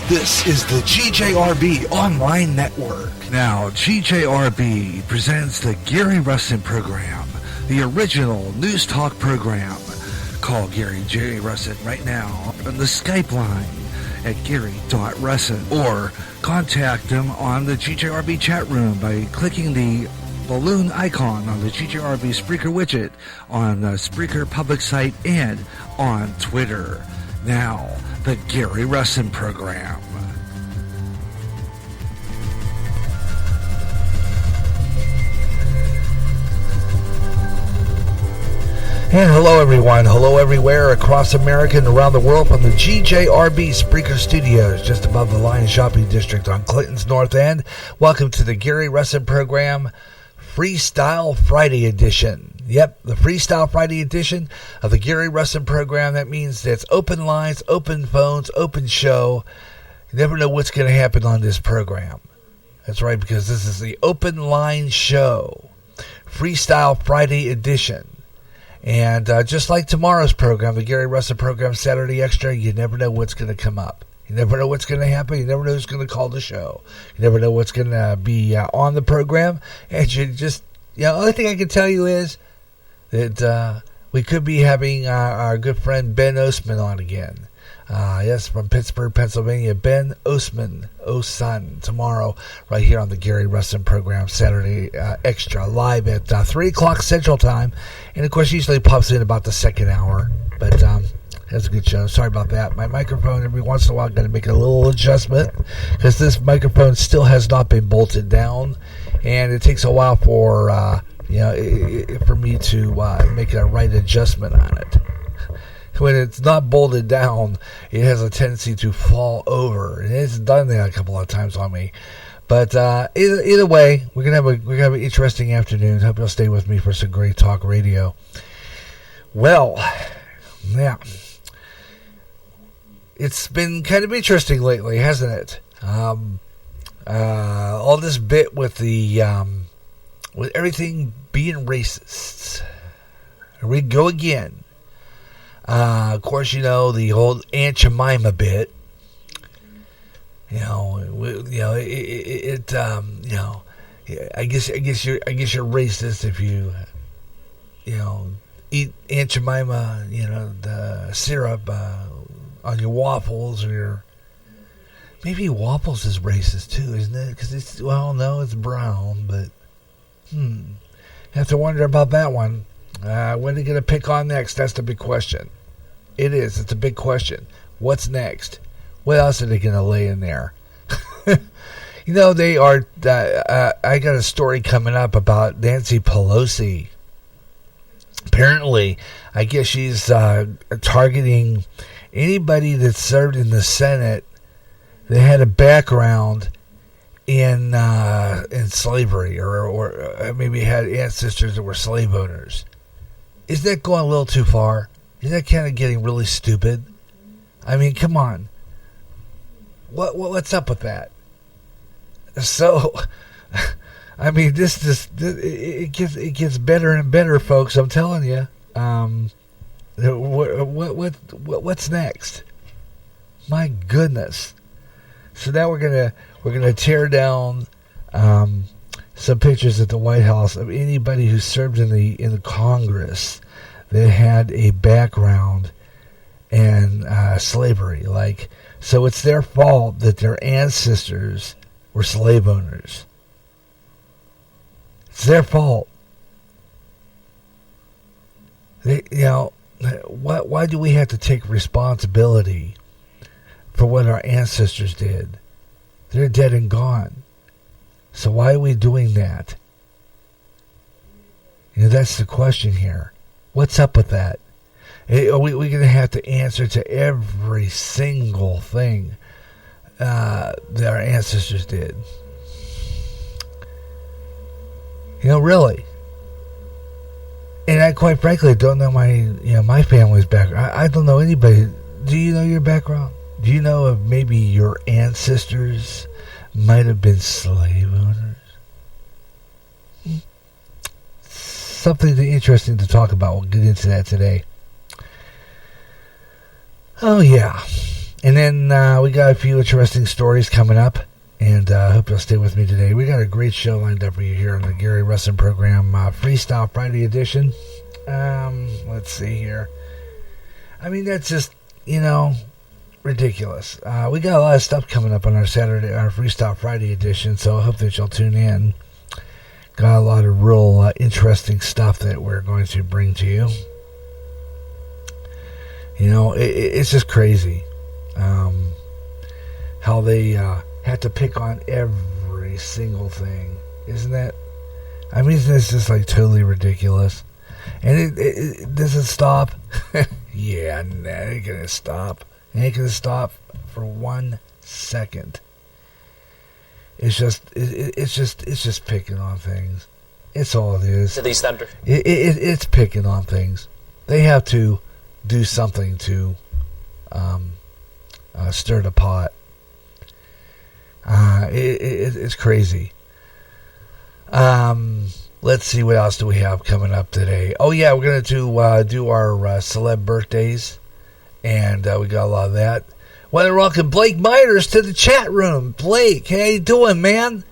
This is the GJRB Online Network. Now, GJRB presents the Gary Russen program, the original news talk program. Call Gary J. Russen right now on the Skype line at gary.russen or contact him on the GJRB chat room by clicking the balloon icon on the GJRB Spreaker widget on the Spreaker public site and on Twitter. Now, the Gary Russen program. And hello everyone, hello everywhere across America and around the world from the GJRB Spreaker Studios just above the Lion Shopping District on Clinton's North End. Welcome to the Gary Russen program, Freestyle Friday edition. Yep, the Freestyle Friday edition of the Gary Russen program. That means it's open lines, open phones, open show. You never know what's going to happen on this program. That's right, because this is the open line show, Freestyle Friday edition. And just like tomorrow's program, the Gary Russen program, Saturday Extra, you never know what's going to come up. You never know what's going to happen. You never know who's going to call the show. You never know what's going to be on the program. And you just, the only thing I can tell you is that we could be having our good friend Ben Osman on again. Yes, from Pittsburgh, Pennsylvania. Ben Osman, Osun, tomorrow, right here on the Gary Russen program, Saturday Extra, live at 3 o'clock Central Time. And, of course, usually pops in about the second hour. But that's a good show. Sorry about that. My microphone, every once in a while, I'm going to make a little adjustment because this microphone still has not been bolted down. And it takes a while for, for me to make a right adjustment on it. When it's not bolted down, it has a tendency to fall over, and it's done that a couple of times on me. But either way, we're gonna have an interesting afternoon. Hope you'll stay with me for some great talk radio. Well, yeah, it's been kind of interesting lately, hasn't it? All this bit with the with everything being racist. Here we go again. Of course, the whole Aunt Jamima bit. I guess you're racist if you eat Aunt Jamima, the syrup on your waffles or maybe waffles is racist too, isn't it? Because it's brown, but have to wonder about that one. When are they going to pick on next? That's the big question. It is. It's a big question. What's next? What else are they going to lay in there? They are. I got a story coming up about Nancy Pelosi. Apparently, I guess she's targeting anybody that served in the Senate that had a background in slavery or maybe had ancestors that were slave owners. Is that going a little too far? Is that kind of getting really stupid? I mean, come on. What's up with that? So, I mean, it gets better and better, folks. I'm telling you. What's next? My goodness. So now we're gonna tear down some pictures at the White House of anybody who served in the Congress that had a background in slavery. So it's their fault that their ancestors were slave owners. It's their fault. Why do we have to take responsibility for what our ancestors did? They're dead and gone. So why are we doing that? That's the question here. What's up with that? Are we going to have to answer to every single thing that our ancestors did? Really. And I quite frankly don't know my family's background. I don't know anybody. Do you know your background? Do you know if maybe your ancestors might have been slave owners? Something interesting to talk about. We'll get into that today. Oh, yeah. And then we got a few interesting stories coming up, and I hope you'll stay with me today. We got a great show lined up for you here on the Gary Russen program, Freestyle Friday edition. Let's see here. I mean, that's just, ridiculous. We got a lot of stuff coming up on our Freestyle Friday edition, so I hope that you'll tune in. Got a lot of real interesting stuff that we're going to bring to you. It's just crazy how they have to pick on every single thing, isn't it? I mean, it's just like totally ridiculous. And it doesn't stop. Yeah, it ain't gonna stop. It ain't gonna stop for 1 second. It's just picking on things. It's all it is. To the center. It's picking on things. They have to do something to stir the pot. It's crazy. Let's see, what else do we have coming up today? Oh yeah, we're gonna do our celeb birthdays, and we got a lot of that. Want to welcome Blake Miters to the chat room. Blake, how you doing, man?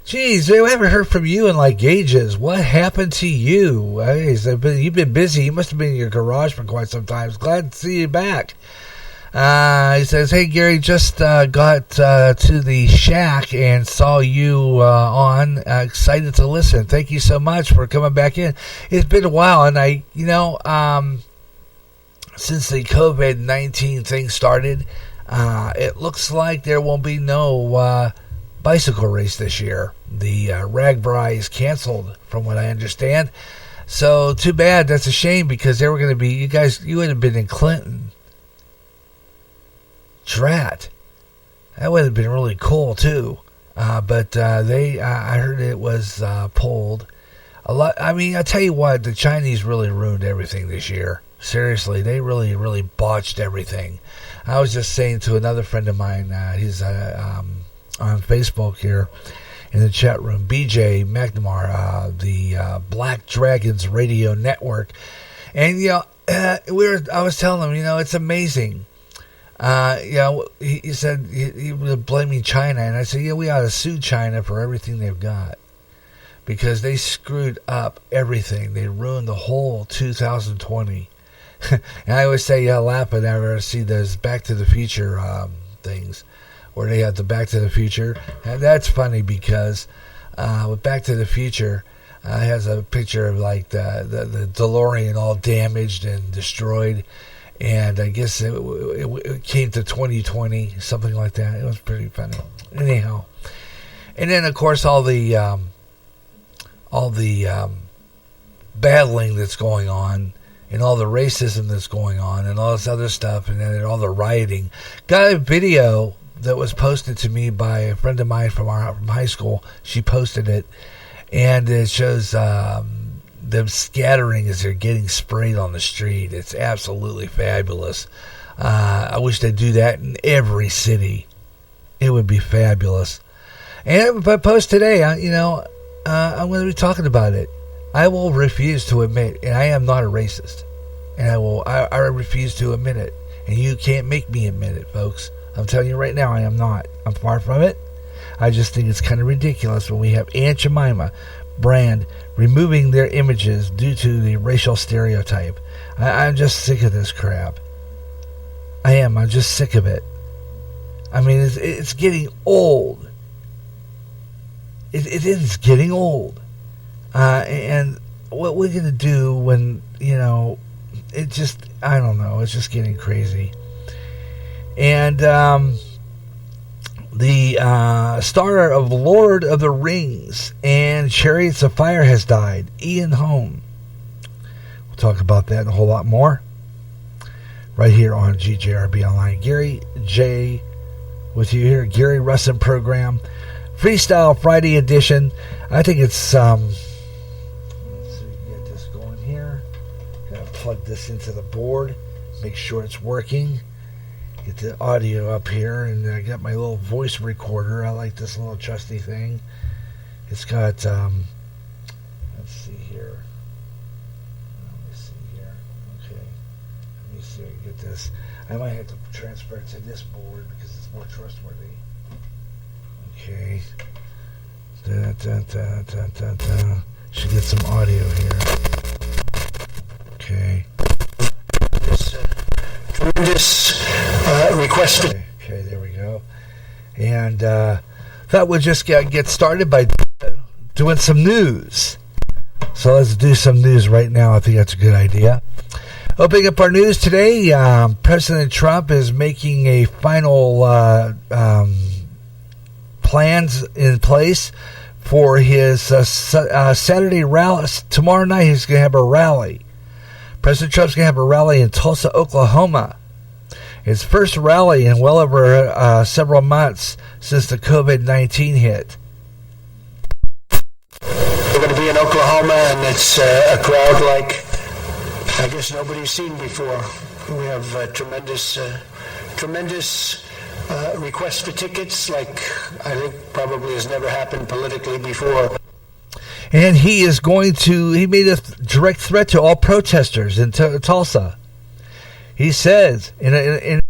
Jeez, we haven't heard from you in like ages. What happened to you? You've been busy. You must have been in your garage for quite some time. Glad to see you back. He says, hey, Gary, just got to the shack and saw you on. Excited to listen. Thank you so much for coming back in. It's been a while, and since the COVID-19 thing started, it looks like there will be no bicycle race this year. The Ragbri is canceled, from what I understand. So, too bad. That's a shame, because they were going to be, you would have been in Clinton. Drat. That would have been really cool too. But I heard it was pulled. A lot. I mean, I tell you what, the Chinese really ruined everything this year. Seriously, they really, really botched everything. I was just saying to another friend of mine, he's on Facebook here in the chat room, BJ McNamara, the Black Dragons Radio Network, and I was telling him, it's amazing. He said he was blaming China, and I said, we ought to sue China for everything they've got, because they screwed up everything. They ruined the whole 2020. And I always say, laugh whenever I see those Back to the Future things, where they have the Back to the Future, and that's funny because with Back to the Future, it has a picture of like the DeLorean all damaged and destroyed. And I guess it came to 2020, something like that. It was pretty funny. Anyhow, and then of course all the battling that's going on, and all the racism that's going on, and all this other stuff, and then all the rioting. Got a video that was posted to me by a friend of mine from high school. She posted it, and it shows them scattering as they're getting sprayed on the street. It's absolutely fabulous. I wish they'd do that in every city. It would be fabulous. And if I post today, I'm going to be talking about it. I will refuse to admit, and I am not a racist, and I refuse to admit it, and you can't make me admit it, folks. I'm telling you right now, I am not. I'm far from it. I just think it's kind of ridiculous when we have Aunt Jamima brand removing their images due to the racial stereotype. I'm just sick of this crap. I'm just sick of it. I mean, it's getting old. It is getting old. And what we're going to do when, it just, I don't know, it's just getting crazy. And the star of Lord of the Rings and Chariots of Fire has died, Ian Holm. We'll talk about that and a whole lot more right here on GJRB Online. Gary J with you here, Gary Russen program, Freestyle Friday edition. I think it's let's see, get this going here. Gotta plug this into the board, make sure it's working. Get the audio up here, and I got my little voice recorder. I like this little trusty thing. It's got let's see here. Okay, let me see see if I can get this. I might have to transfer it to this board because it's more trustworthy. Okay. Should get some audio here. Okay. Tremendous request. Okay, there we go. And thought we'd just get started by doing some news. So let's do some news right now. I think that's a good idea. Opening up our news today, President Trump is making a final plans in place for his Saturday rally. Tomorrow night he's going to have a rally. President Trump's going to have a rally in Tulsa, Oklahoma. His first rally in well over several months since the COVID-19 hit. We're going to be in Oklahoma, and it's a crowd like I guess nobody's seen before. We have tremendous requests for tickets like I think probably has never happened politically before. And he made a direct threat to all protesters in Tulsa. He says in a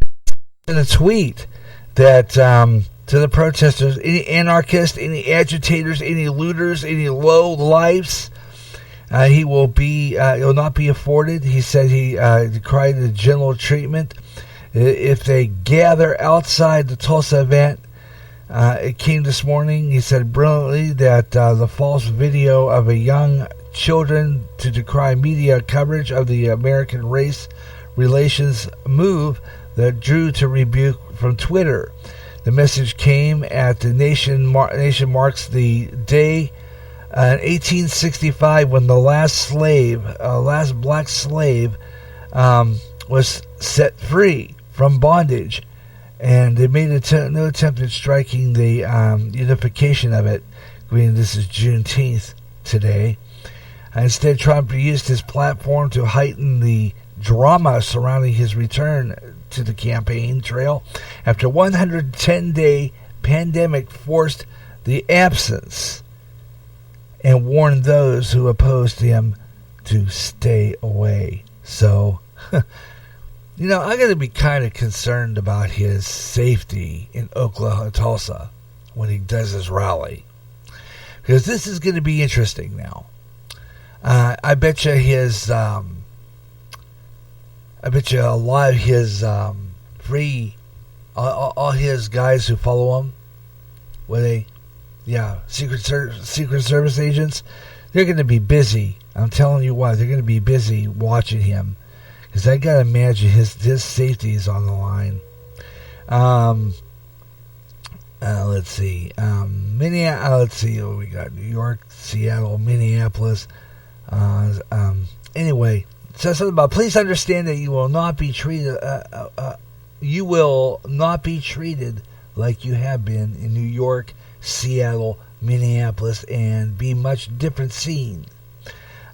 tweet that to the protesters, any anarchists, any agitators, any looters, any low lifes, he will not be afforded. He said he decried the general treatment if they gather outside the Tulsa event. It came this morning. He said brilliantly that the false video of a young children to decry media coverage of the American race relations move that drew to rebuke from Twitter. The message came at the nation marks the day in 1865 when the last black slave was set free from bondage, and they made no attempt at striking the unification of it. I mean, this is Juneteenth today. Instead, Trump used his platform to heighten the drama surrounding his return to the campaign trail after 110-day pandemic forced the absence, and warned those who opposed him to stay away. So, I'm going to be kind of concerned about his safety in Oklahoma, Tulsa, when he does his rally, because this is going to be interesting now. I bet you a lot of his all his guys who follow him, Secret Service agents, they're going to be busy. I'm telling you what, they're going to be busy watching him, because I got to imagine his safety is on the line. Let's see. Let's see. We got New York, Seattle, Minneapolis. Anyway, it says something about, please understand that you will not be treated. You will not be treated like you have been in New York, Seattle, Minneapolis, and be much different scene.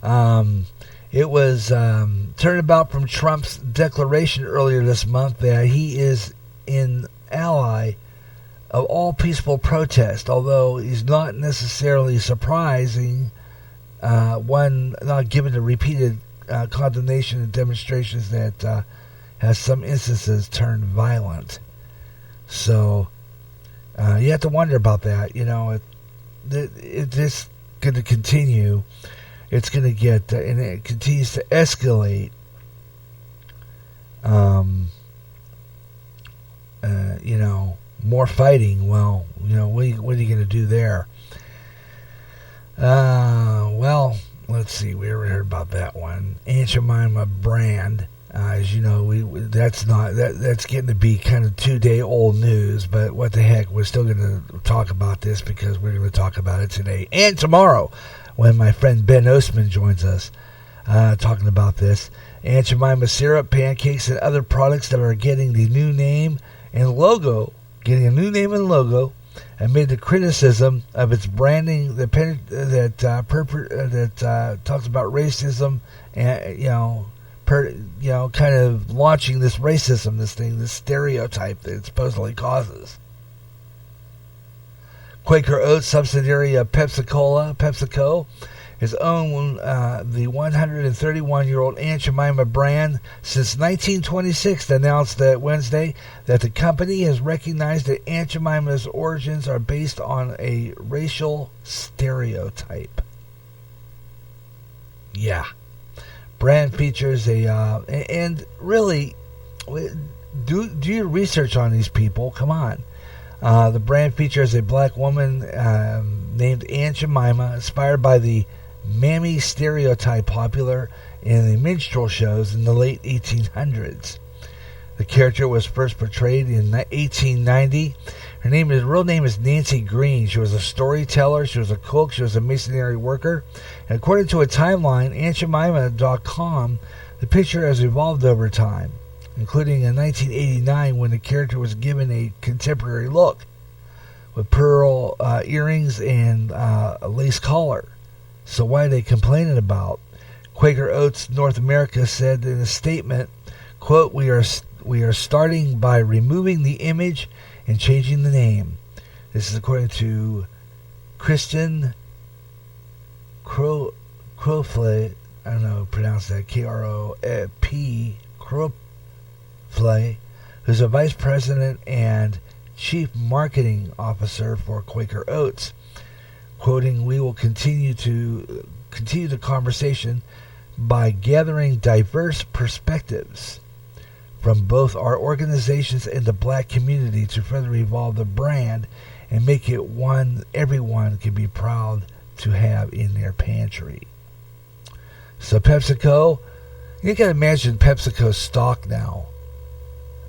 It was turned about from Trump's declaration earlier this month that he is an ally of all peaceful protest, although he's not necessarily surprising one not given the repeated condemnation of demonstrations that has some instances turned violent. So you have to wonder about that. It's going to continue. It's going to get, and it continues to escalate. More fighting. Well, what are you going to do there? Well, let's see. We already heard about that one. Aunt Jamima brand. As you know, that's getting to be kind of 2-day-old news, but what the heck, we're still going to talk about this because we're going to talk about it today and tomorrow when my friend Ben Ostman joins us talking about this. Aunt Jamima syrup, pancakes, and other products that are getting the new name and logo, amid the criticism of its branding that talks about racism and kind of launching this racism, this stereotype that it supposedly causes. Quaker Oats subsidiary of PepsiCo has owned the 131-year-old Aunt Jamima brand since 1926, announced that Wednesday that the company has recognized that Aunt Jemima's origins are based on a racial stereotype. Yeah. Brand features and really, do your research on these people. Come on. The brand features a black woman named Aunt Jamima, inspired by the mammy stereotype popular in the minstrel shows in the late 1800s. The character was first portrayed in 1890. Her real name is Nancy Green. She was a storyteller. She was a cook. She was a masonry worker. And according to a timeline, AuntJemima.com, the picture has evolved over time, including in 1989 when the character was given a contemporary look with pearl earrings and a lace collar. So why are they complaining about? Quaker Oats North America said in a statement, quote, we are starting by removing the image and changing the name. This is according to Kristen Crofley, I don't know how to pronounce that, K-R-O-P, Crofley, who's a vice president and chief marketing officer for Quaker Oats. Quoting, we will continue the conversation by gathering diverse perspectives from both our organizations and the black community to further evolve the brand and make it one everyone can be proud to have in their pantry. So PepsiCo, you can imagine PepsiCo's stock now.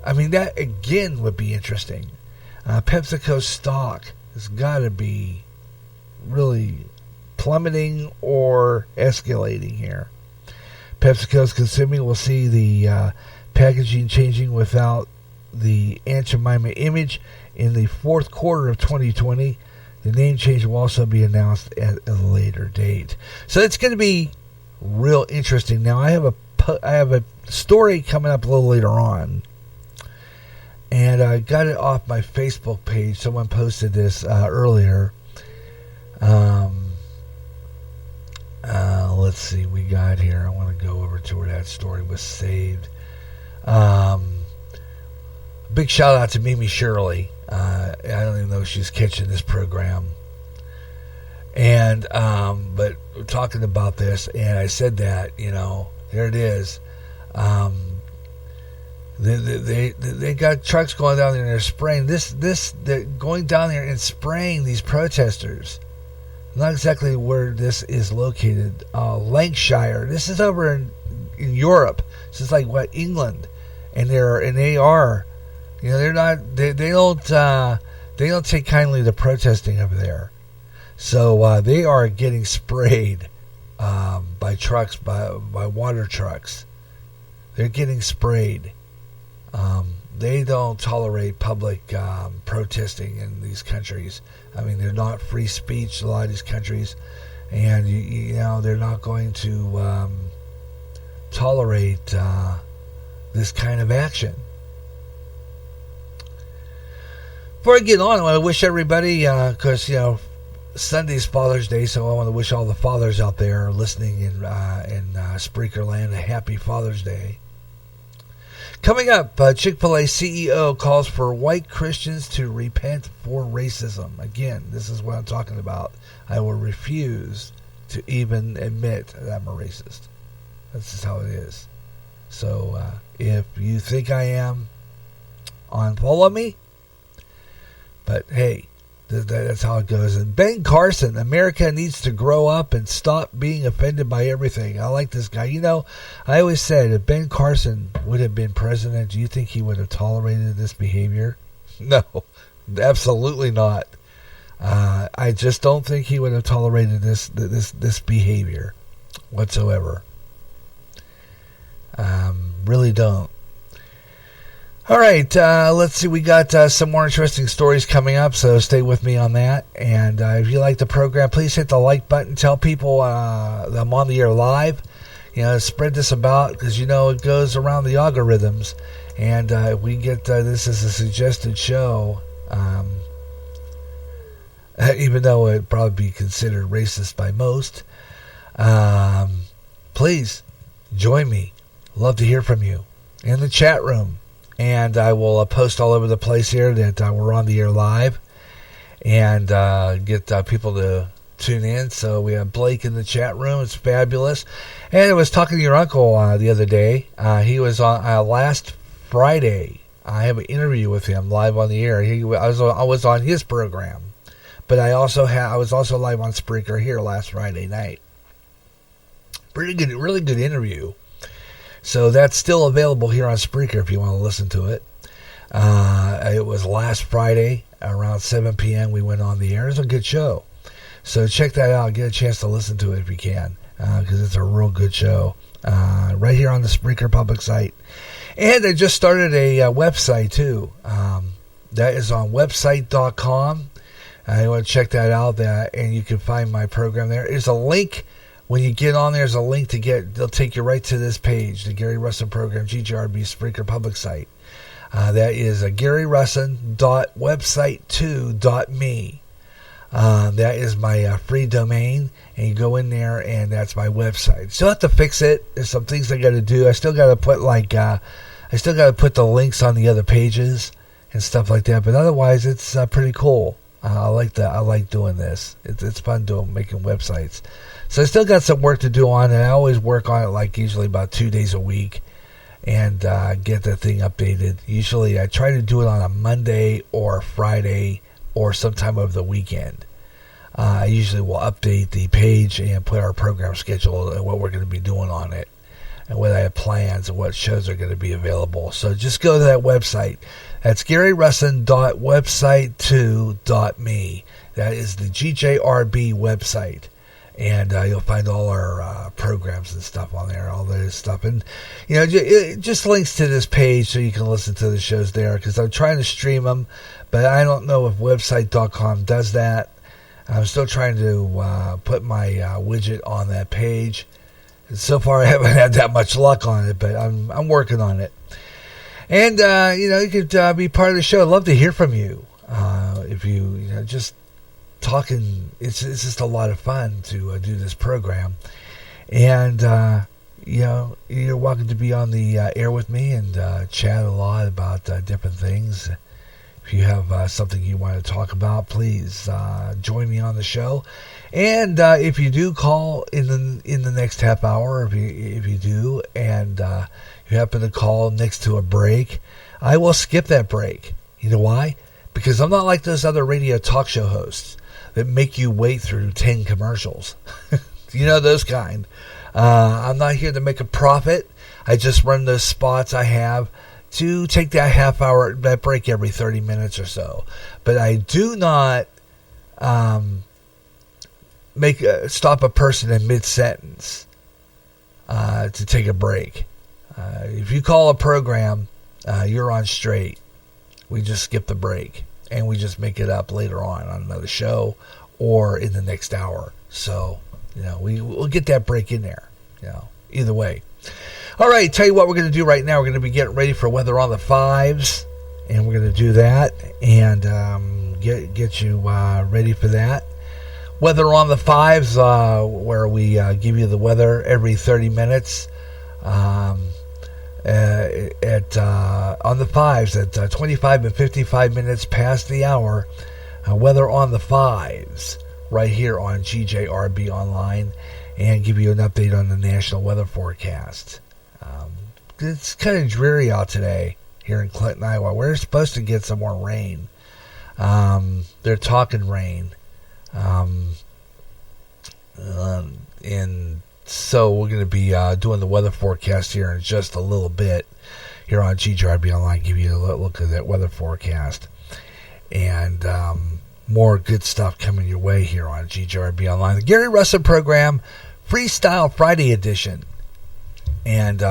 I mean, that again would be interesting. PepsiCo's stock has got to be really plummeting or escalating here. PepsiCo's consuming will see the packaging changing without the Aunt Jamima image in the fourth quarter of 2020. The name change will also be announced at a later date. So it's going to be real interesting. Now I have a story coming up a little later on, and I got it off my Facebook page. Someone posted this earlier. Let's see, we got here. I want to go over to where that story was saved. Big shout out to Mimi Shirley. I don't even know if she's catching this program. And but we're talking about this, and I said that, there it is. They got trucks going down there and they're spraying they're going down there and spraying these protesters. Not exactly where this is located. Lancashire. This is over in Europe. This is like England, and they don't take kindly to protesting over there. So they are getting sprayed by trucks, by water trucks. They're getting sprayed. They don't tolerate public protesting in these countries. I mean, they're not free speech, a lot of these countries, and they're not going to tolerate this kind of action. Before I get on, I want to wish everybody, because Sunday's Father's Day, so I want to wish all the fathers out there listening in Spreaker Land a happy Father's Day. Coming up, Chick-fil-A CEO calls for white Christians to repent for racism. Again, this is what I'm talking about. I will refuse to even admit that I'm a racist. That's just how it is. So if you think I am, unfollow me. But hey, that's how it goes. And Ben Carson, America needs to grow up and stop being offended by everything. I like this guy. I always said if Ben Carson would have been president, do you think he would have tolerated this behavior? No, absolutely not. I just don't think he would have tolerated this behavior whatsoever. Really don't. All right, let's see. We got some more interesting stories coming up, so stay with me on that. And if you like the program, please hit the like button. Tell people that I'm on the air live. Spread this about, because it goes around the algorithms. And we get this as a suggested show, even though it'd probably be considered racist by most. Please join me. Love to hear from you in the chat room. And I will post all over the place here that we're on the air live and get people to tune in. So we have Blake in the chat room. It's fabulous. And I was talking to your uncle the other day. He was on last Friday. I have an interview with him live on the air. I was on his program, but I was also live on Spreaker here last Friday night. Pretty good, really good interview. So that's still available here on Spreaker if you want to listen to it. It was last Friday around 7 p.m. we went on the air. It was a good show. So check that out. Get a chance to listen to it if you can, because it's a real good show. Right here on the Spreaker public site. And I just started a website too. That is on website.com. You want to check that out, and you can find my program there. There's a link. When you get on, there's a link they'll take you right to this page, the Gary Russen program, GJRB Spreaker public site. That is GaryRussen.website2.me. That is my free domain, and you go in there, and that's my website. Still have to fix it. There's some things I got to do. I still got to put the links on the other pages and stuff like that. But otherwise, it's pretty cool. I like doing this. It's fun making websites. So I still got some work to do on it. I always work on it usually about 2 days a week and get the thing updated. Usually I try to do it on a Monday or Friday or sometime over the weekend. I usually will update the page and put our program schedule and what we're going to be doing on it and what I have plans and what shows are going to be available. So just go to that website. That's GaryRussen.website2.me. That is the GJRB website. And you'll find all our programs and stuff on there, all this stuff. And, it just links to this page so you can listen to the shows there, because I'm trying to stream them, but I don't know if website.com does that. I'm still trying to put my widget on that page. And so far, I haven't had that much luck on it, but I'm working on it. And, you could be part of the show. I'd love to hear from you. If you just talking, it's just a lot of fun to do this program, and you're welcome to be on the air with me and chat a lot about different things. If you have something you want to talk about, please join me on the show. And if you do call in the next half hour, if you do, and you happen to call next to a break, I will skip that break. You know why? Because I'm not like those other radio talk show hosts that make you wait through 10 commercials. Those kind. I'm not here to make a profit. I just run those spots I have to take that half hour, that break every 30 minutes or so. But I do not stop a person in mid-sentence to take a break. If you call a program, you're on straight. We just skip the break. And we just make it up later on another show or in the next hour. So, we'll get that break in there, either way. All right, tell you what we're going to do right now. We're going to be getting ready for Weather on the Fives, and we're going to do that and get you ready for that. Weather on the Fives, where we give you the weather every 30 minutes. On the fives at 25 and 55 minutes past the hour. Weather on the Fives right here on GJRB Online, and give you an update on the national weather forecast. It's kind of dreary out today here in Clinton, Iowa. We're supposed to get some more rain. They're talking rain. And so we're going to be doing the weather forecast here in just a little bit here on GJRB Online, give you a look at that weather forecast. And more good stuff coming your way here on GJRB Online. The Gary Russen program, Freestyle Friday edition. And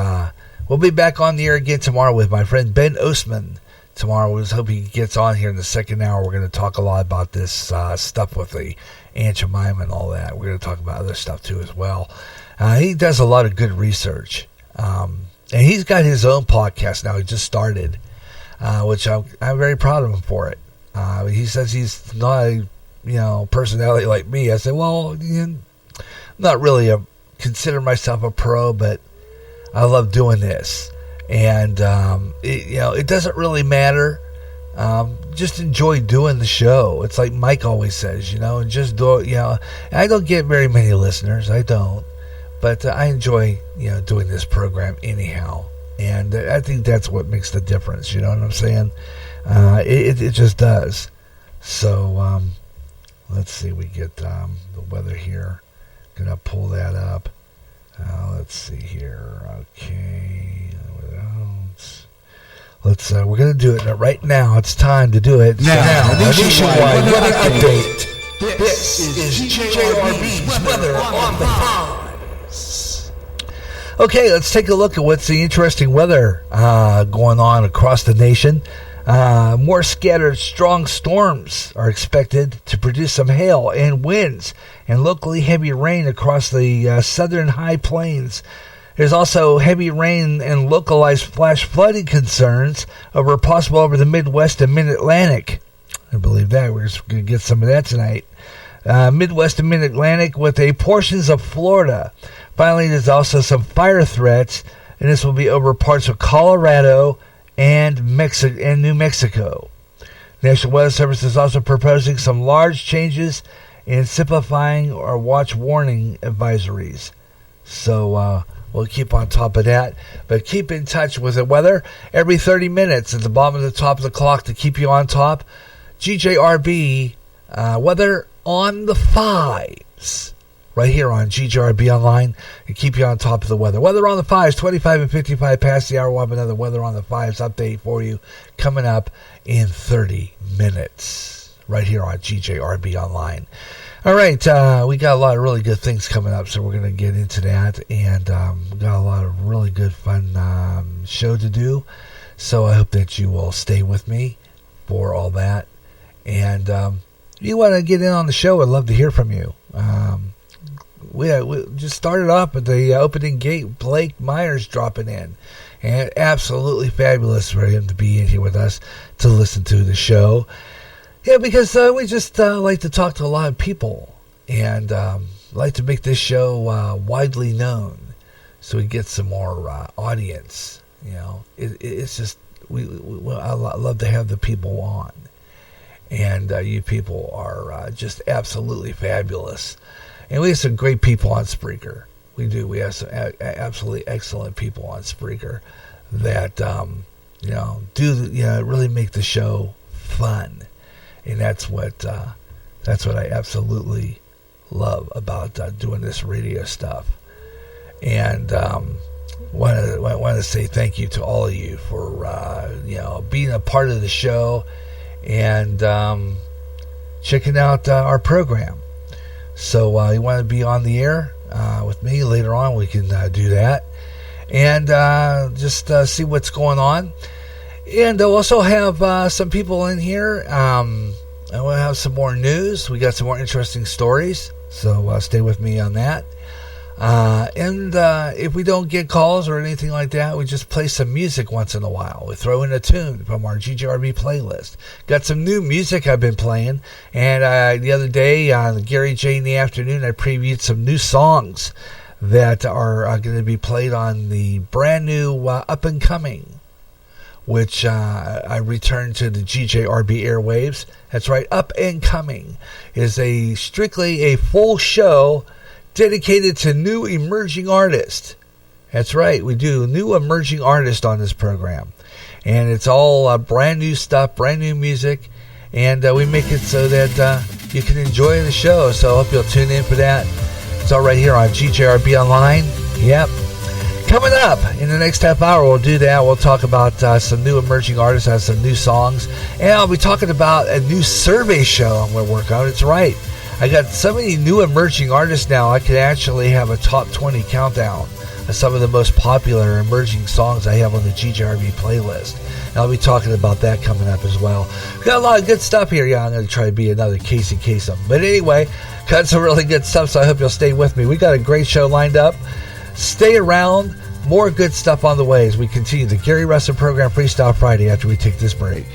we'll be back on the air again tomorrow with my friend Ben Osman. Tomorrow, we just hope he gets on here in the second hour. We're going to talk a lot about this stuff with the Aunt Jamima and all that. We're going to talk about other stuff too as well. He does a lot of good research. And he's got his own podcast now. He just started, which I'm very proud of him for it. He says he's not a personality like me. I said, well, I'm not really a consider myself a pro, but I love doing this. And, it doesn't really matter. Just enjoy doing the show. It's like Mike always says, and just do it, I don't get very many listeners. I don't. But I enjoy, doing this program anyhow. And I think that's what makes the difference. You know what I'm saying? It just does. So, let's see. We get the weather here. Gonna pull that up. Let's see here. Okay. We're gonna do it right now. It's time to do it. Now nationwide weather update. This is GJRB's weather on the fives. Okay, let's take a look at what's the interesting weather going on across the nation. More scattered strong storms are expected to produce some hail and winds and locally heavy rain across the southern high plains. There's also heavy rain and localized flash flooding concerns possible over the Midwest and Mid-Atlantic. I believe that. We're just going to get some of that tonight. Midwest and Mid-Atlantic with portions of Florida. Finally, there's also some fire threats, and this will be over parts of Colorado and New Mexico. The National Weather Service is also proposing some large changes in simplifying or watch warning advisories. So we'll keep on top of that. But keep in touch with the weather every 30 minutes at the bottom of the top of the clock to keep you on top. GJRB weather on the fives. Right here on GJRB Online and keep you on top of the weather. Weather on the fives, 25 and 55 past the hour. We'll have another weather on the fives update for you coming up in 30 minutes. Right here on GJRB Online. All right, we got a lot of really good things coming up, so we're going to get into that. And we got a lot of really good, fun show to do. So I hope that you will stay with me for all that. And if you want to get in on the show, I'd love to hear from you. We just started off at the opening gate. Blake Myers dropping in. And absolutely fabulous for him to be in here with us to listen to the show. Yeah, because we just like to talk to a lot of people. And like to make this show widely known. So we get some more audience. It's just, I love to have the people on. And you people are just absolutely fabulous. And we have some great people on Spreaker. We do. We have some absolutely excellent people on Spreaker that, really make the show fun. And that's what I absolutely love about doing this radio stuff. And want to say thank you to all of you for being a part of the show and checking out our program. So you want to be on the air with me later on, we can do that. And just see what's going on. And I'll also have some people in here. I want to have some more news. We got some more interesting stories. So stay with me on that. And if we don't get calls or anything like that, we just play some music once in a while. We throw in a tune from our GJRB playlist. Got some new music I've been playing. And the other day on Gary J in the afternoon, I previewed some new songs that are going to be played on the brand new Up and Coming, which I returned to the GJRB airwaves. That's right, Up and Coming is strictly a full show dedicated to new emerging artists. That's right, we do new emerging artists on this program. And it's all brand new stuff, brand new music. And we make it so that you can enjoy the show. So I hope you'll tune in for that. It's all right here on GJRB Online. Yep. Coming up in the next half hour, we'll do that. We'll talk about some new emerging artists, have some new songs. And I'll be talking about a new survey show I'm going to work on. It's right. I got so many new emerging artists now, I could actually have a top 20 countdown of some of the most popular emerging songs I have on the GJRB playlist. And I'll be talking about that coming up as well. We got a lot of good stuff here. Yeah, I'm going to try to be another Casey Kasem. But anyway, got some really good stuff, so I hope you'll stay with me. We got a great show lined up. Stay around. More good stuff on the way as we continue the Gary Russen program Freestyle Friday after we take this break.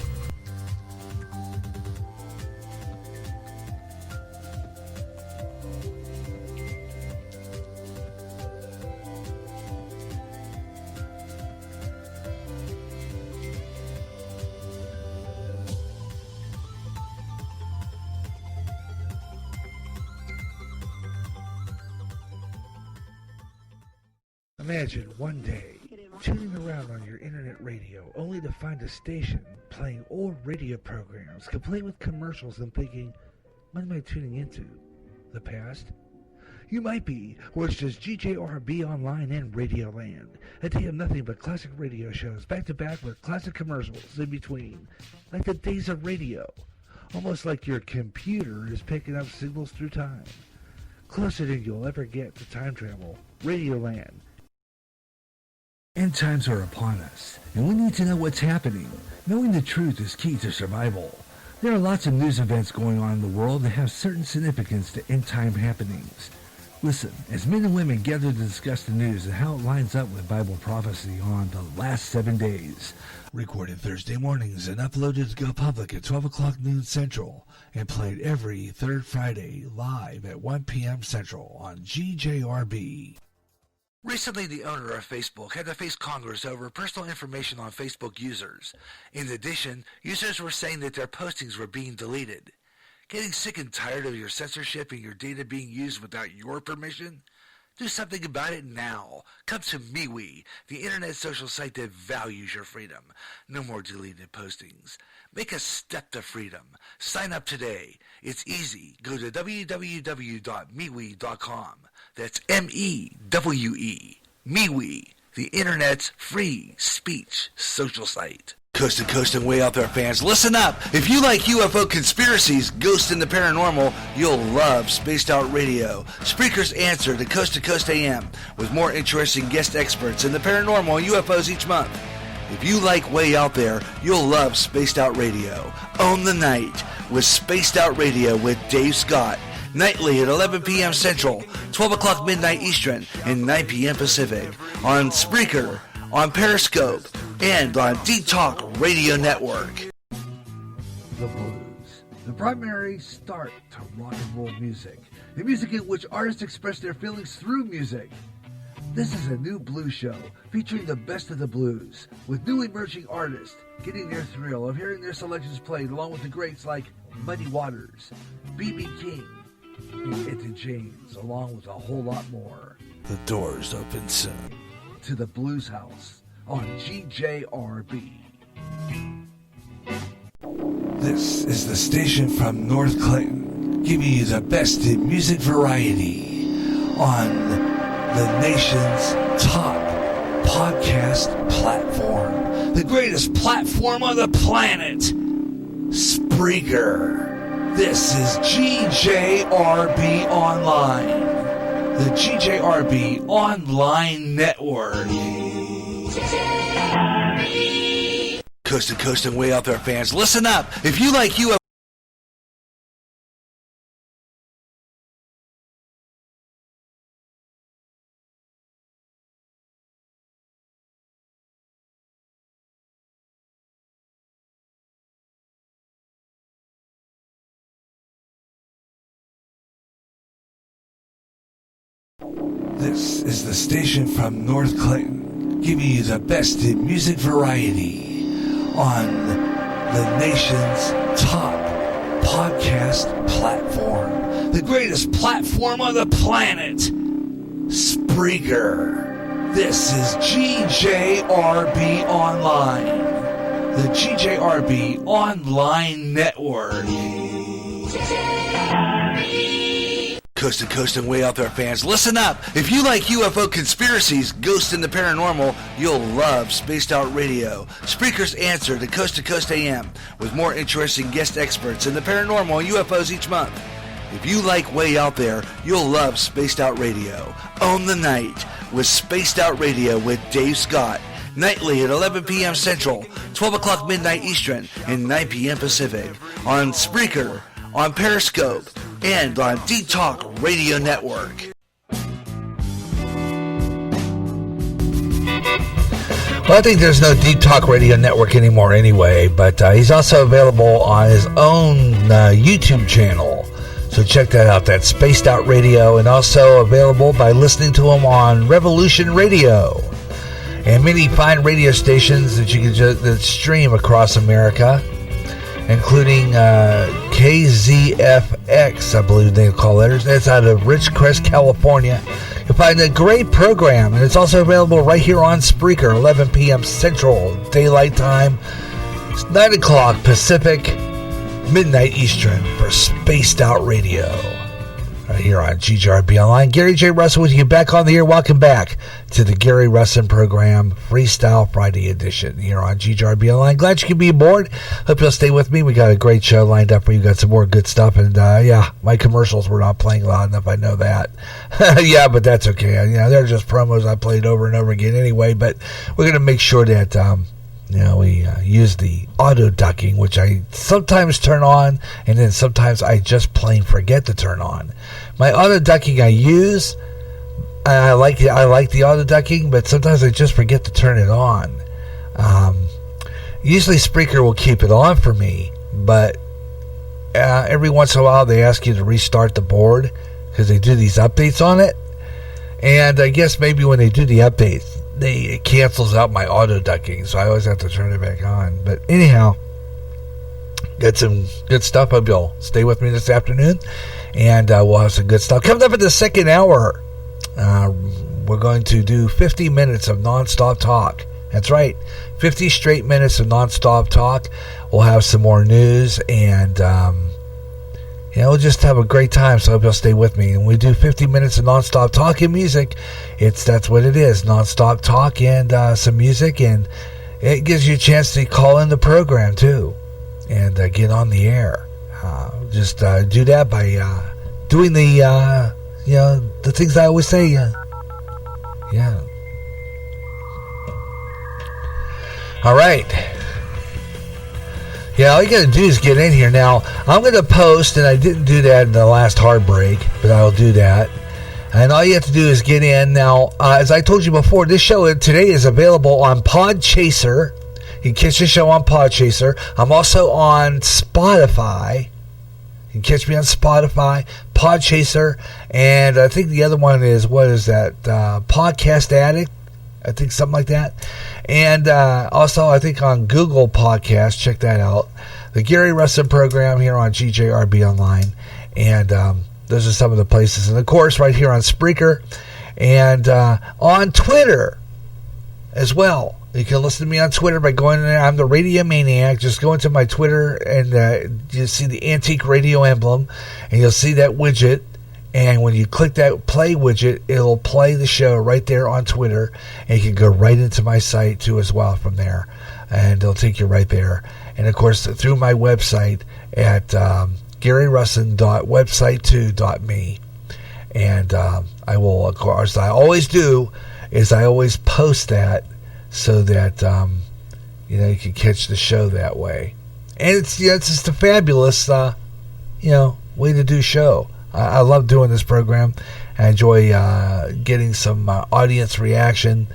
Imagine one day tuning around on your internet radio only to find a station playing old radio programs complete with commercials and thinking, what am I tuning into? The past? You might be, or it's just GJRB Online and Radio Land. A day of nothing but classic radio shows back to back with classic commercials in between. Like the days of radio. Almost like your computer is picking up signals through time. Closer than you'll ever get to time travel. Radio Land. End times are upon us, and we need to know what's happening. Knowing the truth is key to survival. There are lots of news events going on in the world that have certain significance to end time happenings. Listen, as men and women gather to discuss the news and how it lines up with Bible prophecy on the last 7 days. Recorded Thursday mornings and uploaded to go public at 12 o'clock noon Central and played every third Friday live at 1 p.m. Central on GJRB. Recently, the owner of Facebook had to face Congress over personal information on Facebook users. In addition, users were saying that their postings were being deleted. Getting sick and tired of your censorship and your data being used without your permission? Do something about it now. Come to MeWe, the internet social site that values your freedom. No more deleted postings. Make a step to freedom. Sign up today. It's easy. Go to www.mewe.com. That's M-E-W-E. MeWe, the internet's free speech social site. Coast to coast and way out there, fans, listen up! If you like UFO conspiracies, ghosts, and the paranormal, you'll love Spaced Out Radio. Spreaker's answer to Coast AM, with more interesting guest experts in the paranormal and UFOs each month. If you like Way Out There, you'll love Spaced Out Radio. Own the night with Spaced Out Radio with Dave Scott. Nightly at 11 p.m. Central, 12 o'clock midnight Eastern, and 9 p.m. Pacific. On Spreaker, on Periscope, and on D-Talk Radio Network. The blues, the primary start to rock and roll music. The music in which artists express their feelings through music. This is a new blues show featuring the best of the blues, with new emerging artists getting their thrill of hearing their selections played along with the greats like Muddy Waters, B.B. King, and Etta James, along with a whole lot more. The doors open soon to the Blues House on GJRB. This is the station from North Clinton, giving you the best in music variety on the nation's top podcast platform, the greatest platform on the planet, Spreaker. This is GJRB Online, the GJRB Online Network. Coast to coast and way out there, fans, listen up! If you like UFO, this is the station from North Clinton, giving you the best in music variety on the nation's top podcast platform, the greatest platform on the planet, Spreaker. This is GJRB Online, the GJRB Online Network. Coast to coast and way out there, fans, listen up! If you like UFO conspiracies, ghosts, and the paranormal, you'll love Spaced Out Radio. Spreaker's answer to Coast AM, with more interesting guest experts in the paranormal and UFOs each month. If you like Way Out There, you'll love Spaced Out Radio. Own the night with Spaced Out Radio with Dave Scott. Nightly at 11 p.m. Central, 12 o'clock midnight Eastern, and 9 p.m. Pacific. On Spreaker, on Periscope, and on D-Talk Radio Network. Well, I think there's no D-Talk Radio Network anymore anyway, but he's also available on his own YouTube channel. So check that out. That's Spaced Out Radio, and also available by listening to him on Revolution Radio and many fine radio stations that you can that stream across America, including KZFX, I believe they call letters. That's out of Ridgecrest, California. You'll find a great program, and it's also available right here on Spreaker, 11 p.m. Central Daylight Time. It's 9 o'clock Pacific, midnight Eastern for Spaced Out Radio. Right here on GJRB Online. Gary J. Russen with you back on the air. Welcome back to the Gary Russen program, Freestyle Friday edition here on GJRB Online. Glad you can be aboard. Hope you'll stay with me. We got a great show lined up for you. Got some more good stuff. And yeah, my commercials were not playing loud enough. I know that. Yeah, but that's okay. They're just promos I played over and over again anyway. But we're going to make sure that we use the auto ducking, which I sometimes turn on, and then sometimes I just plain forget to turn on. My auto ducking I use, I like the auto ducking, but sometimes I just forget to turn it on. Usually Spreaker will keep it on for me, but every once in a while they ask you to restart the board because they do these updates on it, and I guess maybe when they do the updates, it cancels out my auto ducking, so I always have to turn it back on. But anyhow, got some good stuff. Hope you'll stay with me this afternoon, and we'll have some good stuff coming up in the second hour. We're going to do 50 minutes of nonstop talk. That's right, 50 straight minutes of nonstop talk. We'll have some more news, and we'll just have a great time, so I hope you'll stay with me. And we do 50 minutes of nonstop talk and music. That's what it is, nonstop talk and some music, and it gives you a chance to call in the program, too, and get on the air. Just do that by doing the things I always say. Yeah. All right. Yeah, all you got to do is get in here. Now, I'm going to post, and I didn't do that in the last hard break, but I'll do that. And all you have to do is get in. Now, as I told you before, this show today is available on Podchaser. You can catch the show on Podchaser. I'm also on Spotify. You can catch me on Spotify, Podchaser, and I think the other one is, what is that, Podcast Addict? I think something like that. And also, I think on Google Podcasts, check that out. The Gary Russen program here on GJRB Online. And those are some of the places. And, of course, right here on Spreaker and on Twitter as well. You can listen to me on Twitter by going in there. I'm the Radio Maniac. Just go into my Twitter and you'll see the antique radio emblem. And you'll see that widget. And when you click that play widget, it'll play the show right there on Twitter. And you can go right into my site, too, as well from there. And it'll take you right there. And, of course, through my website at GaryRussen.website2.me. And I will, of course, I always do, is I always post that so that, you can catch the show that way. And it's just a fabulous, way to do show. I love doing this program. I enjoy getting some audience reaction.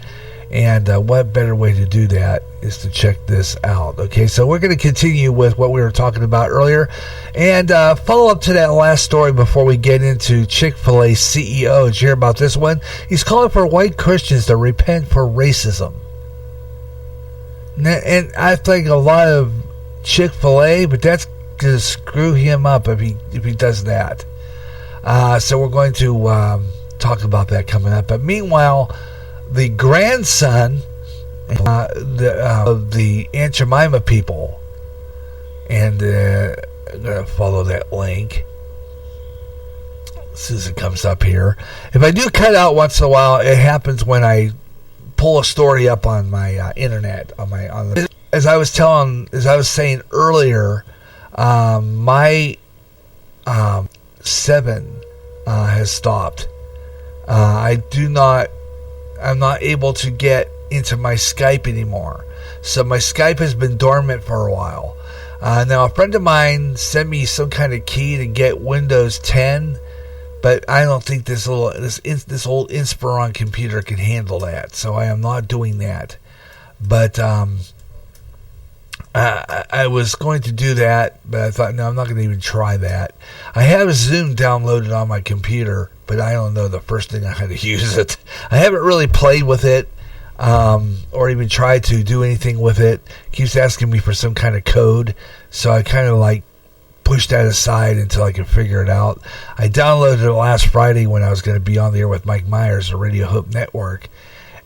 And what better way to do that is to check this out. Okay, so we're going to continue with what we were talking about earlier. And follow up to that last story before we get into Chick-fil-A CEO. Did you hear about this one? He's calling for white Christians to repent for racism. And I think a lot of Chick-fil-A, but that's going to screw him up if he does that. So we're going to talk about that coming up. But meanwhile, the grandson of the Aunt Jamima people, and I'm going to follow that link as soon as it comes up here. If I do cut out once in a while, it happens when I pull a story up on my internet. As I was saying earlier, my 7 has stopped. I'm not able to get into my Skype anymore. So my Skype has been dormant for a while. Now a friend of mine sent me some kind of key to get Windows 10, but I don't think this old Inspiron computer can handle that. So I am not doing that. But I was going to do that, but I thought, no, I'm not going to even try that. I have Zoom downloaded on my computer, but I don't know the first thing on how to use it. I haven't really played with it or even tried to do anything with it. It keeps asking me for some kind of code, so I kind of pushed that aside until I could figure it out. I downloaded it last Friday when I was going to be on the air with Mike Myers, the Radio Hope Network,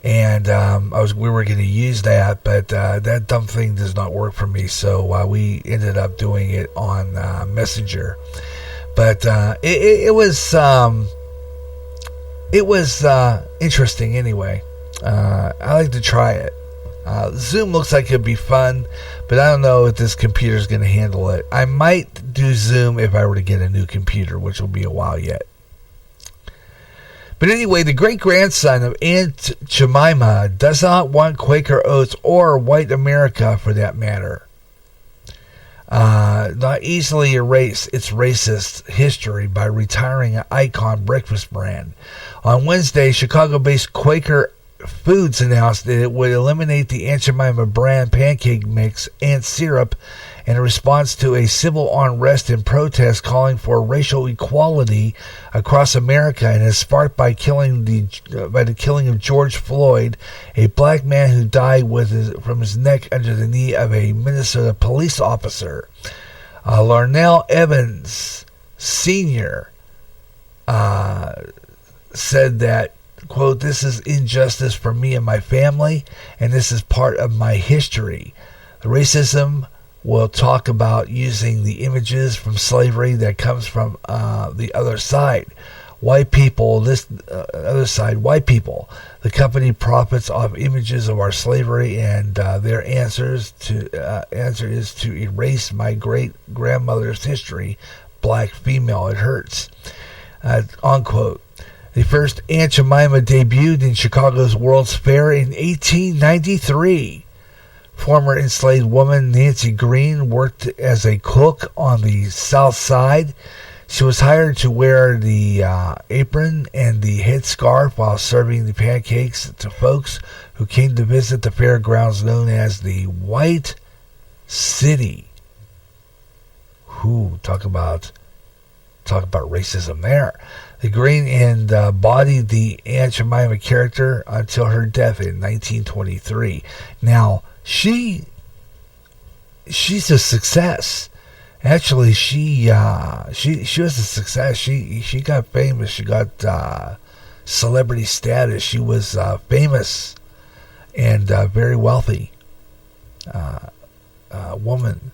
and we were going to use that, but that dumb thing does not work for me. So we ended up doing it on Messenger. But it was interesting anyway. I like to try it. Zoom looks like it'd be fun, but I don't know if this computer's going to handle it. I might do Zoom if I were to get a new computer, which will be a while yet. But anyway, the great-grandson of Aunt Jamima does not want Quaker Oats or white America, for that matter, not easily erase its racist history by retiring an icon breakfast brand. On Wednesday, Chicago-based Quaker Foods announced that it would eliminate the Aunt Jamima brand pancake mix and syrup in response to a civil unrest and protest calling for racial equality across America, and is sparked by the killing of George Floyd, a black man who died from his neck under the knee of a Minnesota police officer. Larnell Evans Sr. Said that, quote, "This is injustice for me and my family, and this is part of my history. The racism will talk about using the images from slavery that comes from the other side. White people, other side, white people. The company profits off images of our slavery, and their answer is to erase my great-grandmother's history, black female. It hurts." Unquote. The first Aunt Jamima debuted in Chicago's World's Fair in 1893. Former enslaved woman Nancy Green worked as a cook on the South Side. She was hired to wear the apron and the headscarf while serving the pancakes to folks who came to visit the fairgrounds known as the White City. Talk about racism there. The Green embodied the Aunt Jamima character until her death in 1923. Now, she's a success. Actually, she was a success. She got famous. She got celebrity status. She was famous and very wealthy woman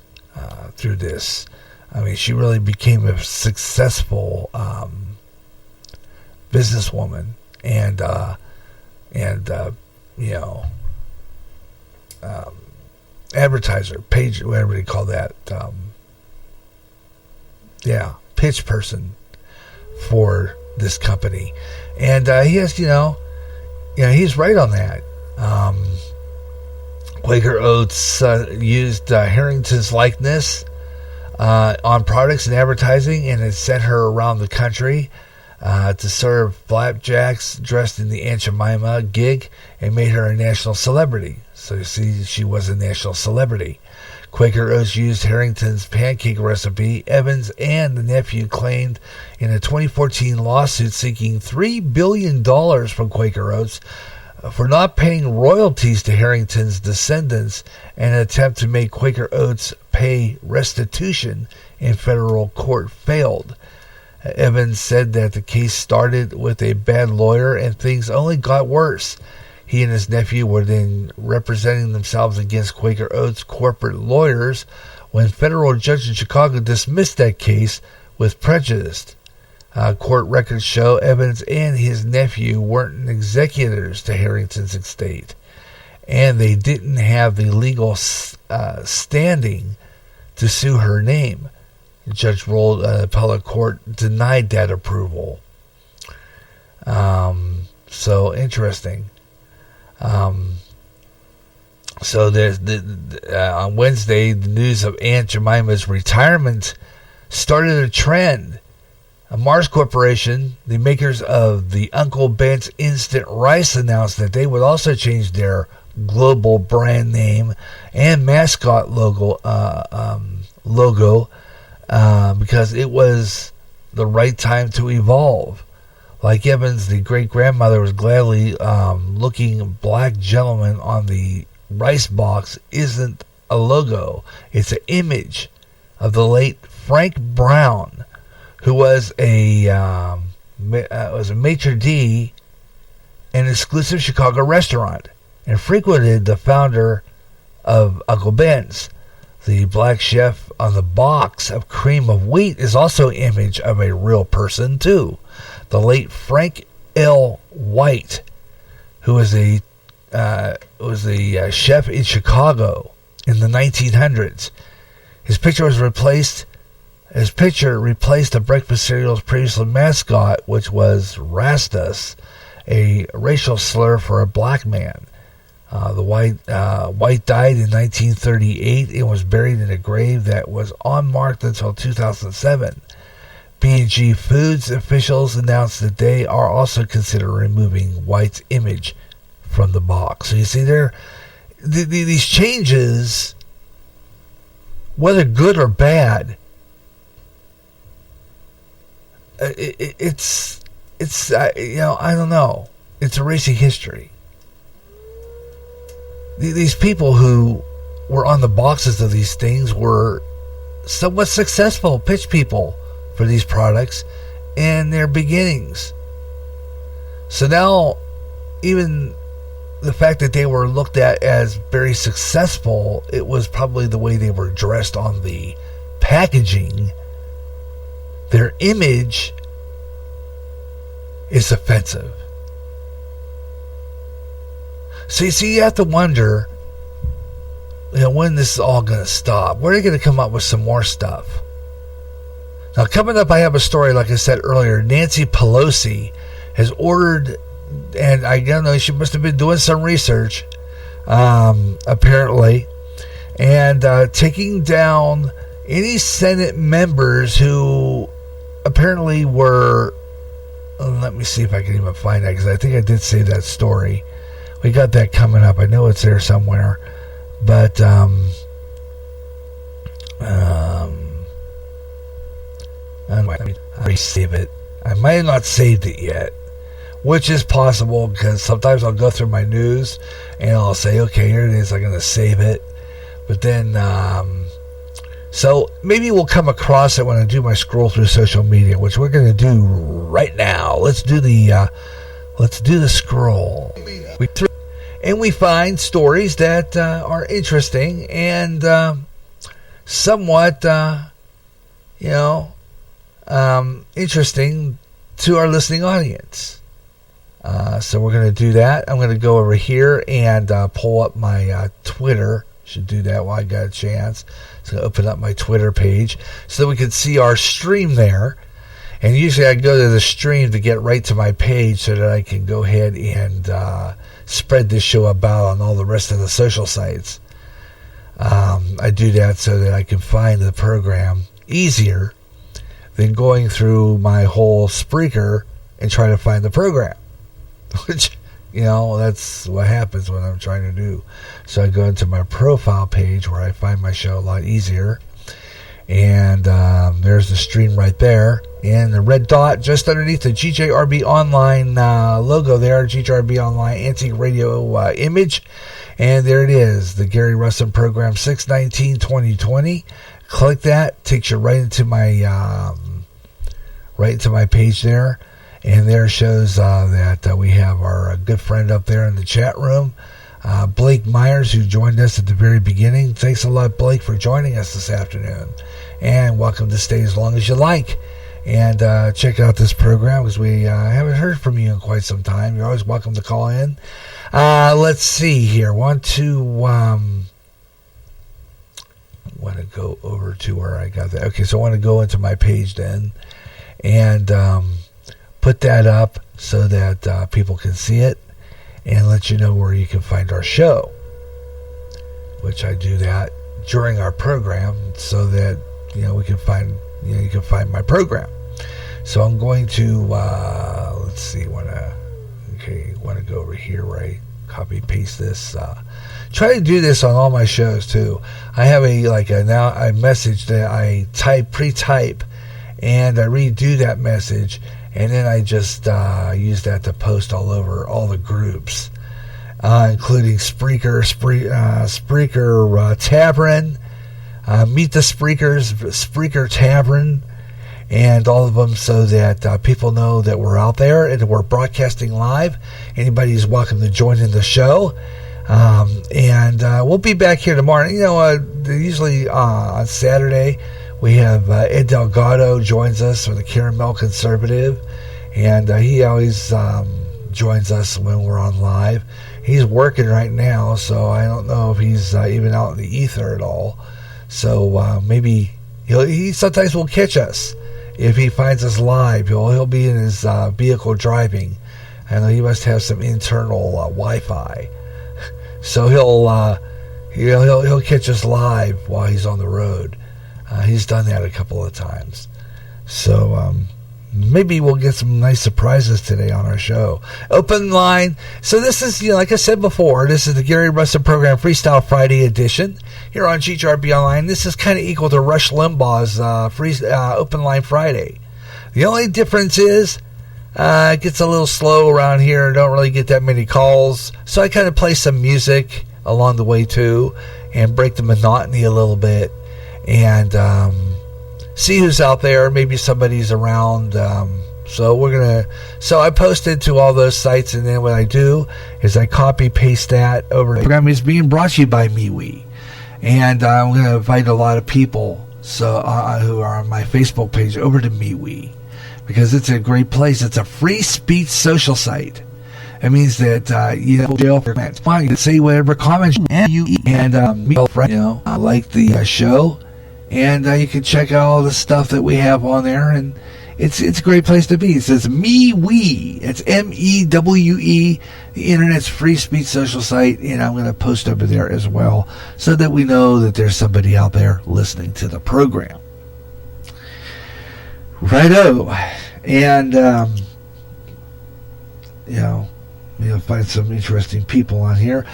through this. I mean, she really became a successful businesswoman and advertiser, page, whatever they call that. Pitch person for this company, and he has, he's right on that. Quaker Oats used Harrington's likeness on products and advertising, and it sent her around the country to serve flapjacks dressed in the Aunt Jamima gig, and made her a national celebrity. So you see, she was a national celebrity. Quaker Oats used Harrington's pancake recipe. Evans and the nephew claimed in a 2014 lawsuit seeking $3 billion from Quaker Oats for not paying royalties to Harrington's descendants, and an attempt to make Quaker Oats pay restitution in federal court failed. Evans said that the case started with a bad lawyer and things only got worse. He and his nephew were then representing themselves against Quaker Oats corporate lawyers when a federal judge in Chicago dismissed that case with prejudice. Court records show Evans and his nephew weren't executors to Harrington's estate, and they didn't have the legal standing to sue her name. The judge ruled appellate court denied that approval. So interesting. So there's on Wednesday, the news of Aunt Jemima's retirement started a trend. Mars Corporation, the makers of the Uncle Ben's instant rice, announced that they would also change their global brand name and mascot logo because it was the right time to evolve. Like Evans, the great-grandmother was gladly looking black gentleman on the rice box isn't a logo. It's an image of the late Frank Brown, who was a maitre d' in an exclusive Chicago restaurant and frequented the founder of Uncle Ben's. The black chef on the box of cream of wheat is also an image of a real person, too. The late Frank L. White, who was a chef in Chicago in the 1900s. His picture replaced the breakfast cereal's previous mascot, which was Rastus, a racial slur for a black man. White died in 1938 and was buried in a grave that was unmarked until 2007. B&G Foods officials announced that they are also considering removing White's image from the box. So you see these changes, whether good or bad, it's I don't know. It's erasing history. These people who were on the boxes of these things were somewhat successful pitch people for these products in their beginnings. So now, even the fact that they were looked at as very successful, it was probably the way they were dressed on the packaging. Their image is offensive. So you have to wonder, when this is all going to stop. Where are they going to come up with some more stuff? Now, coming up, I have a story, like I said earlier. Nancy Pelosi has ordered, and I don't know, she must have been doing some research, apparently, and taking down any Senate members who apparently were, let me see if I can even find that, because I think I did say that story. We got that coming up. I know it's there somewhere. But, let me save it. I might have not saved it yet, which is possible because sometimes I'll go through my news and I'll say, okay, here it is. I'm going to save it. But then, so maybe we'll come across it when I do my scroll through social media, which we're going to do right now. Let's do the scroll. We find stories that are interesting and somewhat, interesting to our listening audience. So we're going to do that. I'm going to go over here and pull up my Twitter. Should do that while I got a chance. So open up my Twitter page so that we can see our stream there. And usually I go to the stream to get right to my page so that I can go ahead and spread this show about on all the rest of the social sites. I do that so that I can find the program easier than going through my whole Spreaker and trying to find the program. Which, that's what happens when I'm trying to do. So I go into my profile page where I find my show a lot easier. And there's the stream right there. And the red dot just underneath the GJRB Online logo there, GJRB Online Antique Radio image. And there it is, the Gary Russen Program 6 2020. Click that, takes you right into my page there. And there shows that we have our good friend up there in the chat room, Blake Myers, who joined us at the very beginning. Thanks a lot, Blake, for joining us this afternoon. And welcome to stay as long as you like. And check out this program because we haven't heard from you in quite some time. You're always welcome to call in. Let's see here. Want to go over to where I got that. Okay, so I want to go into my page then and put that up so that people can see it and let you know where you can find our show, which I do that during our program so that we can find you can find my program. So I'm going to let's see, want to go over here, right? Copy paste this. Try to do this on all my shows too. I have a message that I pre-type and I redo that message, and then I just use that to post all over all the groups, including Spreaker, Tavern, Meet the Spreakers, Spreaker Tavern, and all of them, so that people know that we're out there and we're broadcasting live. Anybody's welcome to join in the show. And we'll be back here tomorrow. Usually on Saturday we have Ed Delgado joins us from the Caramel Conservative, and he always joins us when we're on live. He's working right now, so I don't know if he's even out in the ether at all. So maybe he sometimes will catch us if he finds us live. He'll be in his vehicle driving. I know he must have some internal Wi-Fi. So he'll catch us live while he's on the road. He's done that a couple of times. So maybe we'll get some nice surprises today on our show. Open line. So this is, like I said before, this is the Gary Russen Program Freestyle Friday edition here on GJRB Online. This is kind of equal to Rush Limbaugh's Open Line Friday. The only difference is it gets a little slow around here. Don't really get that many calls. So I kind of play some music along the way too and break the monotony a little bit and see who's out there. Maybe somebody's around. So I posted to all those sites, and then what I do is I copy paste that over. The program is being brought to you by MeWe, and I'm going to invite a lot of people who are on my Facebook page over to MeWe, because it's a great place. It's a free speech social site. It means that jail for comments. You can say whatever comments you like the show, and you can check out all the stuff that we have on there, and it's a great place to be. It says MeWe. It's MEWE. The internet's free speech social site, and I'm going to post over there as well, so that we know that there's somebody out there listening to the program. Righto, and you'll find some interesting people on here.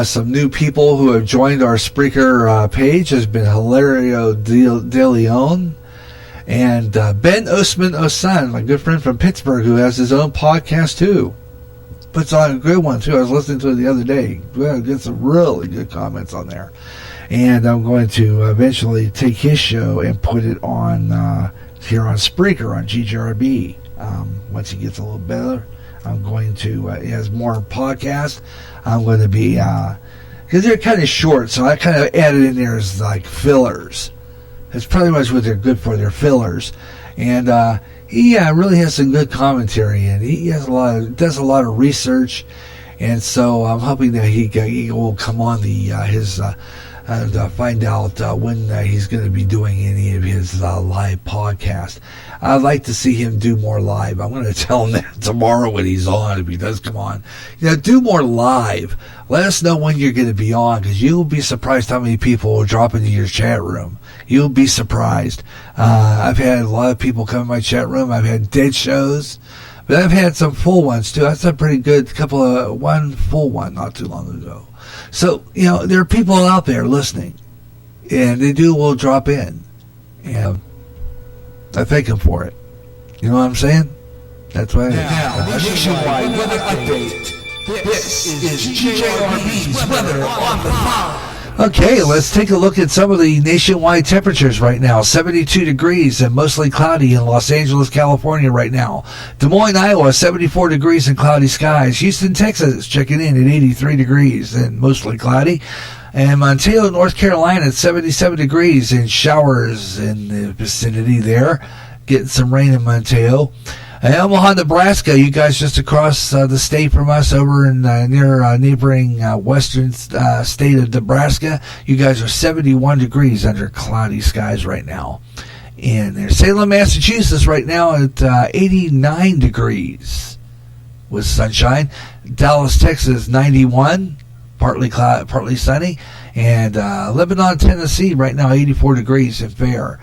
Some new people who have joined our Spreaker page has been Hilario De Leon and Ben Osman Osan, my good friend from Pittsburgh, who has his own podcast too. Puts on a good one too. I was listening to it the other day. We get some really good comments on there, and I'm going to eventually take his show and put it on here on Spreaker on GJRB. Once he gets a little better, I'm going to, he has more podcasts. I'm going to be, because they're kind of short, so I kind of added in there as like fillers. That's pretty much what they're good for, they're fillers. And he really has some good commentary, and he has does a lot of research. And so I'm hoping that he will come on and find out when he's going to be doing any of his live podcast. I'd like to see him do more live. I'm going to tell him that tomorrow when he's on, if he does come on. Do more live. Let us know when you're going to be on, because you'll be surprised how many people will drop into your chat room. You'll be surprised. I've had a lot of people come in my chat room. I've had dead shows, but I've had some full ones too. That's a pretty good one full one not too long ago. So, there are people out there listening, and they will drop in, and I thank them for it. You know what I'm saying? That's why. Now, nationwide weather update. This is GJRB's weather on the phone. Okay, let's take a look at some of the nationwide temperatures right now. 72 degrees and mostly cloudy in Los Angeles, California right now. Des Moines, Iowa, 74 degrees and cloudy skies. Houston, Texas, checking in at 83 degrees and mostly cloudy. And Montejo, North Carolina, at 77 degrees and showers in the vicinity there. Getting some rain in Montejo. Omaha, Nebraska, you guys just across the state from us over in near neighboring western state of Nebraska. You guys are 71 degrees under cloudy skies right now. And there's Salem, Massachusetts right now at 89 degrees with sunshine. Dallas, Texas, 91, partly sunny. And Lebanon, Tennessee right now 84 degrees and fair.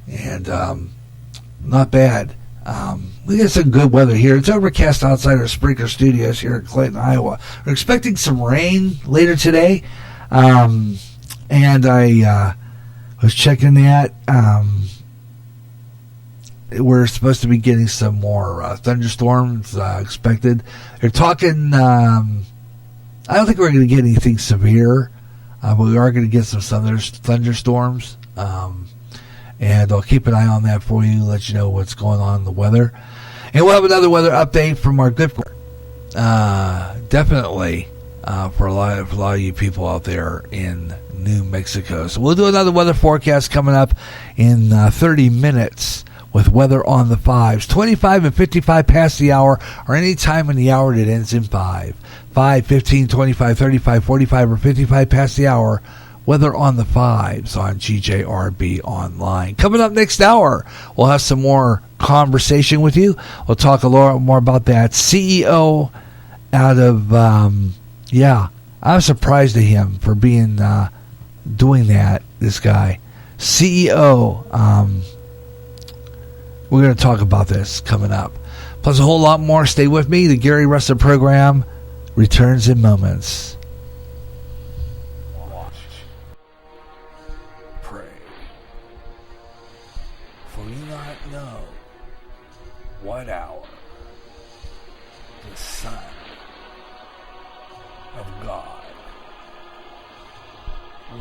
And not bad. We got some good weather here. It's overcast outside our Spreaker studios here in Clayton, Iowa. We're expecting some rain later today. And I was checking that. We're supposed to be getting some more thunderstorms expected. They're talking, I don't think we're going to get anything severe. We are going to get some thunderstorms, and I'll keep an eye on that for you, let you know what's going on in the weather. And we'll have another weather update from our good friend. Definitely for a lot of you people out there in New Mexico. So we'll do another weather forecast coming up in 30 minutes with weather on the 5s. 25 and 55 past the hour, or any time in the hour that ends in 5. 5, 15, 25, 35, 45, or 55 past the hour. Weather on the 5s on GJRB Online. Coming up next hour, we'll have some more conversation with you. We'll talk a lot more about that. CEO out of, I'm surprised at him for being doing that, this guy. CEO, we're going to talk about this coming up. Plus a whole lot more. Stay with me. The Gary Russen program returns in moments. Watch. Pray. For you not know what hour the Son of God will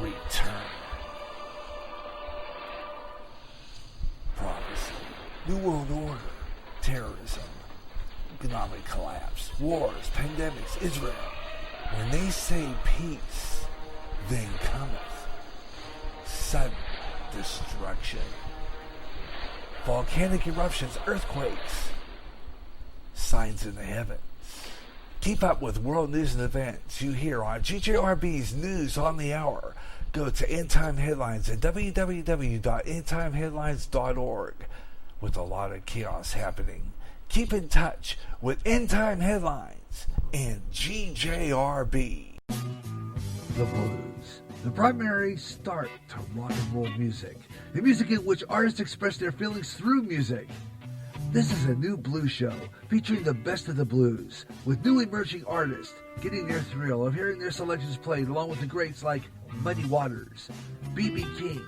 return. Prophecy, New World Order, terrorism, economic collapse, wars, pandemics, Israel. When they say peace, then cometh sudden destruction. Volcanic eruptions, earthquakes, signs in the heavens. Keep up with world news and events you hear on GJRB's News on the Hour. Go to End Time Headlines at www.endtimeheadlines.org. With a lot of chaos happening, keep in touch with End Time Headlines and GJRB. The blues, the primary start to rock and roll music. The music in which artists express their feelings through music. This is a new blues show featuring the best of the blues, with new emerging artists getting their thrill of hearing their selections played along with the greats like Muddy Waters, B.B. King,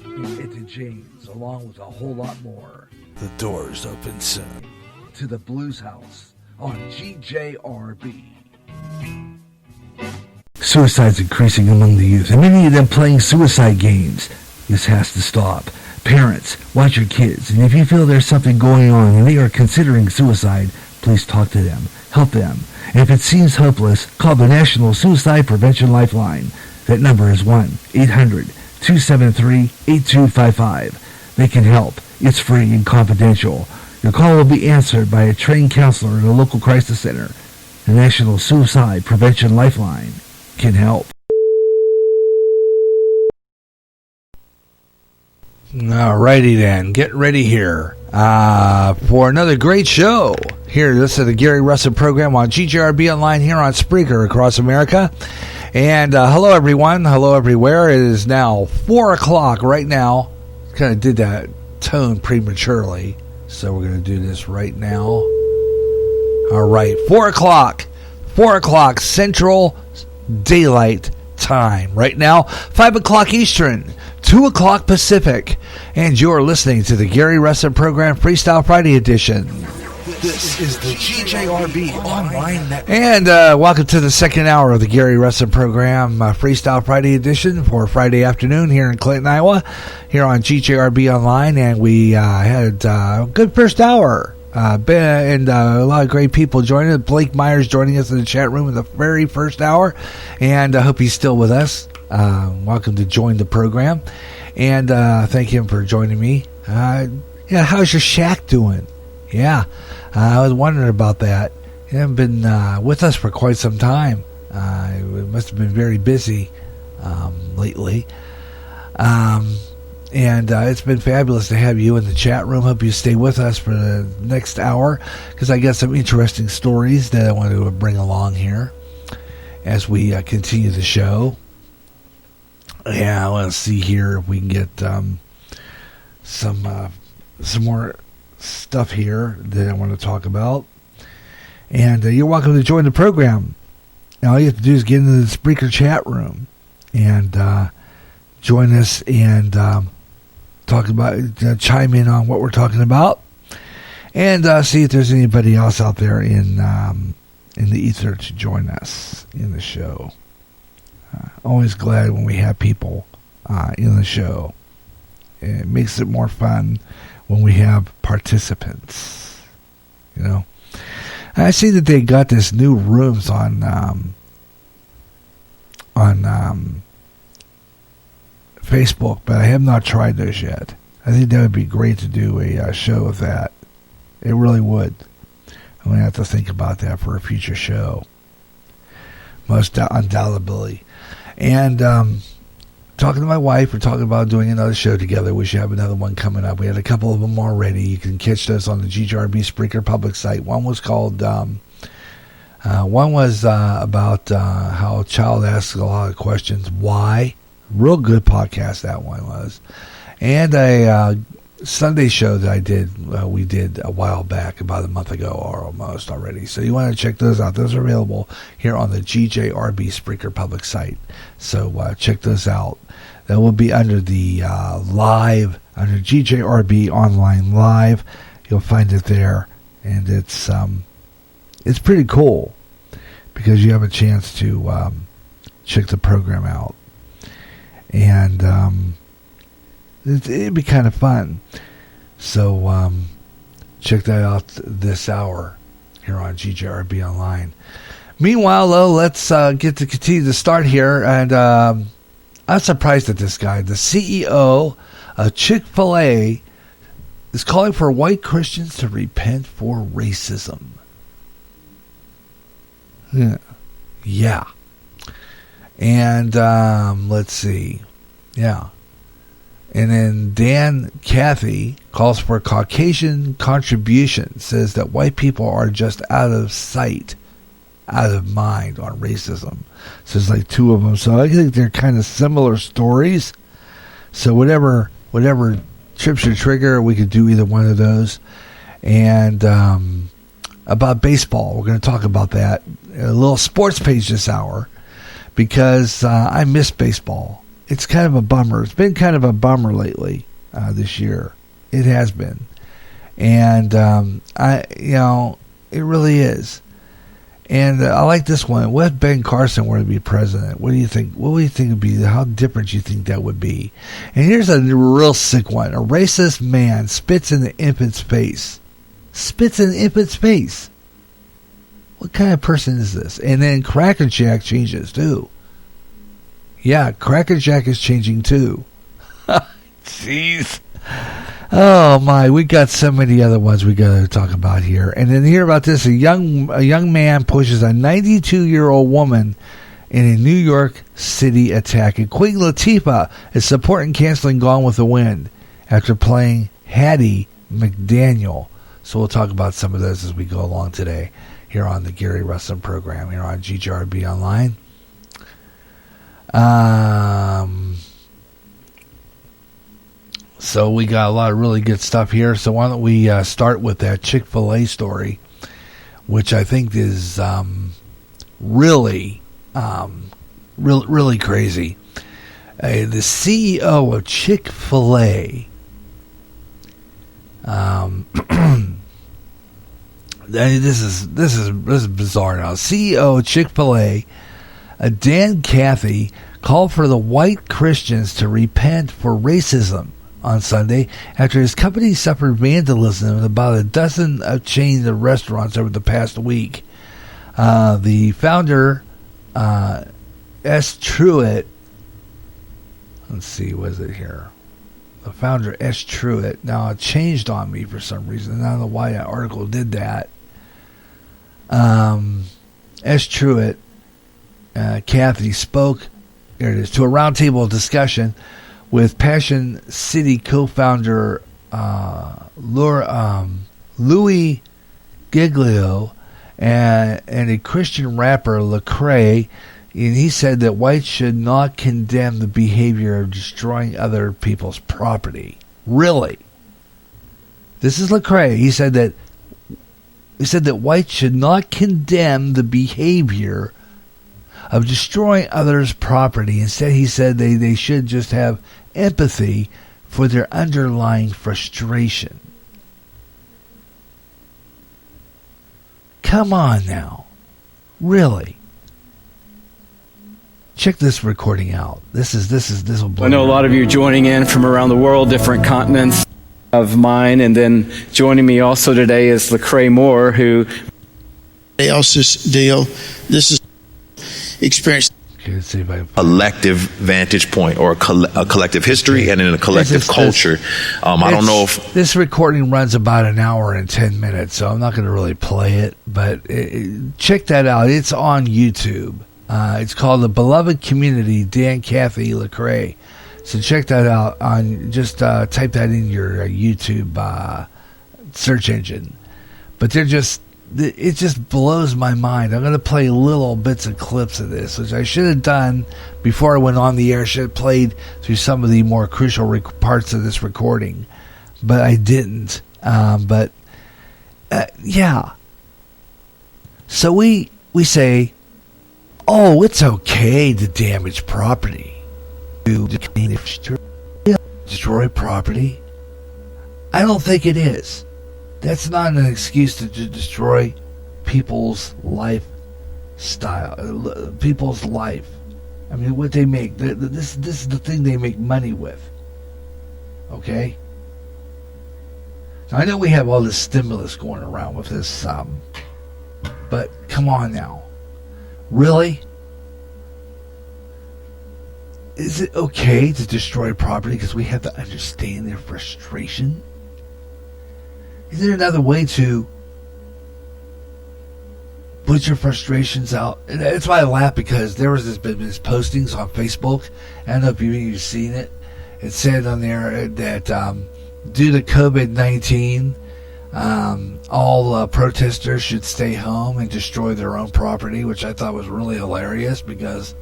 and Etta James, along with a whole lot more. The doors open soon to the Blues House on GJRB. Suicide's increasing among the youth, and many of them playing suicide games. This has to stop. Parents, watch your kids, and if you feel there's something going on and they are considering suicide, please talk to them, help them. And if it seems hopeless, call the National Suicide Prevention Lifeline. That number is 1-800-273-8255. They can help. It's free and confidential. Your call will be answered by a trained counselor in a local crisis center. The National Suicide Prevention Lifeline can help. Alrighty then, get ready here for another great show. Here, this is the Gary Russen program on GJRB Online here on Spreaker across America. And hello everyone, hello everywhere. It is now 4 o'clock right now. Kind of did that tone prematurely, so we're going to do this right now. Alright, 4 o'clock Central Daylight Time. Right now, 5 o'clock Eastern, 2 o'clock Pacific, and you're listening to the Gary Russen program Freestyle Friday edition. This is the GJRB Online Network. And welcome to the second hour of the Gary Russen program Freestyle Friday edition for Friday afternoon here in Clinton, Iowa, here on GJRB Online. And we had a good first hour. And a lot of great people joining us. Blake Myers joining us in the chat room in the very first hour. And I hope he's still with us. Welcome to join the program. And thank him for joining me. How's your shack doing? Yeah, I was wondering about that. You haven't been with us for quite some time. It must have been very busy lately. And it's been fabulous to have you in the chat room. Hope you stay with us for the next hour, because I got some interesting stories that I want to bring along here as we continue the show. Yeah, I want to see here if we can get some more stuff here that I want to talk about. And you're welcome to join the program. And all you have to do is get into the Spreaker chat room and join us and talk about, chime in on what we're talking about, and see if there's anybody else out there in the ether to join us in the show. Always glad when we have people in the show. It makes it more fun when we have participants. You know, I see that they got this new rooms on Facebook, but I have not tried those yet. I think that would be great to do a show of that. It really would. I'm going to have to think about that for a future show. Most undoubtedly. And talking to my wife, we're talking about doing another show together. We should have another one coming up. We had a couple of them already. You can catch those on the GJRB Spreaker public site. One was called, about how a child asks a lot of questions. Why? Real good podcast that one was. And a Sunday show that we did a while back, about a month ago or almost already. So you want to check those out. Those are available here on the GJRB Spreaker public site. So check those out. That will be under the live, under GJRB Online Live. You'll find it there. And it's pretty cool because you have a chance to check the program out. And it'd be kind of fun. So check that out this hour here on GJRB Online. Meanwhile, though, let's get to continue to start here. And I'm surprised at this guy. The CEO of Chick-fil-A is calling for white Christians to repent for racism. Yeah. And let's see. Yeah. And then Dan Cathy calls for Caucasian contribution, says that white people are just out of sight, out of mind on racism. So there's like two of them. So I think they're kind of similar stories. So whatever trips your trigger, we could do either one of those. And about baseball, we're going to talk about that. A little sports page this hour because I miss baseball. It's kind of a bummer. It's been kind of a bummer lately this year. It has been. And, it really is. And I like this one. What if Ben Carson were to be president? What do you think? What would you think would be? How different do you think that would be? And here's a real sick one. A racist man spits in the infant's face. Spits in the infant's face. What kind of person is this? And then Cracker Jack changes too. Yeah, Cracker Jack is changing too. Jeez. Oh my, we got so many other ones we got to talk about here. And then hear about this: a young man pushes a 92-year-old woman in a New York City attack. And Queen Latifah is supporting canceling Gone with the Wind after playing Hattie McDaniel. So we'll talk about some of those as we go along today here on the Gary Russen program here on GJRB Online. So we got a lot of really good stuff here. So why don't we start with that Chick-fil-A story, which I think is really crazy. The CEO of Chick-fil-A, this is bizarre now. CEO of Chick-fil-A, Dan Cathy, called for the white Christians to repent for racism on Sunday after his company suffered vandalism in about a dozen of chains of restaurants over the past week. The founder, S. Truitt, let's see, was it here? The founder, S. Truitt, now it changed on me for some reason. I don't know why that article did that. S. Truitt, Cathy spoke, there it is, to a roundtable discussion with Passion City co-founder Louis Giglio and a Christian rapper, Lecrae, and he said that whites should not condemn the behavior of destroying other people's property. Really? This is Lecrae. He said that whites should not condemn the behavior of destroying others' property. Instead, he said they should just have empathy for their underlying frustration. Come on now. Really? Check this recording out. This will blow. I know a lot of you joining in from around the world, different continents of mine, and then joining me also today is Lecrae Moore, who else's deal. This is experience. Collective vantage point, or a collective history, and in a collective culture. I don't know if this recording runs about an hour and 10 minutes, so I'm not going to really play it, but check that out. It's on YouTube. It's called The Beloved Community, Dan, Kathy, Lecrae. So check that out. Just type that in your YouTube search engine. But it just blows my mind. I'm going to play little bits of clips of this, which I should have done before I went on the air. I should have played through some of the more crucial parts of this recording, but I didn't. Yeah. So we say, oh, it's okay to damage property. To destroy property? I don't think it is. That's not an excuse to destroy people's lifestyle, people's life. I mean, what they make. This is the thing they make money with. Okay? Now, I know we have all this stimulus going around with this, but come on now. Really? Is it okay to destroy property because we have to understand their frustration? Is there another way to put your frustrations out? And that's why I laugh, because there was this postings on Facebook. I don't know if you've seen it. It said on there that due to COVID-19, all protesters should stay home and destroy their own property, which I thought was really hilarious, because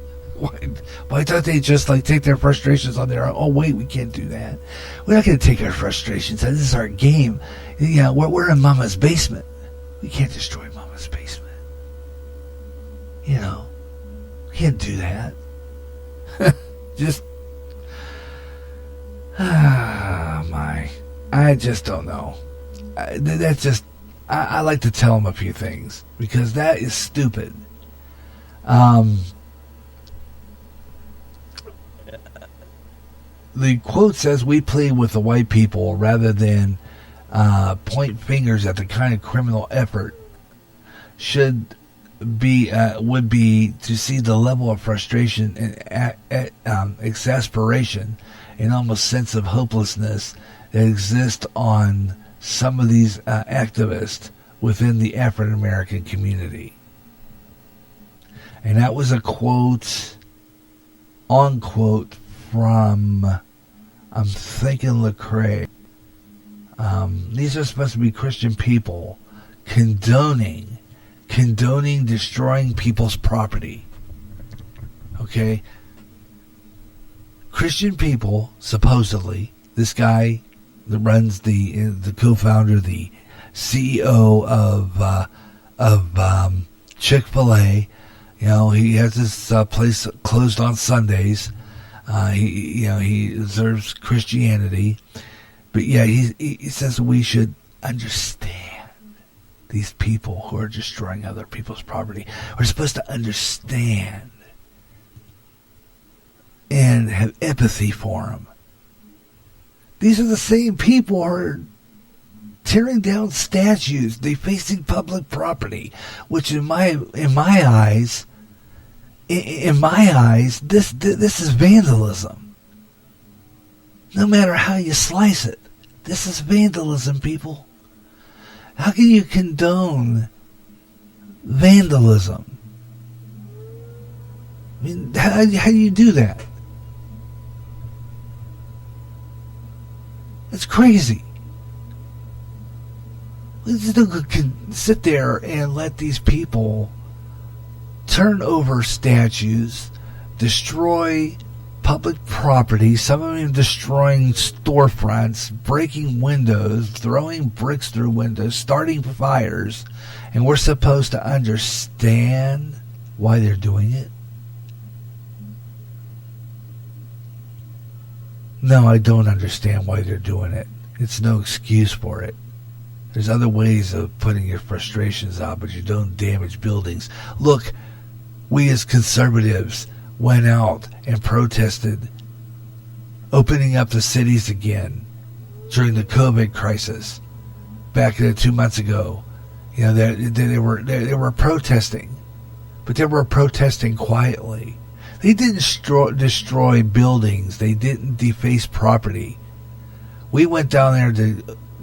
why don't they just take their frustrations on their own? Oh, wait, we can't do that. We're not going to take our frustrations. This is our game. Yeah, we're in Mama's basement. We can't destroy Mama's basement. We can't do that. Just, my. I just don't know. I like to tell them a few things, because that is stupid. The quote says, we plead with the white people rather than point fingers at the kind of criminal effort would be to see the level of frustration and exasperation and almost sense of hopelessness that exists on some of these activists within the African American community. And that was a quote, unquote, from, I'm thinking, Lecrae. These are supposed to be Christian people condoning destroying people's property. Okay? Christian people, supposedly, this guy that runs the co-founder, the CEO of Chick-fil-A, he has this place closed on Sundays. He observes Christianity, but yeah, he says we should understand these people who are destroying other people's property. We're supposed to understand and have empathy for them. These are the same people who are tearing down statues, defacing public property, which in my eyes, this is vandalism. No matter how you slice it, this is vandalism, people. How can you condone vandalism? I mean, how do you do that? It's crazy. We just don't sit there and let these people turn over statues, destroy public property, some of them destroying storefronts, breaking windows, throwing bricks through windows, starting fires, and we're supposed to understand why they're doing it? No, I don't understand why they're doing it. It's no excuse for it. There's other ways of putting your frustrations out, but you don't damage buildings. Look, we as conservatives, went out and protested opening up the cities again during the COVID crisis back 2 months ago. You know, they were protesting, but they were protesting quietly. They didn't destroy buildings. They didn't deface property. We went down there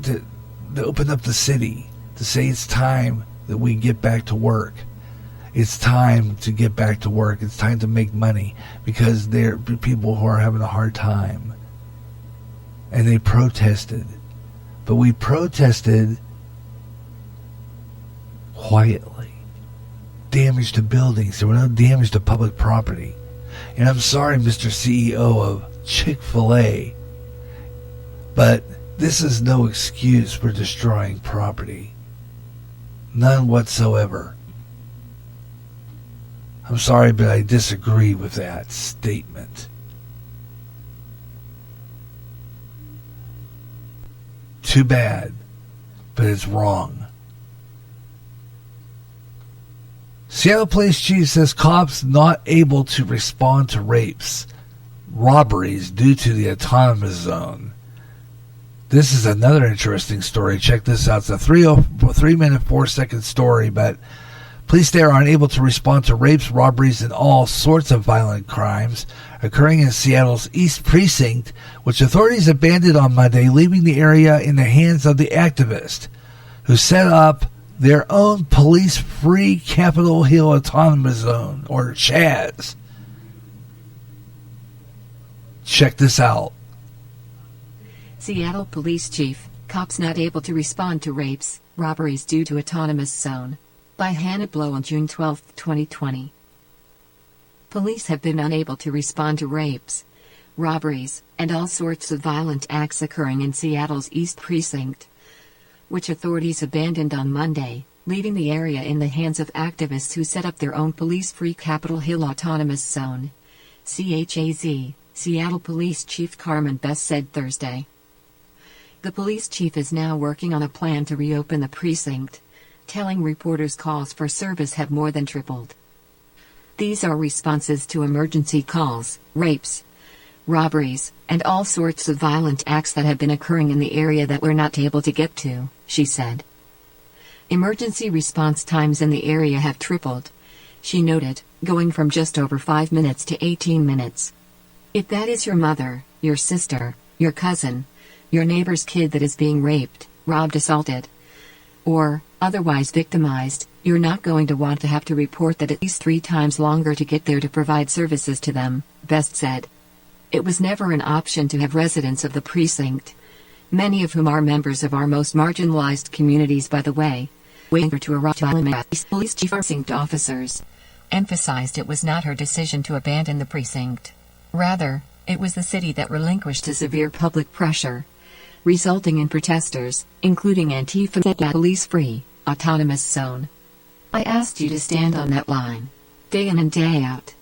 to open up the city, to say it's time that we get back to work. It's time to get back to work. It's time to make money, because there are people who are having a hard time. And they protested. But we protested quietly. Damage to buildings. There were no damage to public property. And I'm sorry, Mr. CEO of Chick-fil-A, but this is no excuse for destroying property. None whatsoever. I'm sorry, but I disagree with that statement. Too bad, but it's wrong. Seattle Police Chief says cops not able to respond to rapes, robberies due to the autonomous zone. This is another interesting story. Check this out. It's a 3-minute, 4-second story, but police there are unable to respond to rapes, robberies, and all sorts of violent crimes occurring in Seattle's East Precinct, which authorities abandoned on Monday, leaving the area in the hands of the activists who set up their own police-free Capitol Hill Autonomous Zone, or CHAZ. Check this out. Seattle Police Chief, cops not able to respond to rapes, robberies due to autonomous zone. By Hannah Blow on June 12, 2020. Police have been unable to respond to rapes, robberies, and all sorts of violent acts occurring in Seattle's East Precinct, which authorities abandoned on Monday, leaving the area in the hands of activists who set up their own police-free Capitol Hill Autonomous Zone, CHAZ, Seattle Police Chief Carmen Bess said Thursday. The police chief is now working on a plan to reopen the precinct, telling reporters calls for service have more than tripled. These are responses to emergency calls, rapes, robberies, and all sorts of violent acts that have been occurring in the area that we're not able to get to, she said. Emergency response times in the area have tripled, she noted, going from just over 5 minutes to 18 minutes. If that is your mother, your sister, your cousin, your neighbor's kid that is being raped, robbed, assaulted, or otherwise victimized, you're not going to want to have to report that at least 3 times longer to get there to provide services to them, Best said. It was never an option to have residents of the precinct, many of whom are members of our most marginalized communities by the way, waiting to arrive to eliminate police chief precinct officers, emphasized it was not her decision to abandon the precinct. Rather, it was the city that relinquished to severe public pressure, resulting in protesters, including Antifa police-free, autonomous zone. I asked you to stand on that line, day in and day out.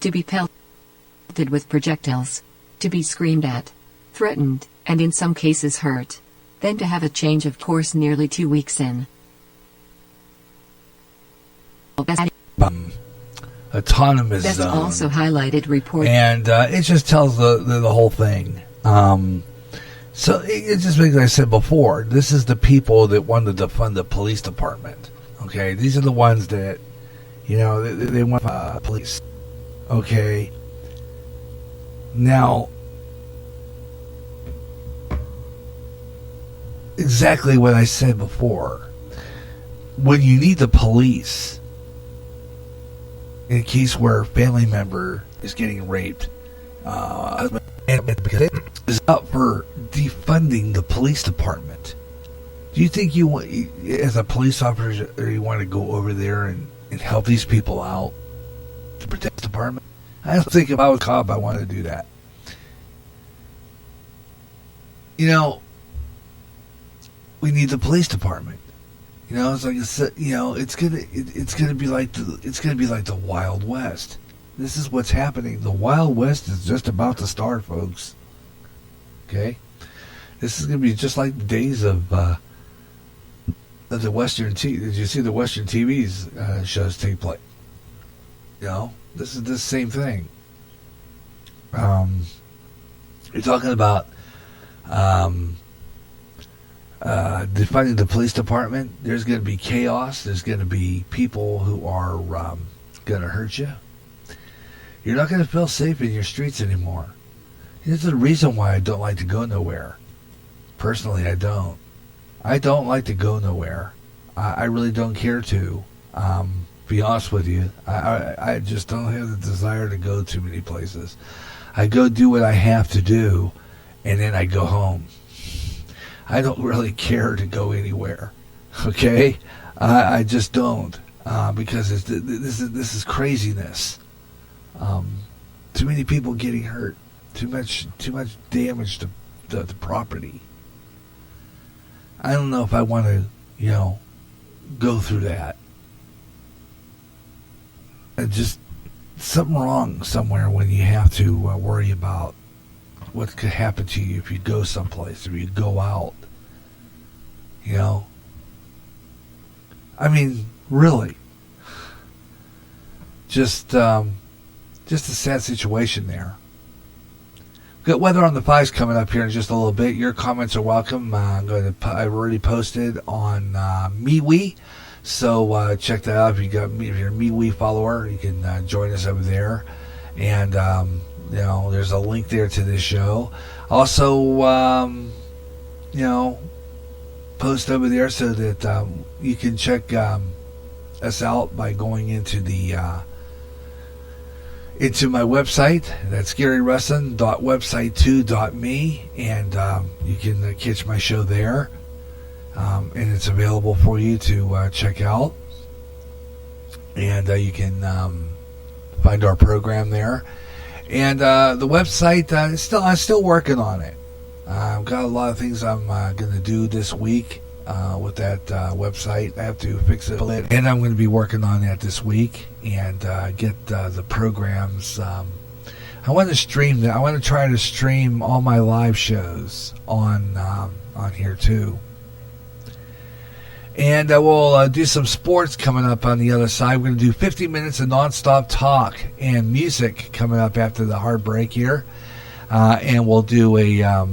To be pelted with projectiles, to be screamed at, threatened, and in some cases hurt, then to have a change of course nearly 2 weeks in. Autonomous Best zone. also highlighted report. And it just tells the whole thing. So it just makes, like I said before, this is the people that wanted to fund the police department. Okay, these are the ones that, you know, they want police. Okay. Now, exactly what I said before. When you need the police, in a case where a family member is getting raped, because it is up for defunding the police department. Do you think you want, as a police officer, you want to go over there and help these people out to protect the department? I don't think if I was a cop, I wanted to do that. You know, we need the police department. You know, it's like it's gonna be like the Wild West. This is what's happening. The Wild West is just about to start, folks. Okay, this is gonna be just like the days of the Western TV. Did you see the Western TV's shows take place? You know, this is the same thing. You're talking about defunding the police department. There's going to be chaos. There's going to be people who are going to hurt you. You're not going to feel safe in your streets anymore. There's a reason why I don't like to go nowhere. Personally, I don't. I don't like to go nowhere. I really don't care to. Be honest with you, I just don't have the desire to go too many places. I go do what I have to do, and then I go home. I don't really care to go anywhere. Okay, I just don't because this is craziness. Too many people getting hurt. Too much damage to the property. I don't know if I want to, go through that. And just something wrong somewhere when you have to worry about what could happen to you if you go someplace, if you go out. I mean, really. Just a sad situation there. Got weather on the 5s coming up here in just a little bit. Your comments are welcome. I've already posted on MeWe, so check that out. If you're a MeWe follower, you can join us over there. And there's a link there to this show. Also, post over there so that you can check us out by going into into my website. That's GaryRussen.website2.me, and you can catch my show there, and it's available for you to check out, and you can find our program there. And the website, I'm still working on it. I've got a lot of things I'm going to do this week with that website. I have to fix it, and I'm going to be working on that this week and get the programs. I want to stream that. I want to try to stream all my live shows on here too. And we'll do some sports coming up on the other side. We're going to do 50 minutes of nonstop talk and music coming up after the hard break here. And we'll do a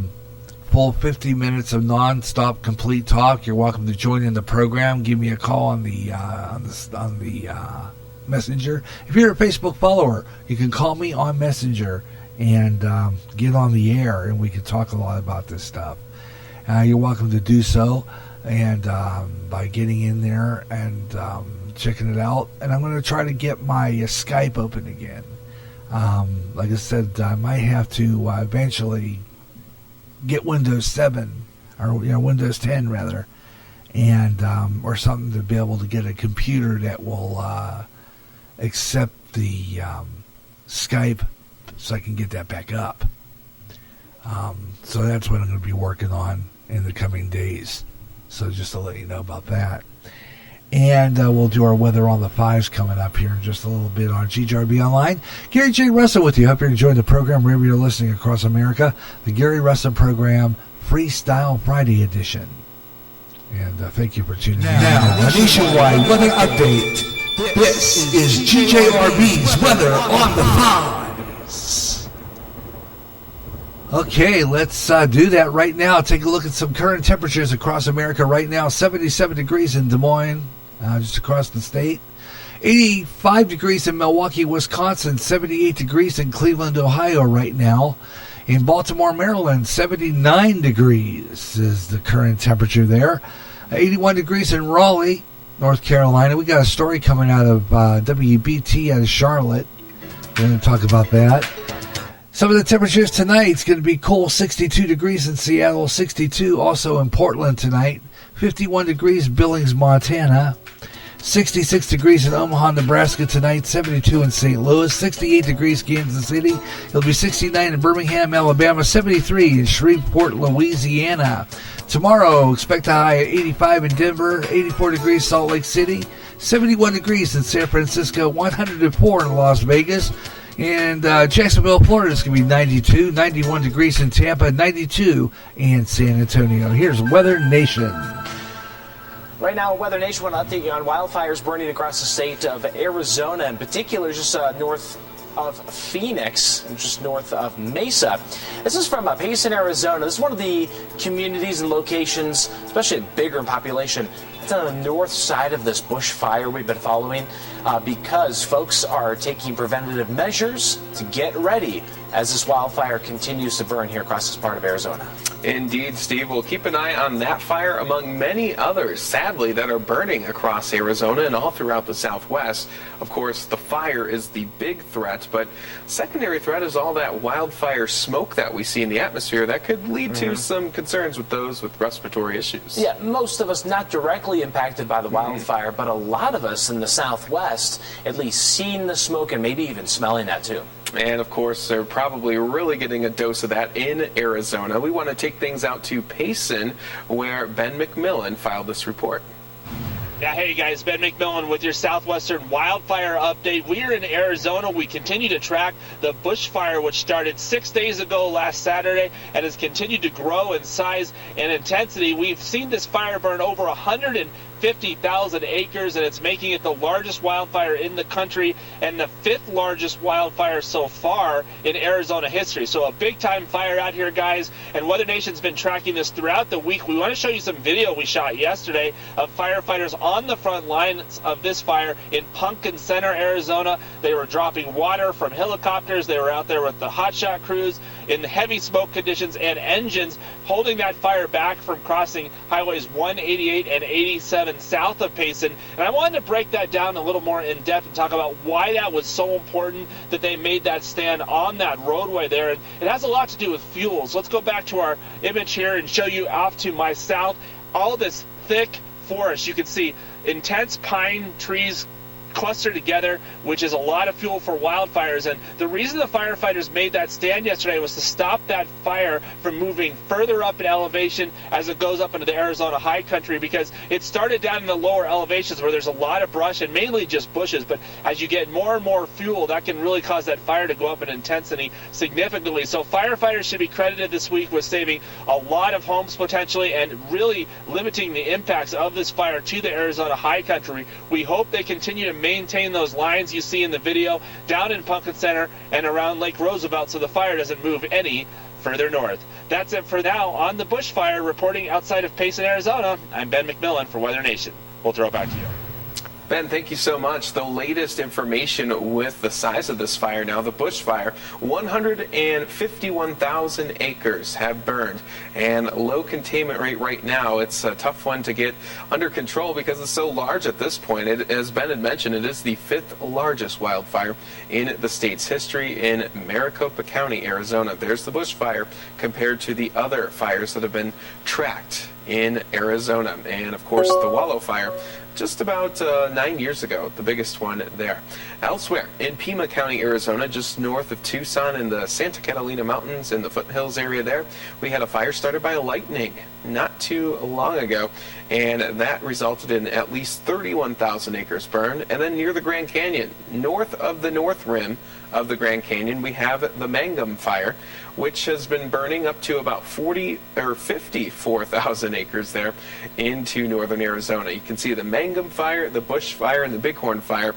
full 50 minutes of nonstop complete talk. You're welcome to join in the program. Give me a call on the Messenger. If you're a Facebook follower, you can call me on Messenger and get on the air, and we can talk a lot about this stuff. You're welcome to do so, and by getting in there and checking it out. And I'm going to try to get my Skype open again. Like I said, I might have to eventually get Windows 7 or Windows 10 rather, and or something to be able to get a computer that will accept the Skype, so I can get that back up. So that's what I'm going to be working on in the coming days. So just to let you know about that. And we'll do our weather on the 5s coming up here in just a little bit on GJRB Online. Gary J. Russen with you. Hope you're enjoying the program wherever you're listening across America. The Gary Russen Program, Freestyle Friday edition. And thank you for tuning in. Now, a nationwide weather update. This is GJRB's Weather on the 5s. Okay, let's do that right now. Take a look at some current temperatures across America right now. 77 degrees in Des Moines, just across the state. 85 degrees in Milwaukee, Wisconsin. 78 degrees in Cleveland, Ohio right now. In Baltimore, Maryland, 79 degrees is the current temperature there. 81 degrees in Raleigh, North Carolina. We got a story coming out of WBT out of Charlotte. We're going to talk about that. Some of the temperatures tonight, it's going to be cool, 62 degrees in Seattle, 62 also in Portland tonight, 51 degrees Billings, Montana, 66 degrees in Omaha, Nebraska tonight, 72 in St. Louis, 68 degrees Kansas City, it'll be 69 in Birmingham, Alabama, 73 in Shreveport, Louisiana. Tomorrow, expect a high at 85 in Denver, 84 degrees Salt Lake City, 71 degrees in San Francisco, 104 in Las Vegas, and Jacksonville, Florida is going to be 92, 91 degrees in Tampa, 92 in San Antonio. Here's Weather Nation. Right now, Weather Nation want to update you on wildfires burning across the state of Arizona, in particular just north of Phoenix, just north of Mesa. This is from Payson, Arizona. This is one of the communities and locations, especially bigger in population. It's on the north side of this bushfire we've been following because folks are taking preventative measures to get ready as this wildfire continues to burn here across this part of Arizona. Indeed, Steve. We'll keep an eye on that fire among many others, sadly, that are burning across Arizona and all throughout the Southwest. Of course, the fire is the big threat, but secondary threat is all that wildfire smoke that we see in the atmosphere that could lead to some concerns with those with respiratory issues. Yeah, most of us not directly impacted by the wildfire, but a lot of us in the Southwest at least seeing the smoke and maybe even smelling that too. And of course, they're probably really getting a dose of that in Arizona. We want to take things out to Payson, where Ben McMillan filed this report. Yeah, hey guys, Ben McMillan with your Southwestern wildfire update. We are in Arizona. We continue to track the bushfire, which started 6 days ago last Saturday and has continued to grow in size and intensity. We've seen this fire burn over 150,000 acres, and it's making it the largest wildfire in the country and the 5th largest wildfire so far in Arizona history. So a big time fire out here, guys, and Weather Nation's been tracking this throughout the week. We want to show you some video we shot yesterday of firefighters on the front lines of this fire in Pumpkin Center, Arizona. They were dropping water from helicopters. They were out there with the hotshot crews in the heavy smoke conditions and engines, holding that fire back from crossing highways 188 and 87 south of Payson. And I wanted to break that down a little more in depth and talk about why that was so important that they made that stand on that roadway there. And it has a lot to do with fuels. Let's go back to our image here and show you off to my south. All this thick forest, you can see intense pine trees clustered together, which is a lot of fuel for wildfires. And the reason the firefighters made that stand yesterday was to stop that fire from moving further up in elevation as it goes up into the Arizona high country, because it started down in the lower elevations where there's a lot of brush and mainly just bushes. But as you get more and more fuel, that can really cause that fire to go up in intensity significantly. So firefighters should be credited this week with saving a lot of homes potentially and really limiting the impacts of this fire to the Arizona high country. We hope they continue to maintain those lines you see in the video down in Pumpkin Center and around Lake Roosevelt so the fire doesn't move any further north. That's it for now on the bushfire. Reporting outside of Payson, Arizona, I'm Ben McMillan for Weather Nation. We'll throw it back to you. Ben, thank you so much. The latest information with the size of this fire now, the bushfire, 151,000 acres have burned, and low containment rate right now. It's a tough one to get under control because it's so large at this point. As Ben had mentioned, it is the 5th largest wildfire in the state's history in Maricopa County, Arizona. There's the bushfire compared to the other fires that have been tracked in Arizona. And of course, the Wallow Fire, just about 9 years ago, the biggest one there. Elsewhere, in Pima County, Arizona, just north of Tucson in the Santa Catalina Mountains in the foothills area there, we had a fire started by lightning not too long ago, and that resulted in at least 31,000 acres burned. And then near the Grand Canyon, north of the north rim of the Grand Canyon, we have the Mangum Fire, which has been burning up to about 54,000 acres there into northern Arizona. You can see the Mangum Fire, the Bush Fire, and the Bighorn Fire.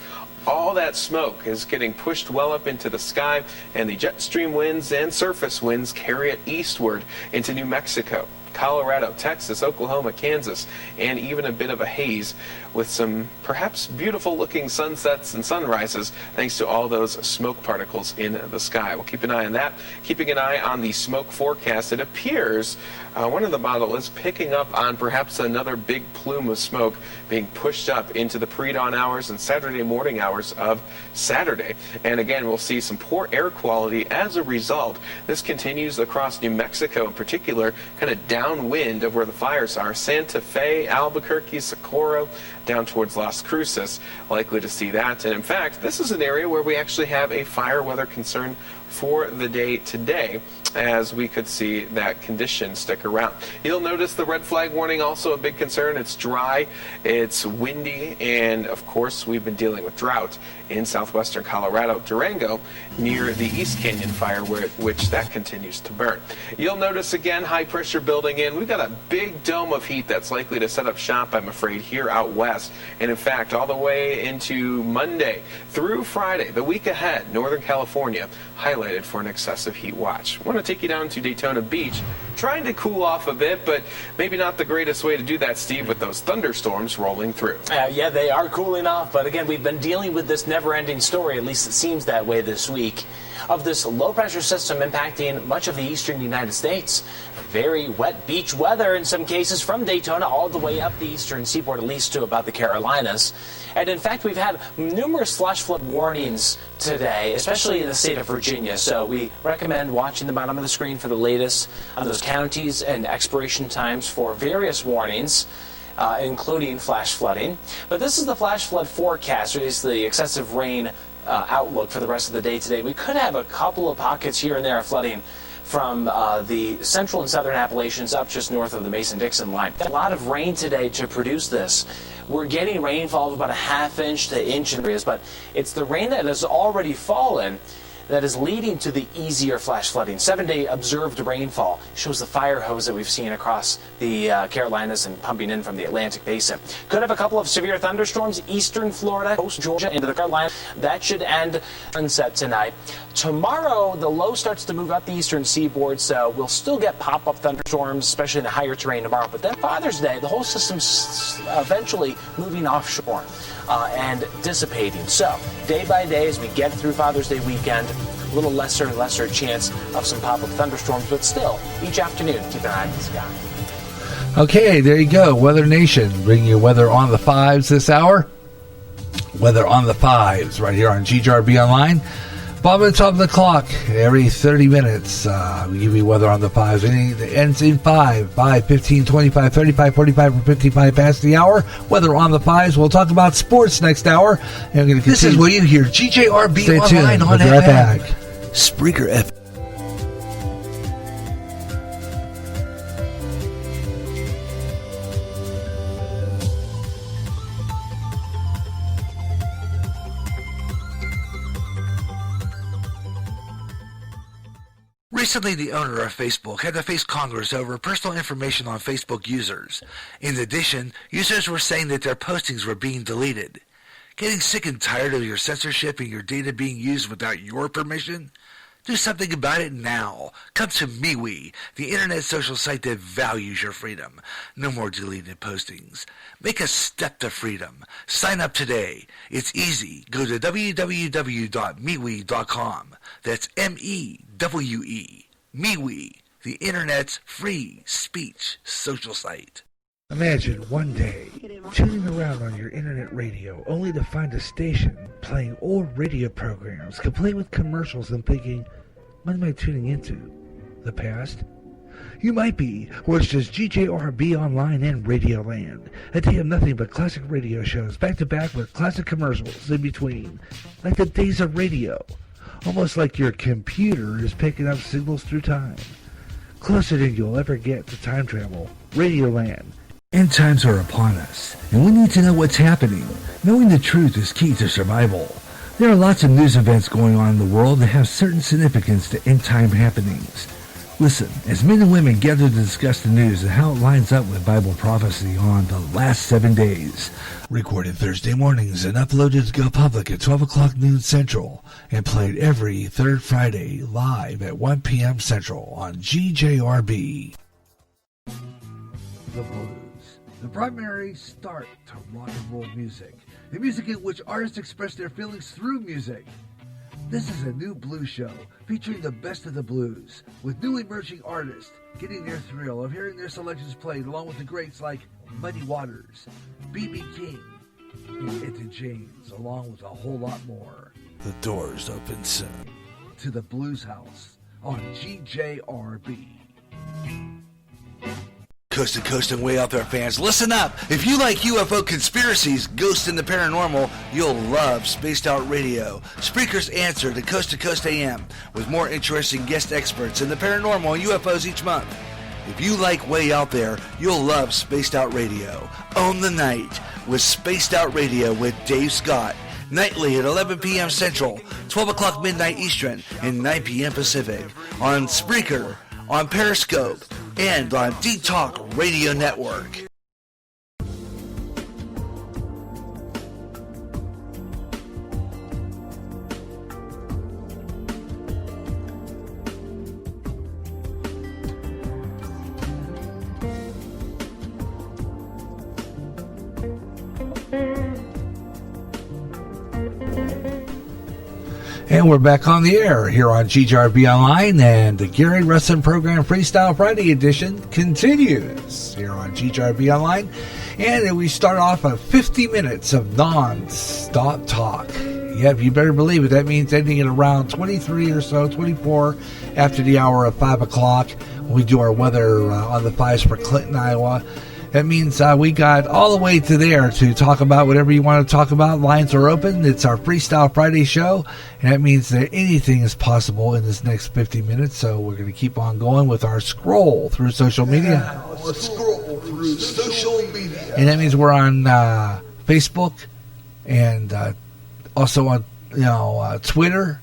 All that smoke is getting pushed well up into the sky, and the jet stream winds and surface winds carry it eastward into New Mexico, Colorado, Texas, Oklahoma, Kansas, and even a bit of a haze with some perhaps beautiful looking sunsets and sunrises thanks to all those smoke particles in the sky. We'll keep an eye on that. Keeping an eye on the smoke forecast, it appears one of the model is picking up on perhaps another big plume of smoke being pushed up into the pre-dawn hours and Saturday morning hours of Saturday. And again, we'll see some poor air quality as a result. This continues across New Mexico in particular, kind of downwind of where the fires are. Santa Fe, Albuquerque, Socorro, down towards Las Cruces, likely to see that. And in fact, this is an area where we actually have a fire weather concern for the day today, as we could see that condition stick around. You'll notice the red flag warning, also a big concern. It's dry, it's windy, and of course we've been dealing with drought in southwestern Colorado, Durango, near the East Canyon fire, which that continues to burn. You'll notice again high pressure building in. We've got a big dome of heat that's likely to set up shop, I'm afraid, here out west. And in fact, all the way into Monday through Friday, the week ahead, Northern California highlighted for an excessive heat watch. I want to take you down to Daytona Beach, trying to cool off a bit, but maybe not the greatest way to do that, Steve, with those thunderstorms rolling through. Yeah, they are cooling off, but again, we've been dealing with this never-ending story, at least it seems that way this week, of this low-pressure system impacting much of the eastern United States. Very wet beach weather in some cases from Daytona all the way up the eastern seaboard, at least to about the Carolinas. And in fact, we've had numerous flash flood warnings today, especially in the state of Virginia. So we recommend watching the bottom of the screen for the latest on those counties and expiration times for various warnings, including flash flooding. But this is the flash flood forecast, or at least the excessive rain outlook for the rest of the day today. We could have a couple of pockets here and there of flooding from the central and southern Appalachians up just north of the Mason-Dixon line. A lot of rain today to produce this. We're getting rainfall of about a ½ to inch in areas, but it's the rain that has already fallen that is leading to the easier flash flooding. 7-day observed rainfall shows the fire hose that we've seen across the Carolinas and pumping in from the Atlantic Basin. Could have a couple of severe thunderstorms, eastern Florida, coast Georgia, into the Carolinas. That should end sunset tonight. Tomorrow, the low starts to move up the eastern seaboard, so we'll still get pop-up thunderstorms, especially in the higher terrain tomorrow. But then Father's Day, the whole system's eventually moving offshore and dissipating. So, day by day, as we get through Father's Day weekend, a little lesser and lesser chance of some pop-up thunderstorms, but still, each afternoon, keep an eye on the sky. Okay, there you go. Weather Nation, bringing you weather on the fives this hour. Weather on the fives right here on GJRB Online. Bob at the top of the clock, every 30 minutes, we give you weather on the fives. It ends in 5, 15, 25, 35, 45, or 55 past the hour. Weather on the fives. We'll talk about sports next hour. And I'm going to This is what you hear. GJRB Stay Online tuned. on We'll be right FM. back. Spreaker FM. Recently, the owner of Facebook had to face Congress over personal information on Facebook users. In addition, users were saying that their postings were being deleted. Getting sick and tired of your censorship and your data being used without your permission? Do something about it now. Come to MeWe, the internet social site that values your freedom. No more deleted postings. Make a step to freedom. Sign up today. It's easy. Go to www.mewe.com. That's M-E-W-E. MeWe, the internet's free speech social site. Imagine one day tuning around on your internet radio only to find a station playing old radio programs complete with commercials and thinking, what am I tuning into? The past? You might be, or it's just GJRB Online and Radio Land. A day of nothing but classic radio shows back to back with classic commercials in between. Like the days of radio. Almost like your computer is picking up signals through time. Closer than you'll ever get to time travel. Radio Land. End times are upon us, and we need to know what's happening. Knowing the truth is key to survival. There are lots of news events going on in the world that have certain significance to end time happenings. Listen, as men and women gather to discuss the news and how it lines up with Bible prophecy on the last 7 days. Recorded Thursday mornings and uploaded to go public at 12 o'clock noon Central and played every third Friday live at 1 p.m. Central on GJRB. The blues, the primary start to rock and roll music. The music in which artists express their feelings through music. This is a new blues show featuring the best of the blues, with new emerging artists getting their thrill of hearing their selections played along with the greats like Muddy Waters, B.B. King, and Etta James, along with a whole lot more. The doors open soon to the Blues House on GJRB. Coast to Coast and Way Out There fans, listen up. If you like UFO conspiracies, ghosts, and the paranormal, you'll love Spaced Out Radio, Spreaker's answer to Coast AM, with more interesting guest experts in the paranormal and UFOs each month. If you like Way Out There, you'll love Spaced Out Radio. Own the night with Spaced Out Radio with Dave Scott. Nightly at 11 p.m. Central, 12 o'clock midnight Eastern, and 9 p.m. Pacific. On Spreaker, on Periscope, and on D-Talk Radio Network. And we're back on the air here on GJRB Online, and the Gary Russen program Freestyle Friday edition continues here on GJRB Online. And we start off at 50 minutes of non-stop talk. Yep, you better believe it. That means ending at around 23 or so, 24 after the hour of 5 o'clock. We do our weather on the 5s for Clinton, Iowa. That means we got all the way to there to talk about whatever you want to talk about. Lines are open. It's our Freestyle Friday show, and that means that anything is possible in this next 50 minutes. So we're going to keep on going with our scroll through social media. Let's scroll through social media. And that means we're on Facebook and also on Twitter,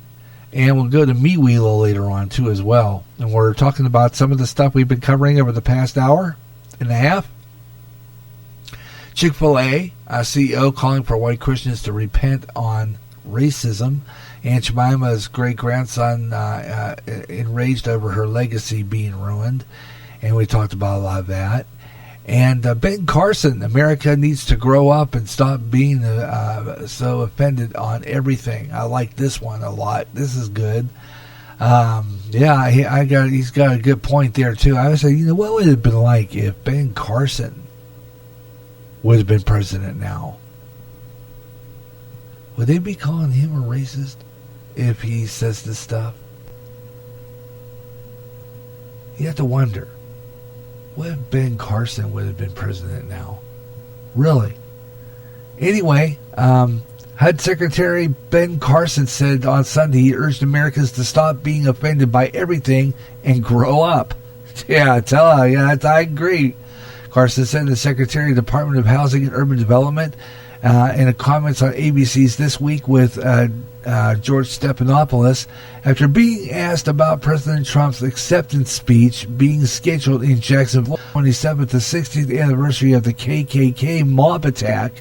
and we'll go to MeWe a little later on too as well. And we're talking about some of the stuff we've been covering over the past hour and a half. Chick-fil-A CEO calling for white Christians to repent on racism. Aunt Jemima's great-grandson enraged over her legacy being ruined. And we talked about a lot of that. And Ben Carson, America needs to grow up and stop being so offended on everything. I like this one a lot. This is good. He's got a good point there, too. I would say, what would it have been like if Ben Carson would have been president now? Would they be calling him a racist if he says this stuff? You have to wonder, what if Ben Carson would have been president now? Really? Anyway, HUD Secretary Ben Carson said on Sunday he urged Americans to stop being offended by everything and grow up. Yeah, I agree. Carson said the Secretary of the Department of Housing and Urban Development in a comments on ABC's This Week with George Stephanopoulos after being asked about President Trump's acceptance speech being scheduled in Jacksonville on the 27th, the 60th anniversary of the KKK mob attack,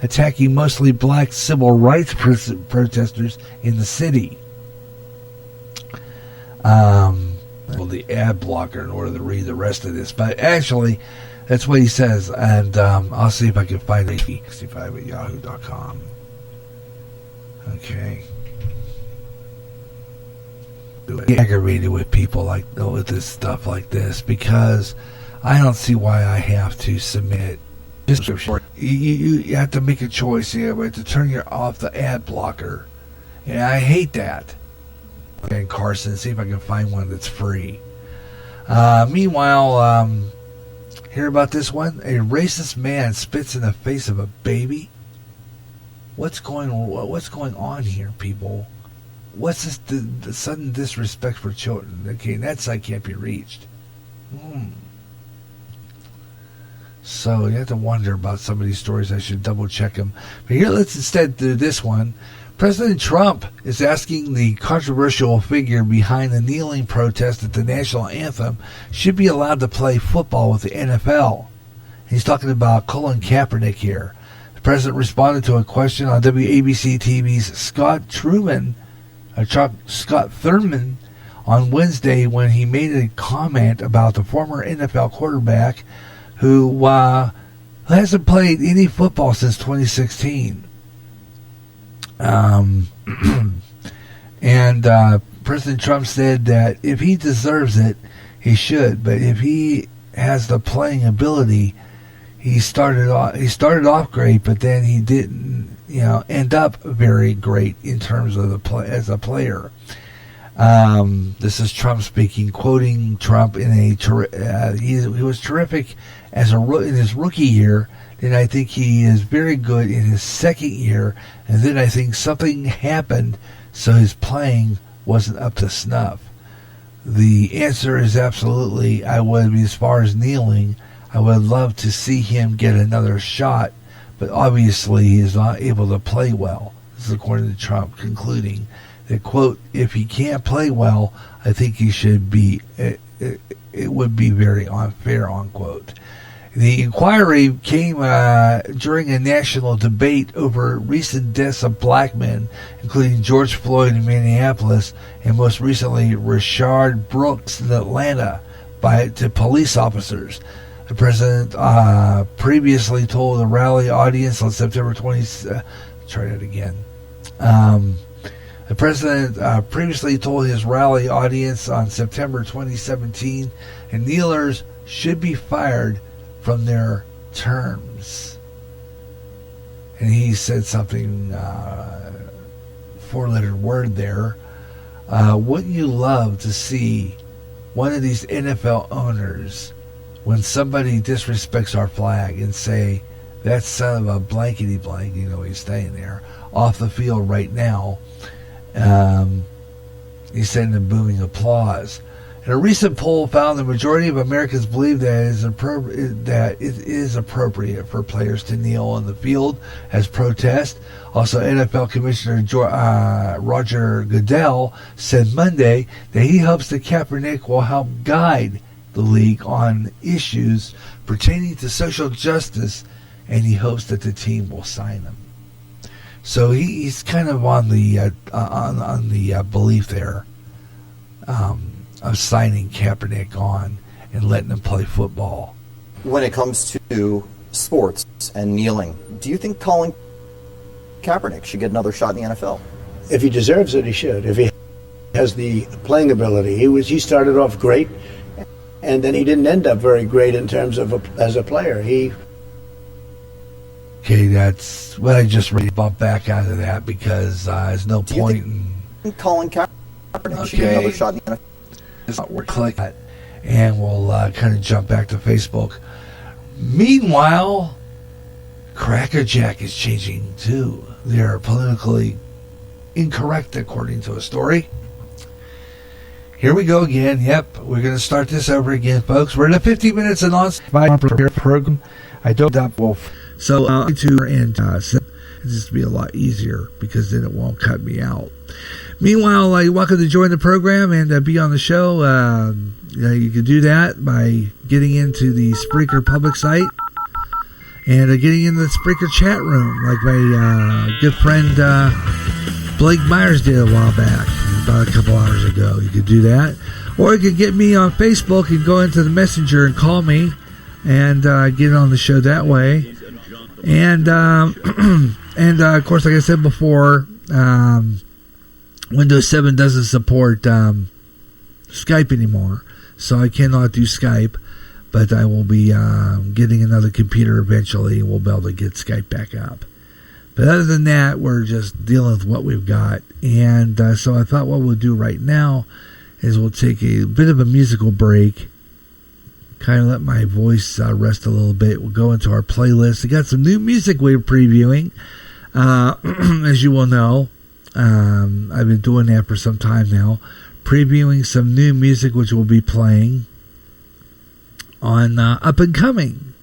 attacking mostly black civil rights protesters in the city. The ad blocker in order to read the rest of this, but actually that's what he says, and I'll see if I can find it. 65 at yahoo.com. Okay. Aggravated with people with this stuff like this, because I don't see why I have to submit description. You have to make a choice here, but to turn off the ad blocker. And I hate that. And Carson, see if I can find one that's free. Meanwhile, hear about this one? A racist man spits in the face of a baby. What's going on here, people? What's this? The sudden disrespect for children? Okay, that side can't be reached. So you have to wonder about some of these stories. I should double check them. But here, let's instead do this one. President Trump is asking the controversial figure behind the kneeling protest at the national anthem should be allowed to play football with the NFL. He's talking about Colin Kaepernick here. The president responded to a question on WABC TV's Scott Thurman on Wednesday when he made a comment about the former NFL quarterback who hasn't played any football since 2016. President Trump said that if he deserves it, he should. But if he has the playing ability, he started off great, but then he didn't, end up very great in terms of as a player. This is Trump speaking, quoting Trump in he was terrific in his rookie year. Then I think he is very good in his second year, and then I think something happened, so his playing wasn't up to snuff. The answer is absolutely, as far as kneeling, I would love to see him get another shot, but obviously he is not able to play well. This is according to Trump, concluding that, quote, if he can't play well, I think he should be, it would be very unfair, unquote. The inquiry came during a national debate over recent deaths of black men, including George Floyd in Minneapolis and most recently Rayshard Brooks in Atlanta, to police officers. The president previously told a rally audience on September 20. Try that again. The president previously told his rally audience on September 2017, and kneelers should be fired from their terms. And he said something, four-letter word there. Wouldn't you love to see one of these NFL owners, when somebody disrespects our flag, and say, that son of a blankety blank, he's staying there, off the field right now? He's sending a booming applause. And a recent poll found the majority of Americans believe that it is appropriate for players to kneel on the field as protest. Also, NFL Commissioner Roger Goodell said Monday that he hopes that Kaepernick will help guide the league on issues pertaining to social justice, and he hopes that the team will sign him. So he's kind of on the belief there of signing Kaepernick on and letting him play football. When it comes to sports and kneeling, do you think Colin Kaepernick should get another shot in the NFL? If he deserves it, he should. If he has the playing ability, he started off great, and then he didn't end up very great in terms of as a player. Okay, that's what I just really bumped back out of that because there's no point in Colin Kaepernick should get another shot in the NFL. We're clicking that, and we'll kind of jump back to Facebook. Meanwhile, Cracker Jack is changing too. They're politically incorrect, according to a story. Here we go again. Yep, we're going to start this over again, folks. We're in a 50 minutes and on program. I don't doubt Wolf. So just be a lot easier because then it won't cut me out. Meanwhile, you're welcome to join the program and be on the show. You can do that by getting into the Spreaker public site and getting in the Spreaker chat room, like my good friend Blake Myers did a while back, about a couple hours ago. You could do that. Or you could get me on Facebook and go into the messenger and call me and get on the show that way. And of course, like I said before, Windows 7 doesn't support Skype anymore, so I cannot do Skype, but I will be getting another computer eventually, and we'll be able to get Skype back up. But other than that, we're just dealing with what we've got. And so I thought what we'll do right now is we'll take a bit of a musical break, kind of let my voice rest a little bit. We'll go into our playlist. We got some new music we're previewing, as you will know. I've been doing that for some time now, previewing some new music which we'll be playing on Up and Coming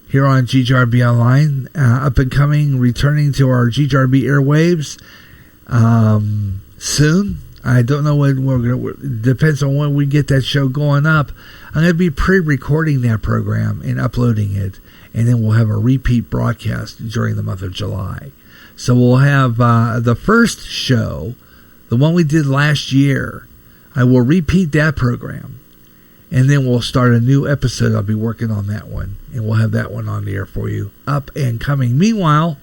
here on GJRB Online. Up and Coming, returning to our GJRB airwaves soon. I don't know when we're going to, depends on when we get that show going up. I'm going to be pre-recording that program and uploading it, and then we'll have a repeat broadcast during the month of July. So we'll have the first show, the one we did last year. I will repeat that program, and then we'll start a new episode. I'll be working on that one, and we'll have that one on the air for you. Up and Coming. Meanwhile,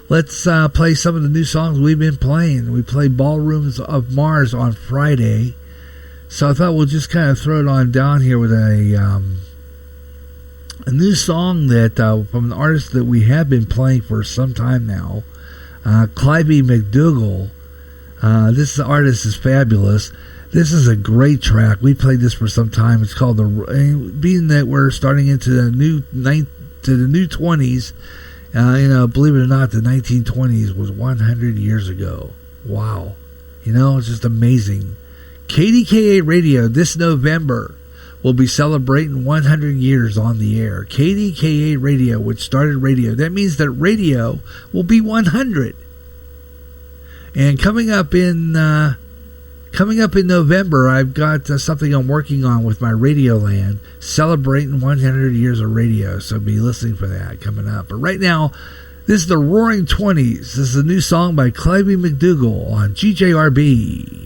let's play some of the new songs we've been playing. We played Ballrooms of Mars on Friday, so I thought we'll just kind of throw it on down here with a new song that from an artist that we have been playing for some time now. Clivey McDougall This artist is fabulous. This is a great track. We played this for some time. It's called being that we're starting into the new 20s. Believe it or not, the 1920s was 100 years ago. Wow. It's just amazing. KDKA Radio this November will be celebrating 100 years on the air. KDKA Radio, which started radio. That means that radio will be 100. And coming up in November, I've got something I'm working on with my Radio Land, celebrating 100 years of radio. So be listening for that coming up. But right now, this is the Roaring 20s. This is a new song by Clyde McDougall on GJRB.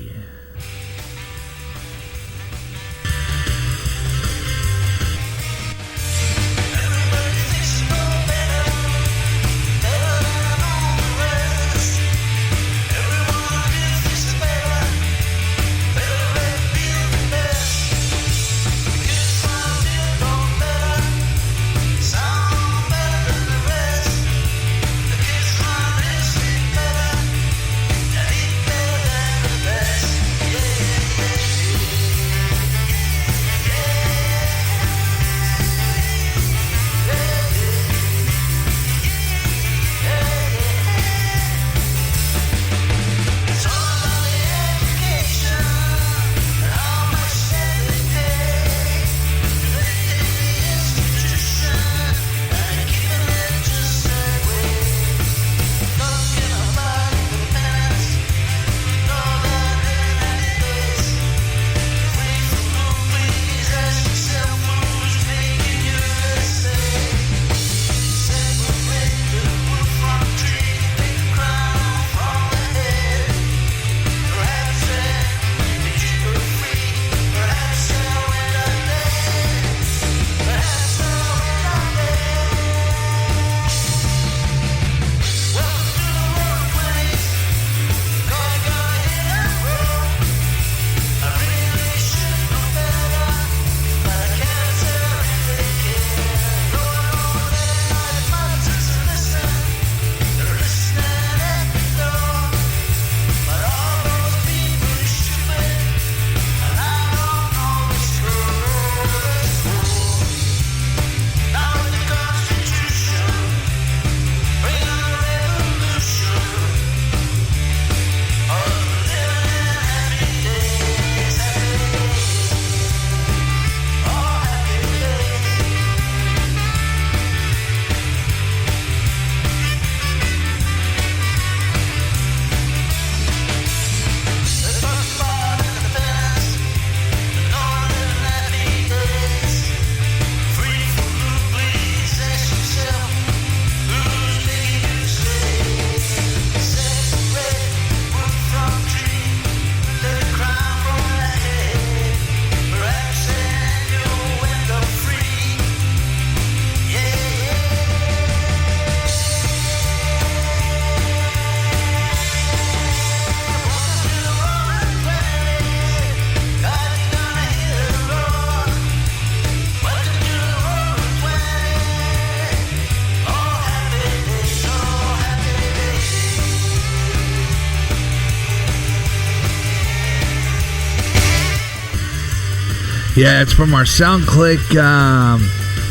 Yeah, it's from our SoundClick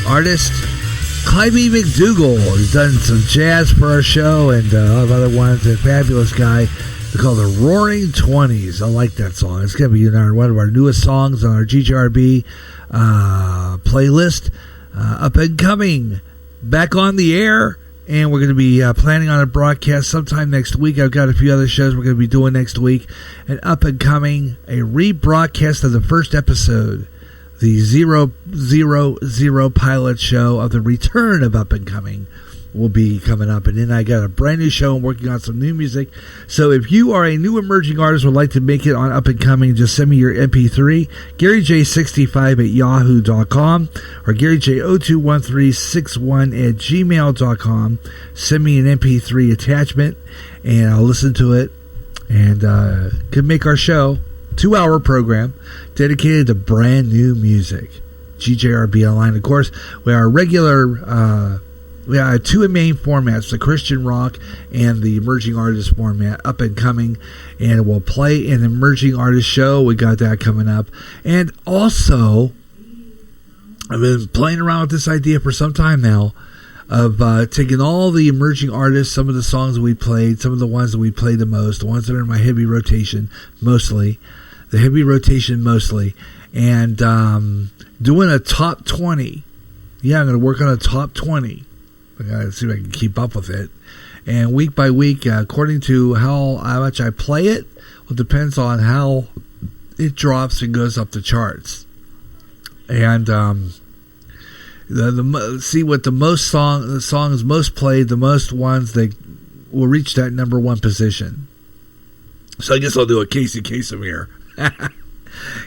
artist, Clyde McDougall. He's done some jazz for our show and other ones. A fabulous guy. They're called the Roaring 20s. I like that song. It's going to be one of our newest songs on our GJRB playlist. Up and coming, back on the air. And we're going to be planning on a broadcast sometime next week. I've got a few other shows we're going to be doing next week. And up and coming, a rebroadcast of the first episode, the 000 pilot show of the return of Up and Coming will be coming up. And then I got a brand new show and working on some new music. So if you are a new emerging artist would like to make it on Up and Coming, just send me your MP3, GaryJ65 at yahoo.com or GaryJ021361 at gmail.com. Send me an MP3 attachment and I'll listen to it and can make our show 2-hour program dedicated to brand new music. GJRB Online, of course, we are regular two main formats, the Christian rock and the emerging artist format, up and coming, and we'll play an emerging artist show. We got that coming up. And also, I've been playing around with this idea for some time now of taking all the emerging artists, some of the songs that we played, some of the ones that we played the most, the ones that are in my heavy rotation mostly, and doing a top 20. Yeah, I'm going to work on a top 20. I got to see if I can keep up with it. And week by week, according to how much I play it, well, it depends on how it drops and goes up the charts. And see what the songs most played, the most ones that will reach that number one position. So I guess I'll do a Casey Kasem here.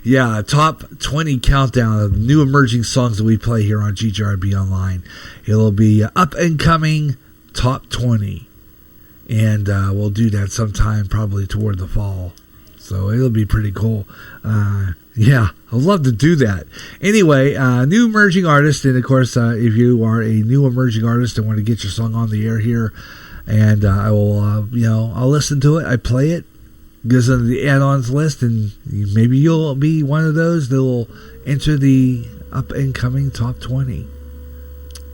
Yeah, top 20 countdown of new emerging songs that we play here on GJRB Online. It'll be up and coming top 20. And we'll do that sometime probably toward the fall. So it'll be pretty cool. Yeah, I'd love to do that. Anyway, new emerging artist. And of course, if you are a new emerging artist and want to get your song on the air here, and I will, I'll listen to it. I play it. Goes on the add-ons list, and maybe you'll be one of those that will enter the up-and-coming top 20.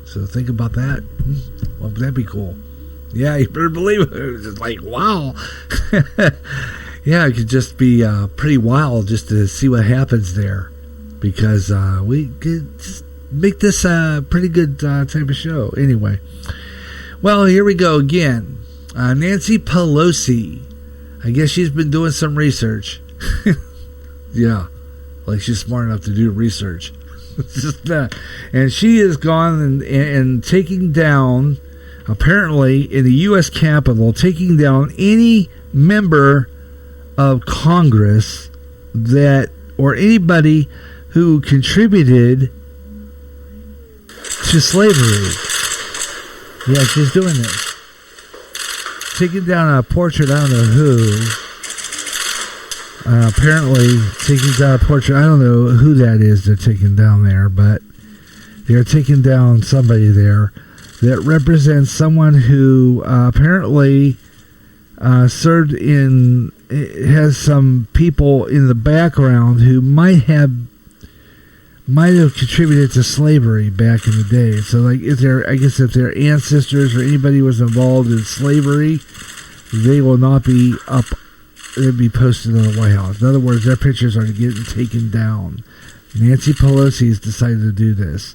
So think about that. Well, that'd be cool. Yeah, you better believe it. It was just like, wow. Yeah, it could just be pretty wild just to see what happens there, because we could just make this a pretty good type of show. Anyway, well, here we go again. Nancy Pelosi. I guess she's been doing some research. Yeah, like she's smart enough to do research. And she has gone and taking down, apparently in the U.S. Capitol, taking down any member of Congress that, or anybody who contributed to slavery. Yeah, she's doing this. Taking down a portrait, I don't know who. Apparently taking down a portrait, I don't know who that is they're taking down there, but they're taking down somebody there that represents someone who apparently served in, has some people in the background who might have contributed to slavery back in the day. So, like, if their ancestors or anybody was involved in slavery, they will not be up. They'll be posted on the White House. In other words, their pictures are getting taken down. Nancy Pelosi has decided to do this.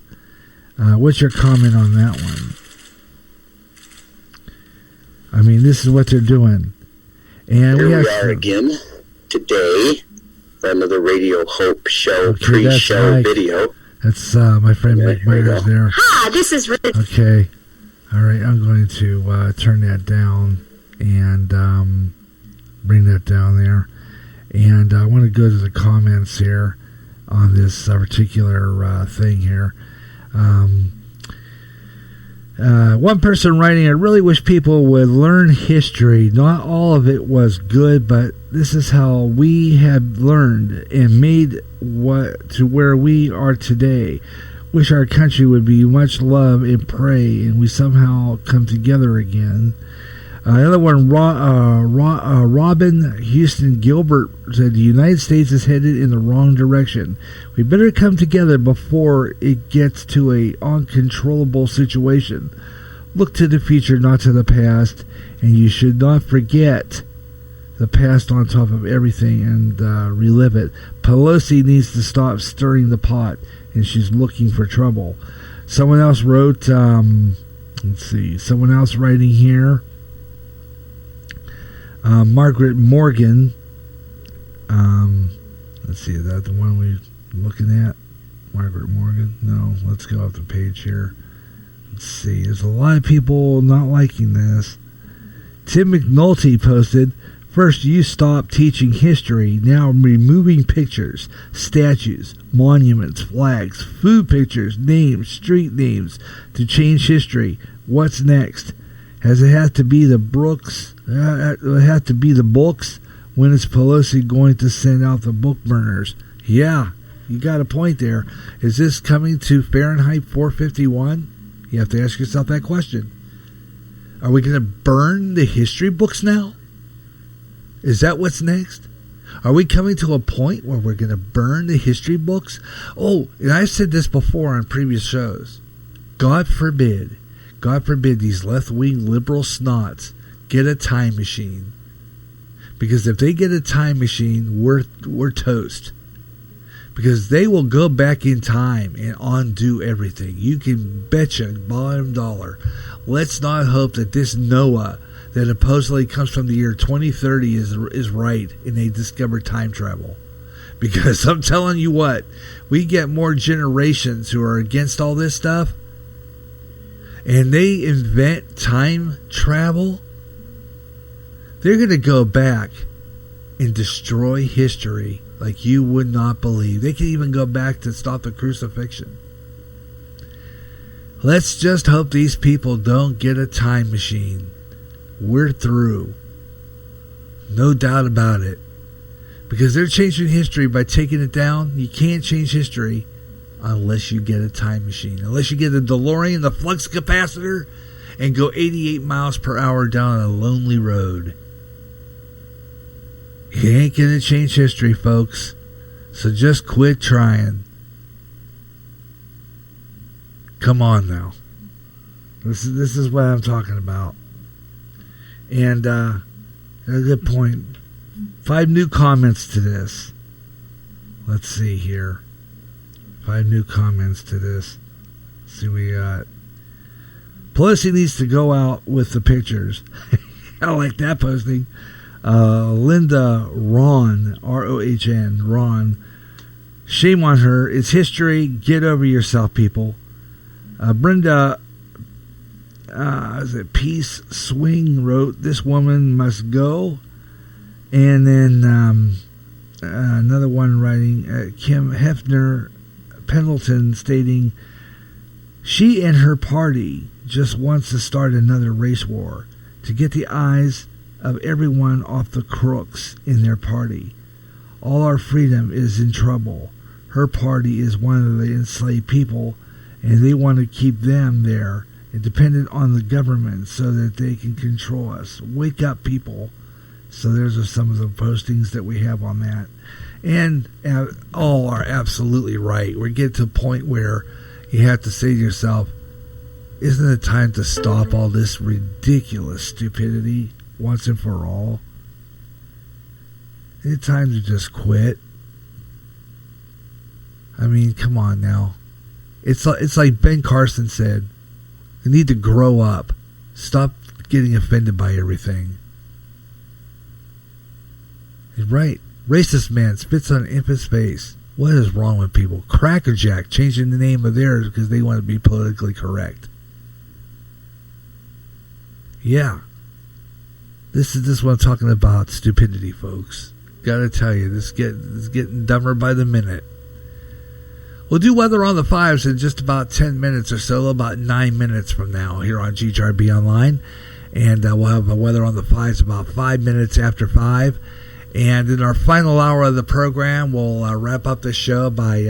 What's your comment on that one? I mean, this is what they're doing. And here we are again today. Another Radio Hope show, pre-show video. That's my friend Mike Myers there. Hi, this is Rick. Okay. All right, I'm going to turn that down and bring that down there. And I want to go to the comments here on this particular thing here. One person writing, I really wish people would learn history. Not all of it was good, but this is how we have learned and made what to where we are today. Wish our country would be much love and pray, and we somehow come together again. Another one, Robin Houston Gilbert said, the United States is headed in the wrong direction. We better come together before it gets to an uncontrollable situation. Look to the future, not to the past, and you should not forget the past on top of everything and relive it. Pelosi needs to stop stirring the pot, and she's looking for trouble. Someone else wrote, someone else writing here, Margaret Morgan. Let's see, is that the one we're looking at? Margaret Morgan? No, let's go off the page here. Let's see, there's a lot of people not liking this. Tim McNulty posted, first you stop teaching history, now removing pictures, statues, monuments, flags, food pictures, names, street names to change history. What's next? Has it have to be the books? When is Pelosi going to send out the book burners? Yeah, you got a point there. Is this coming to Fahrenheit 451? You have to ask yourself that question. Are we going to burn the history books now? Is that what's next? Are we coming to a point where we're going to burn the history books? Oh, and I've said this before on previous shows. God forbid these left-wing liberal snots get a time machine. Because if they get a time machine, we're toast. Because they will go back in time and undo everything. You can betcha bottom dollar. Let's not hope that this Noah that supposedly comes from the year 2030 is right and they discover time travel. Because I'm telling you what, we get more generations who are against all this stuff and they invent time travel, they're going to go back and destroy history like you would not believe. They can even go back to stop the crucifixion. Let's just hope these people don't get a time machine. We're through. No doubt about it. Because they're changing history by taking it down. You can't change history unless you get a time machine. Unless you get a DeLorean, the flux capacitor, and go 88 miles per hour down a lonely road. You ain't going to change history, folks. So just quit trying. Come on now. This is what I'm talking about. And a good point. 5 new comments to this. Let's see here. 5 new comments to this. Let's see what we got. Pelosi needs to go out with the pictures. I like that posting. Linda Ron, R-O-H-N, Ron. Shame on her. It's history. Get over yourself, people. Brenda, is it Peace Swing wrote, this woman must go. And then another one writing, Kim Hefner Pendleton stating, she and her party just wants to start another race war to get the eyes of everyone off the crooks in their party. All our freedom is in trouble. Her party is one of the enslaved people, and they want to keep them there and dependent on the government so that they can control us. Wake up, people. So there's some of the postings that we have on that. And all are absolutely right. We get to a point where you have to say to yourself, isn't it time to stop all this ridiculous stupidity once and for all? It's time to just quit. I mean, come on now. It's like Ben Carson said, you need to grow up. Stop getting offended by everything. He's right. Racist man spits on an infant's face. What is wrong with people? Crackerjack changing the name of theirs because they want to be politically correct. Yeah. This is what I'm talking about. Stupidity, folks. Gotta tell you, this is getting dumber by the minute. We'll do weather on the 5s in just about 10 minutes or so, about 9 minutes from now here on GJRB Online. And we'll have a weather on the 5s about 5 minutes after 5. And in our final hour of the program, we'll wrap up the show by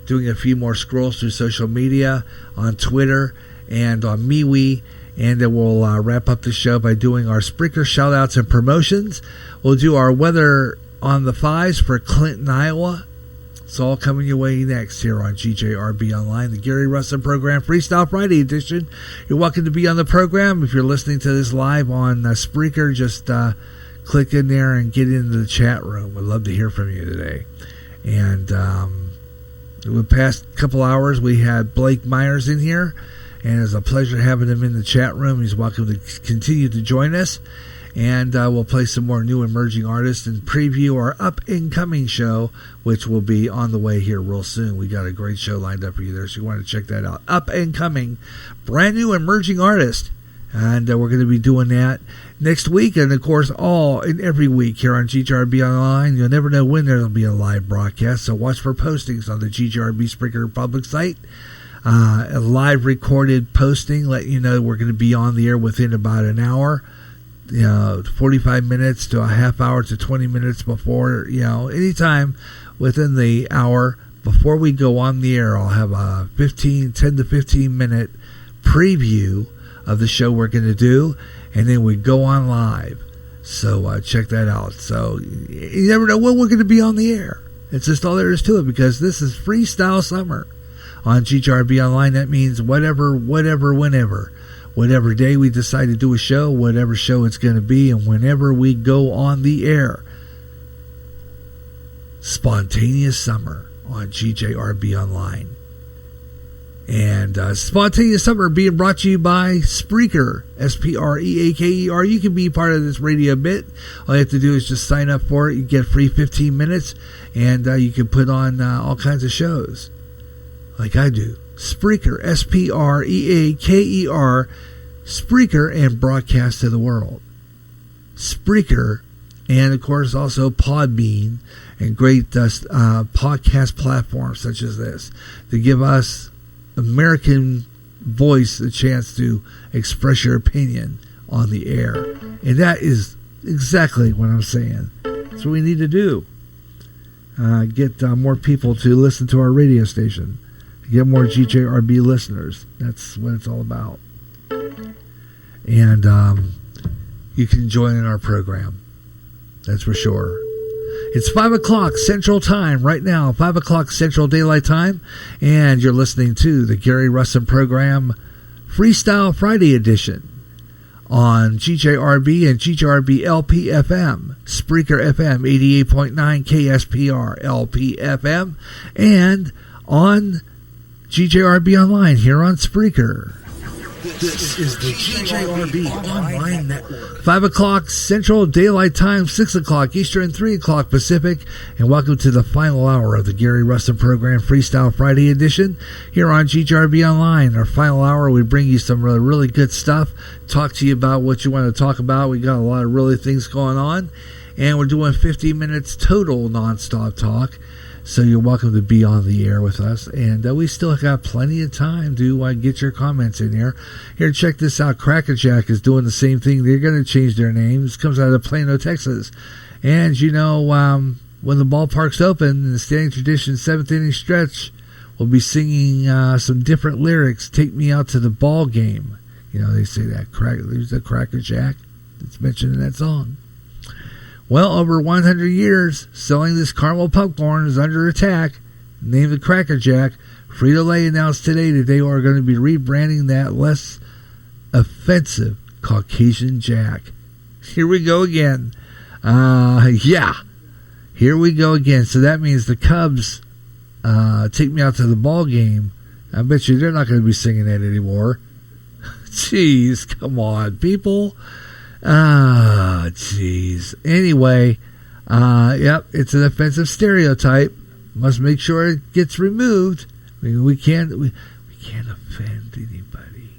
doing a few more scrolls through social media on Twitter and on MeWe. And then we'll wrap up the show by doing our Spreaker shout-outs and promotions. We'll do our weather on the 5s for Clinton, Iowa. It's all coming your way next here on GJRB Online, the Gary Russen program, Freestyle Friday edition. You're welcome to be on the program. If you're listening to this live on Spreaker, just click in there and get into the chat room. We'd love to hear from you today. And the past couple hours, we had Blake Myers in here, and it's a pleasure having him in the chat room. He's welcome to continue to join us. And we'll play some more new emerging artists and preview our up-and-coming show, which will be on the way here real soon. We got a great show lined up for you there, so you want to check that out. Up-and-coming, brand new emerging artist. And we're going to be doing that next week, and of course, all and every week here on GJRB Online. You'll never know when there'll be a live broadcast, so watch for postings on the GJRB Spreaker public site. A live recorded posting, let you know we're going to be on the air within about an hour. 45 minutes to a half hour to 20 minutes before, anytime within the hour before we go on the air, I'll have a 10 to 15 minute preview of the show we're going to do, and then we go on live. So check that out. So you never know when we're going to be on the air. It's just all there is to it, because this is freestyle summer on GJRB Online. That means whatever, whenever. Whatever day we decide to do a show, whatever show it's going to be, and whenever we go on the air. Spontaneous Summer on GJRB Online. And Spontaneous Summer being brought to you by Spreaker, Spreaker. You can be part of this radio bit. All you have to do is just sign up for it. You get free 15 minutes, and you can put on all kinds of shows like I do. Spreaker, Spreaker, Spreaker, and broadcast to the world. Spreaker, and of course also Podbean, and great podcast platforms such as this to give us American voice a chance to express your opinion on the air. And that is exactly what I'm saying. That's what we need to do. Get more people to listen to our radio station. Get more GJRB listeners. That's what it's all about. And you can join in our program. That's for sure. It's 5 o'clock Central Time right now, 5 o'clock Central Daylight Time, and you're listening to the Gary Russen program, Freestyle Friday Edition, on GJRB and GJRB LP FM, Spreaker FM 88.9 KSPR LP FM, and on GJRB Online here on Spreaker. This is the GJRB Online Network. 5 o'clock Central Daylight Time, 6 o'clock Eastern, 3 o'clock Pacific, and welcome to the final hour of the Gary Russen program, Freestyle Friday Edition, here on GJRB Online. Our final hour, we bring you some really good stuff, talk to you about what you want to talk about. We got a lot of really things going on, and we're doing 50 minutes total nonstop talk. So you're welcome to be on the air with us. And we still got plenty of time to get your comments in here. Here, check this out. Crackerjack is doing the same thing. They're going to change their names. Comes out of Plano, Texas. And, when the ballpark's open, in the standing tradition 7th inning stretch, we'll be singing some different lyrics. Take me out to the ball game. They say that. There's a Crackerjack that's mentioned in that song. Well, over 100 years, selling this caramel popcorn is under attack. Named the Cracker Jack, Frito-Lay announced today that they are going to be rebranding that less offensive Caucasian Jack. Here we go again. Here we go again. So that means the Cubs take me out to the ball game. I bet you they're not going to be singing that anymore. Jeez, come on, people. Jeez. Anyway, it's an offensive stereotype. Must make sure it gets removed. I mean, we can't offend anybody.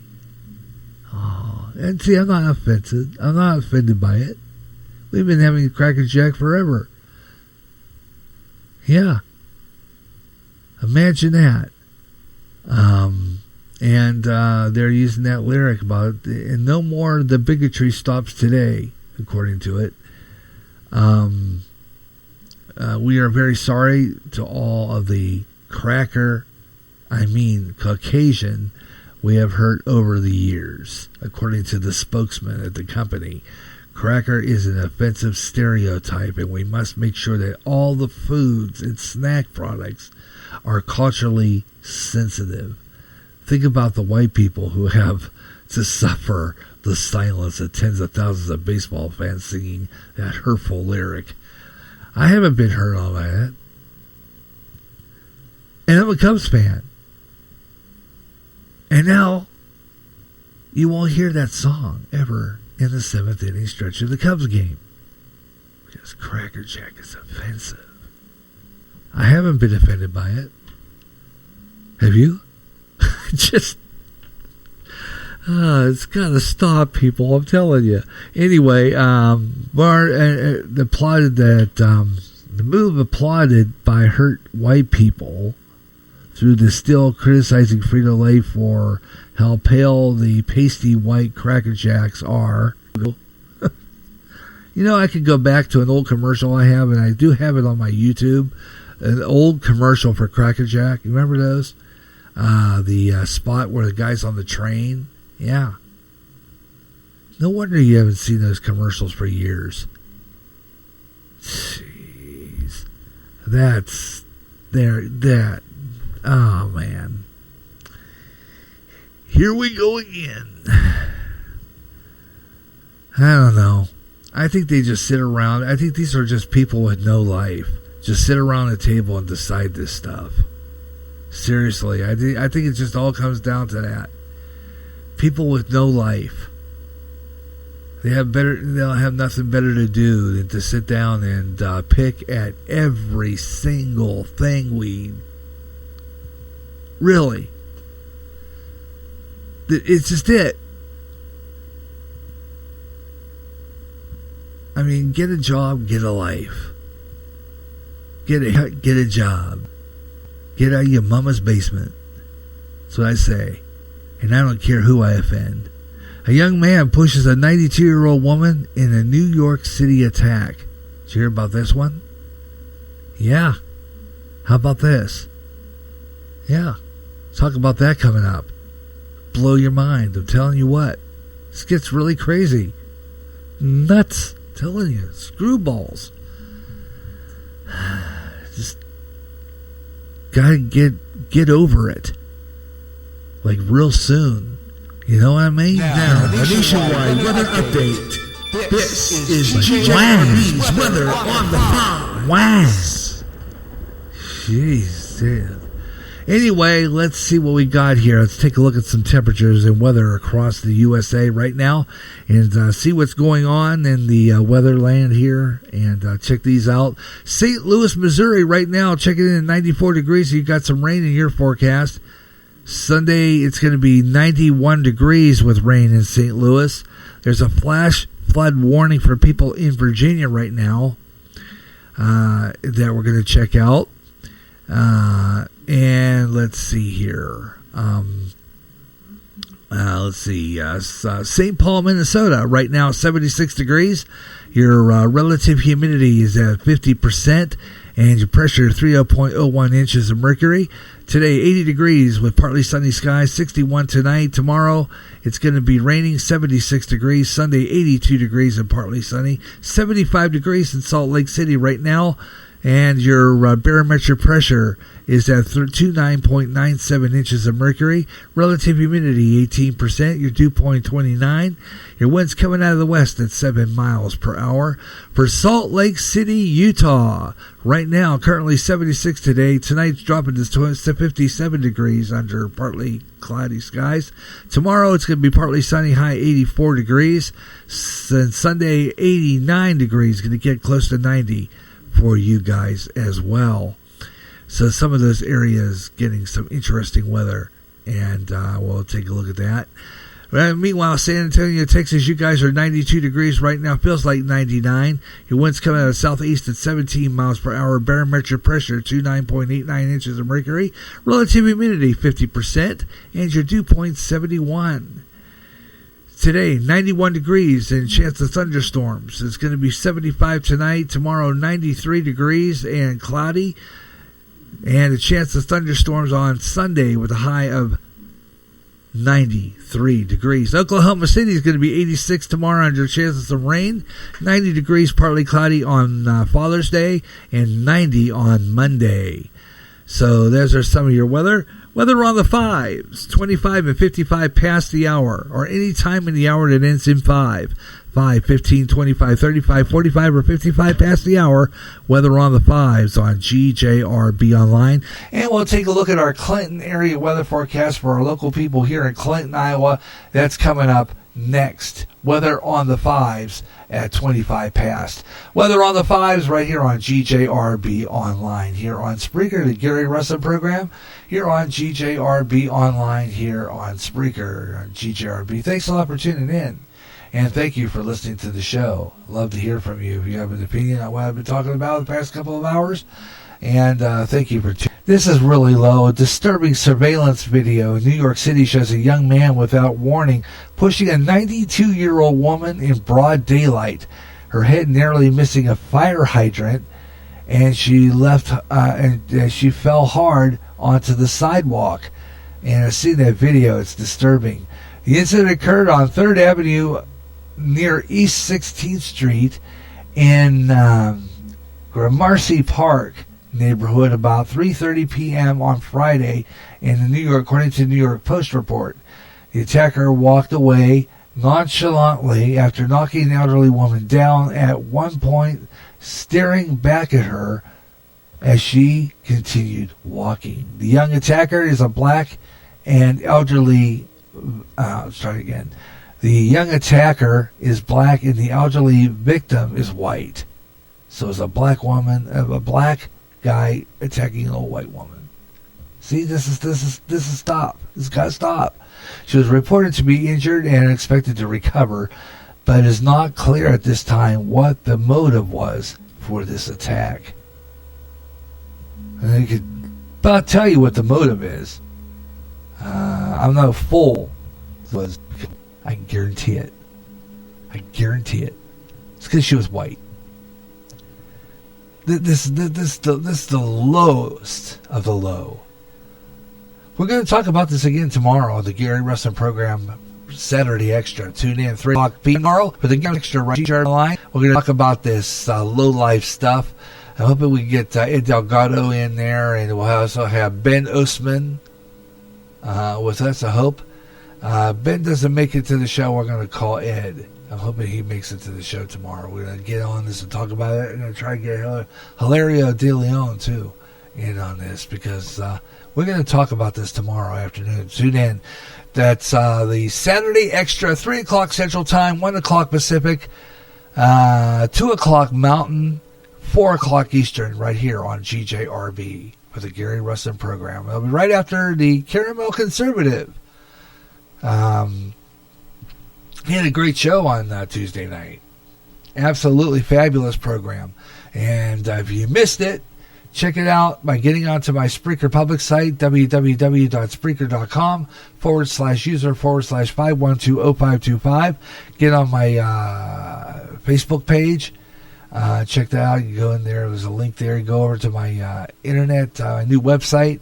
Oh, and see, I'm not offended. I'm not offended by it. We've been having Cracker Jack forever. Yeah. Imagine that. And they're using that lyric about, and no more the bigotry stops today, according to it. We are very sorry to all of the Caucasian we have hurt over the years, according to the spokesman at the company. Cracker is an offensive stereotype, and we must make sure that all the foods and snack products are culturally sensitive. Think about the white people who have to suffer the silence of tens of thousands of baseball fans singing that hurtful lyric. I haven't been hurt on by that. And I'm a Cubs fan. And now, you won't hear that song ever in the 7th inning stretch of the Cubs game. Because Cracker Jack is offensive. I haven't been offended by it. Have you? It's got to stop, people. I'm telling you. Anyway, the move applauded by hurt white people through the still criticizing Frito-Lay for how pale the pasty white Cracker Jacks are. I could go back to an old commercial I have, and I do have it on my YouTube. An old commercial for Cracker Jack. You remember those? The spot where the guy's on the train. Yeah. No wonder you haven't seen those commercials for years. Jeez. Oh, man. Here we go again. I don't know. I think they just sit around. I think these are just people with no life. Just sit around a table and decide this stuff. Seriously, I think it just all comes down to that. People with no life. They'll have nothing better to do than to sit down and pick at every single thing really. It's just it. I mean, get a job, get a life. Get a job. Get out of your mama's basement. That's what I say. And I don't care who I offend. A young man pushes a 92-year-old woman in a New York City attack. Did you hear about this one? Yeah. How about this? Yeah. Talk about that coming up. Blow your mind. I'm telling you what. This gets really crazy. Nuts. I'm telling you. Screwballs. Just gotta get over it. Like real soon. You know what I mean? Now, the nationwide weather update. This is GJRB's weather on the farm. Wow. Jeez. Anyway, let's see what we got here. Let's take a look at some temperatures and weather across the USA right now and see what's going on in the weatherland here and check these out. St. Louis, Missouri right now, checking in at 94 degrees. You got some rain in your forecast. Sunday, it's going to be 91 degrees with rain in St. Louis. There's a flash flood warning for people in Virginia right now that we're going to check out. And let's see here. St. Paul, Minnesota, right now 76 degrees. Your relative humidity is at 50%, and your pressure 30.01 inches of mercury. Today, 80 degrees with partly sunny skies, 61 tonight. Tomorrow, it's going to be raining, 76 degrees. Sunday, 82 degrees and partly sunny, 75 degrees in Salt Lake City right now. And your barometric pressure is at 29.97 inches of mercury. Relative humidity, 18%. Your dew point, 29. Your winds coming out of the west at 7 miles per hour. For Salt Lake City, Utah, right now, currently 76 today. Tonight's dropping to 57 degrees under partly cloudy skies. Tomorrow, it's going to be partly sunny, high 84 degrees. And Sunday, 89 degrees, going to get close to 90 for you guys as well. So some of those areas getting some interesting weather, and we'll take a look at that. Meanwhile, San Antonio, Texas, you guys are 92 degrees right now. Feels like 99. Your winds coming out of southeast at 17 miles per hour. Barometric pressure 29.89 inches of mercury. Relative humidity 50%, and your dew point 71. Today, 91 degrees and chance of thunderstorms. It's going to be 75 tonight. Tomorrow, 93 degrees and cloudy. And a chance of thunderstorms on Sunday with a high of 93 degrees. Oklahoma City is going to be 86 tomorrow under chances of rain. 90 degrees, partly cloudy on Father's Day. And 90 on Monday. So those are some of your weather. Weather on the 5s, 25 and 55 past the hour, or any time in the hour that ends in 5. 5, 15, 25, 35, 45, or 55 past the hour. Weather on the 5s on GJRB Online. And we'll take a look at our Clinton area weather forecast for our local people here in Clinton, Iowa. That's coming up next. Weather on the 5s at 25 past. Weather on the 5s right here on GJRB Online, here on Spreaker, the Gary Russen program, here on GJRB Online, here on Spreaker, on GJRB. Thanks a lot for tuning in, and thank you for listening to the show. Love to hear from you if you have an opinion on what I've been talking about the past couple of hours. And thank you for tuning. This is really low. A disturbing surveillance video in New York City shows a young man without warning pushing a 92-year-old woman in broad daylight. Her head narrowly missing a fire hydrant, and she fell hard onto the sidewalk. And I see that video. It's disturbing. The incident occurred on 3rd Avenue near East 16th Street in Gramercy Park neighborhood about 3:30 p.m. on Friday, according to the New York Post report. The attacker walked away nonchalantly after knocking the elderly woman down, at one point staring back at her as she continued walking. The young attacker is a black and elderly. The young attacker is black and the elderly victim is white. So it's a black woman, a black guy attacking an old white woman. See, this is stop. This got to stop. She was reported to be injured and expected to recover, but it is not clear at this time what the motive was for this attack. And I could about tell you what the motive is. I'm not a fool. I can guarantee it. I guarantee it. It's because she was white. This is the lowest of the low. We're going to talk about this again tomorrow on the Gary Russen program, Saturday Extra. Tune in 3 o'clock p.m. tomorrow for the Gary Extra right here line. We're going to talk about this low-life stuff. I'm hoping we can get Ed Delgado in there, and we'll also have Ben Osman with us, I hope. Ben doesn't make it to the show. We're going to call Ed. I'm hoping he makes it to the show tomorrow. We're going to get on this and talk about it. We're going to try to get Hilario De Leon, too, in on this, because we're going to talk about this tomorrow afternoon. Tune in. That's the Saturday Extra, 3 o'clock Central Time, 1 o'clock Pacific, 2 o'clock Mountain, 4 o'clock Eastern, right here on GJRB for the Gary Russen program. It'll be right after the Caramel Conservative. He had a great show on Tuesday night. Absolutely fabulous program. And if you missed it, check it out by getting onto my Spreaker public site, www.spreaker.com/user/5120525. Get on my Facebook page. Check that out. You go in there. There's a link there. You go over to my internet, new website,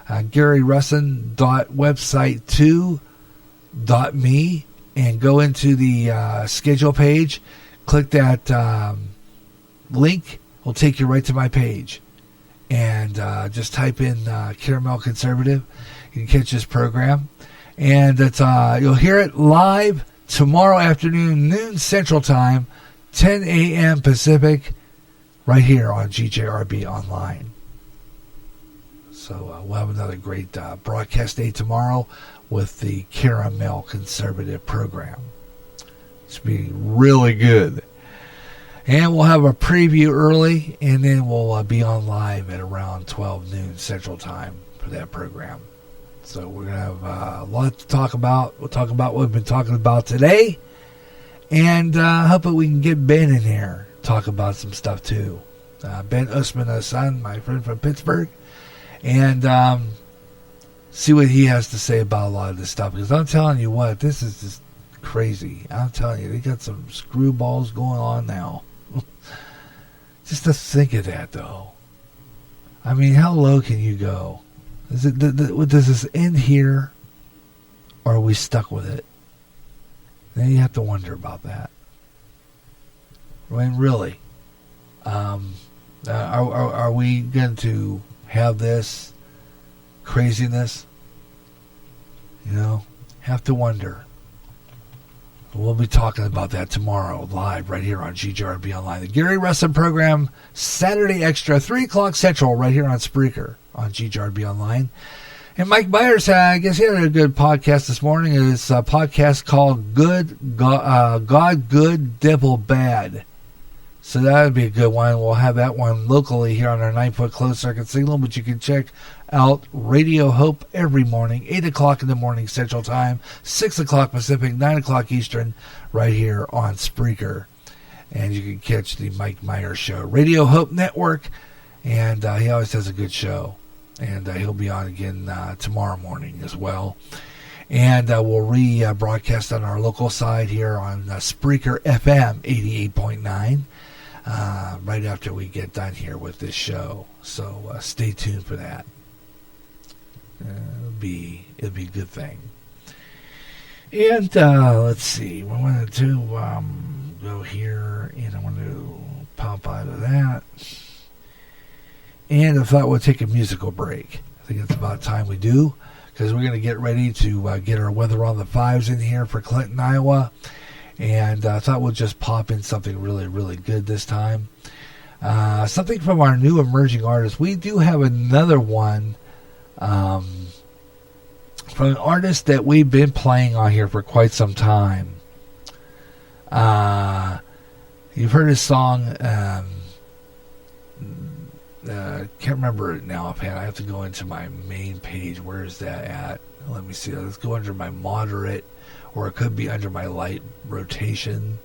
GaryRussen.website2.me, and go into the schedule page. Click that link. It'll take you right to my page. And just type in Caramel Conservative. You can catch this program. And it's, you'll hear it live tomorrow afternoon, noon Central Time, 10 a.m. Pacific, right here on GJRB Online. So we'll have another great broadcast day tomorrow with the Caramel Conservative program. It's going to be really good. And we'll have a preview early, and then we'll be on live at around 12 noon Central Time for that program. So we're going to have a lot to talk about. We'll talk about what we've been talking about today. And hopefully we can get Ben in here, talk about some stuff too. Ben Usman, son, my friend from Pittsburgh. And see what he has to say about a lot of this stuff. Because I'm telling you what, this is just crazy. I'm telling you, they got some screwballs going on now. Just to think of that, though. I mean, how low can you go? Does this end here, or are we stuck with it? Then you have to wonder about that. I mean, really, are we going to have this craziness? You know, have to wonder. We'll be talking about that tomorrow live right here on GJRB Online. The Gary Russen program, Saturday Extra, 3 o'clock Central, right here on Spreaker on GJRB Online. And Mike Myers, I guess he had a good podcast this morning. It's a podcast called God Good, Devil Bad. So that would be a good one. We'll have that one locally here on our 9-foot closed circuit signal, but you can check out Radio Hope every morning, 8 o'clock in the morning Central Time, 6 o'clock Pacific, 9 o'clock Eastern, right here on Spreaker. And you can catch the Mike Myers Show. Radio Hope Network, and he always does a good show. And he'll be on again tomorrow morning as well. And we'll rebroadcast on our local side here on Spreaker FM 88.9 right after we get done here with this show. So stay tuned for that. It'll be It'll be a good thing. And let's see. We want to go here, and I want to pop out of that. And I thought we'd take a musical break. I think it's about time we do, because we're going to get ready to get our weather on the fives in here for Clinton, Iowa. And I thought we'll just pop in something really, really good this time. Something from our new emerging artist. We do have another one from an artist that we've been playing on here for quite some time. You've heard his song. Can't remember it now offhand. I have to go into my main page. Where is that at? Let me see. Let's go under my moderate, or it could be under my light rotation.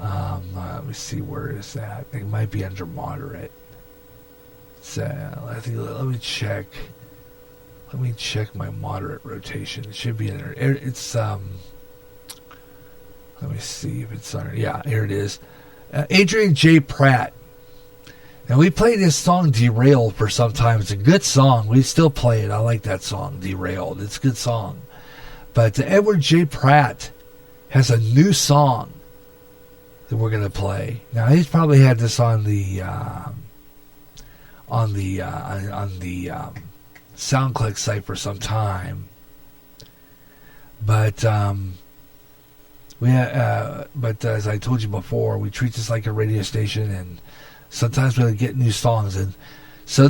Let me see, where is that? It might be under moderate. So I think, let me check. Let me check my moderate rotation. It should be in there. It's let me see if it's under. Yeah, here it is. Adrian J. Pratt. And we played this song Derailed for some time. It's a good song. We still play it. I like that song, Derailed. It's a good song. But Edward J. Pratt has a new song that we're going to play. Now, he's probably had this on the SoundClick site for some time. But but as I told you before, we treat this like a radio station, and sometimes we get new songs. And so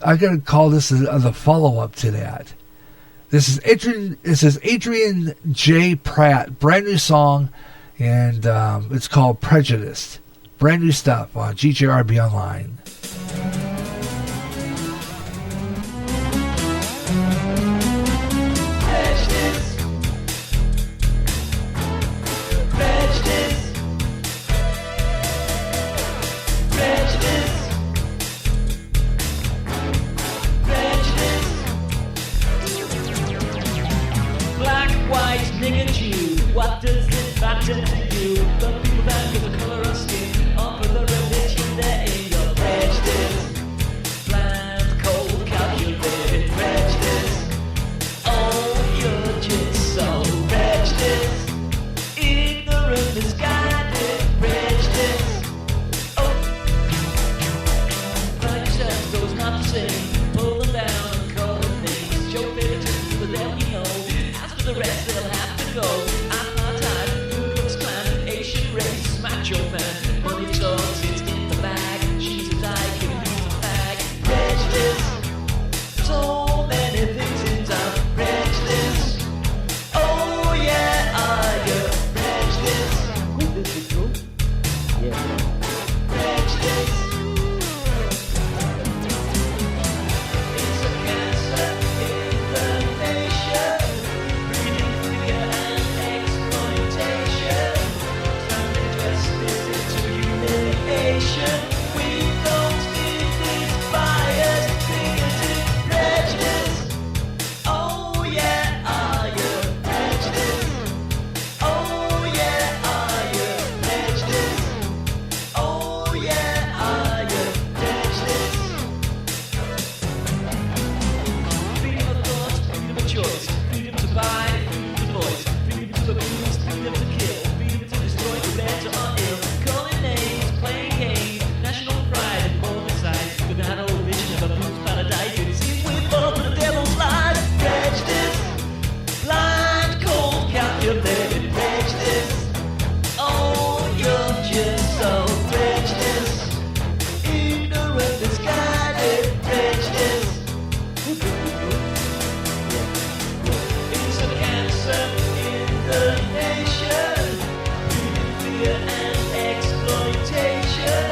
I got to call this the follow-up to that. This is Adrian J. Pratt, brand new song, and it's called Prejudiced. Brand new stuff on GJRB Online. What does it matter to you? The people that give the color of skin offer the religion there in your prejudice. Blind, cold, calculated prejudice. Oh, you're just so prejudiced. Ignorant, misguided prejudice. Oh, like yourself goes not to say. Pull them down and call them names. Show favorite to the devil you know. As for the rest, they'll have to go. Your man, money talks, it's in the bag. She's a dyke, you lose the bag. Prejudice, so many things in town. Prejudice, oh yeah, are you prejudice? Could this be true? Yeah. Prejudice, it's a cancer in the nation, breeding fear and exploitation. We don't need these biased, bigoted prejudice. Oh yeah, are you prejudice? Oh yeah, are you prejudice? Oh yeah, are you prejudice? Freedom of thought, freedom of choice, freedom to buy, freedom to voice, freedom to abuse, freedom to kill, freedom to destroy the better or ill. Calling names, playing games, national pride and moral sides. With that old vision of a blues paradise, it seems we fall for the devil's lies. Prejudice, blind, cold, calculated prejudice. Oh, you're just so prejudiced. Ignorant, misguided prejudice. It's a cancer in the nation. Fear and exploitation,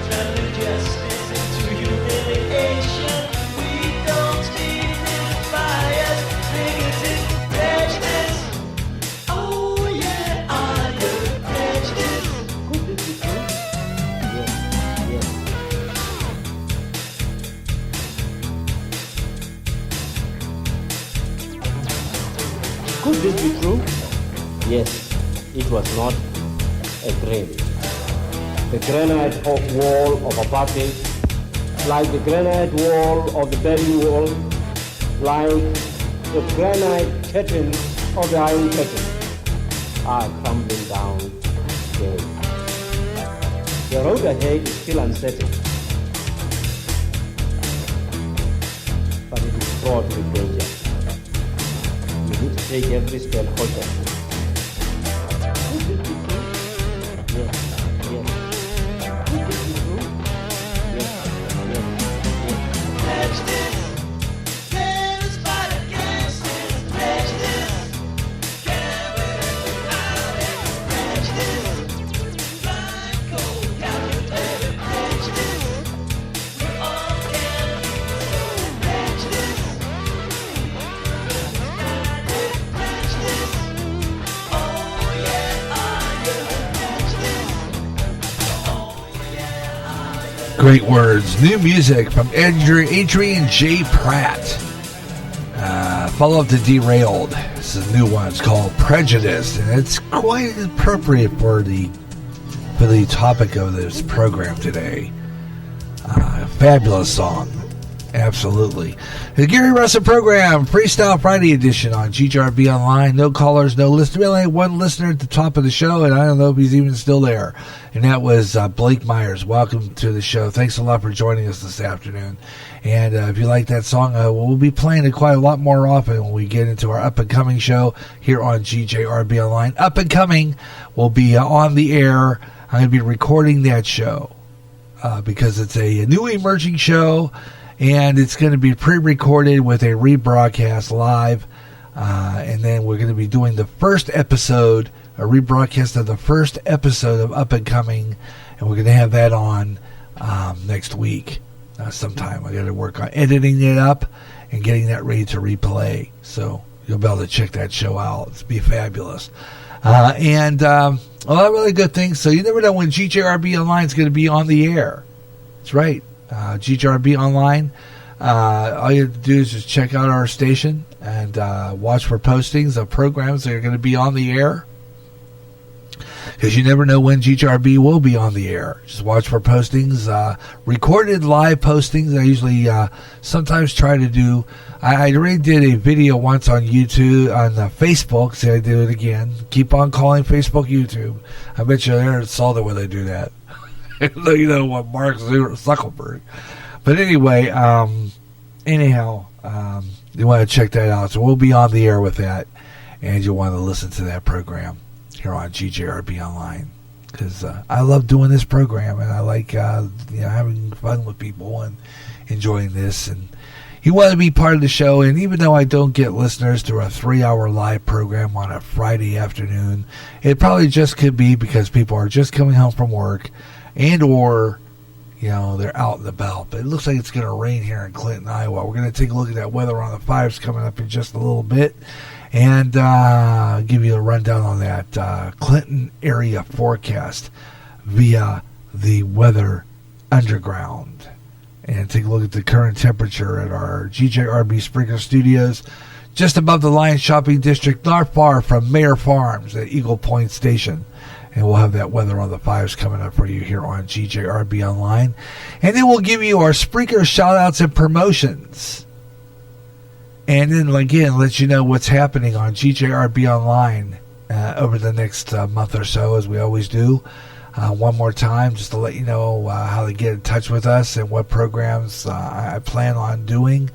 traveling justice into humiliation. We don't need this bias, bigoted prejudice. Oh yeah, are you prejudice? Could this be true? Yeah, yeah. Could this be true? Yes, it was not a dream. The granite wall of apartheid, like the granite wall of the Berlin Wall, like the granite curtains of the Iron Curtain are crumbling down today. The road ahead is still uncertain, but it is fraught with danger. You need to take every step cautiously. Great words. New music from Adrian J. Pratt. Follow up to Derailed. This is a new one. It's called Prejudice, and it's quite appropriate for the topic of this program today. Fabulous song. Absolutely. The Gary Russen program, Freestyle Friday edition on GJRB Online. No callers, no listeners. We only had one listener at the top of the show, and I don't know if he's even still there. And that was Blake Myers. Welcome to the show. Thanks a lot for joining us this afternoon. And if you like that song, we'll be playing it quite a lot more often when we get into our up-and-coming show here on GJRB Online. Up and Coming will be on the air. I'm going to be recording that show because it's a new emerging show. And it's going to be pre-recorded with a rebroadcast live. And then we're going to be doing the first episode, a rebroadcast of the first episode of Up and Coming. And we're going to have that on next week sometime. I got to work on editing it up and getting that ready to replay. So you'll be able to check that show out. It's be fabulous. And a lot of really good things. So you never know when GJRB Online is going to be on the air. That's right. GJRB Online. All you have to do is just check out our station and watch for postings of programs that are going to be on the air. Because you never know when GJRB will be on the air. Just watch for postings, recorded live postings. I usually sometimes try to do. I already did a video once on YouTube, on Facebook. So I do it again. Keep on calling Facebook YouTube. I bet you there saw the way they do that. You know what, Mark Zuckerberg. But anyway, you want to check that out. So we'll be on the air with that, and you'll want to listen to that program here on GJRB Online, because I love doing this program, and I like having fun with people and enjoying this. And you want to be part of the show. And even though I don't get listeners through a 3-hour live program on a Friday afternoon, it probably just could be because people are just coming home from work, and or they're out and about. But it looks like it's going to rain here in Clinton, Iowa. We're going to take a look at that weather on the 5s coming up in just a little bit, and give you a rundown on that Clinton area forecast via the Weather Underground, and take a look at the current temperature at our GJRB Sprinkler Studios, just above the Lions Shopping District, not far from Mayor Farms at Eagle Point Station. And we'll have that weather on the 5s coming up for you here on GJRB Online. And then we'll give you our Sprinkler shout-outs and promotions. And then, again, let you know what's happening on GJRB Online over the next month or so, as we always do. One more time, just to let you know how to get in touch with us and what programs I plan on doing.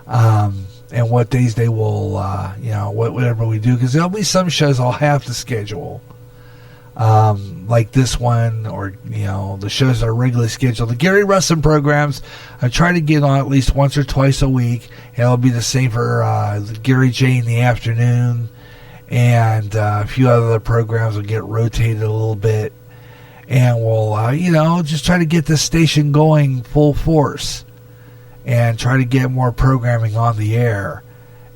And what days they will, whatever we do. Because there'll be some shows I'll have to schedule. Like this one, or the shows that are regularly scheduled. The Gary Russen programs, I try to get on at least once or twice a week, and it'll be the same for Gary J in the afternoon, and a few other programs will get rotated a little bit, and we'll just try to get this station going full force, and try to get more programming on the air.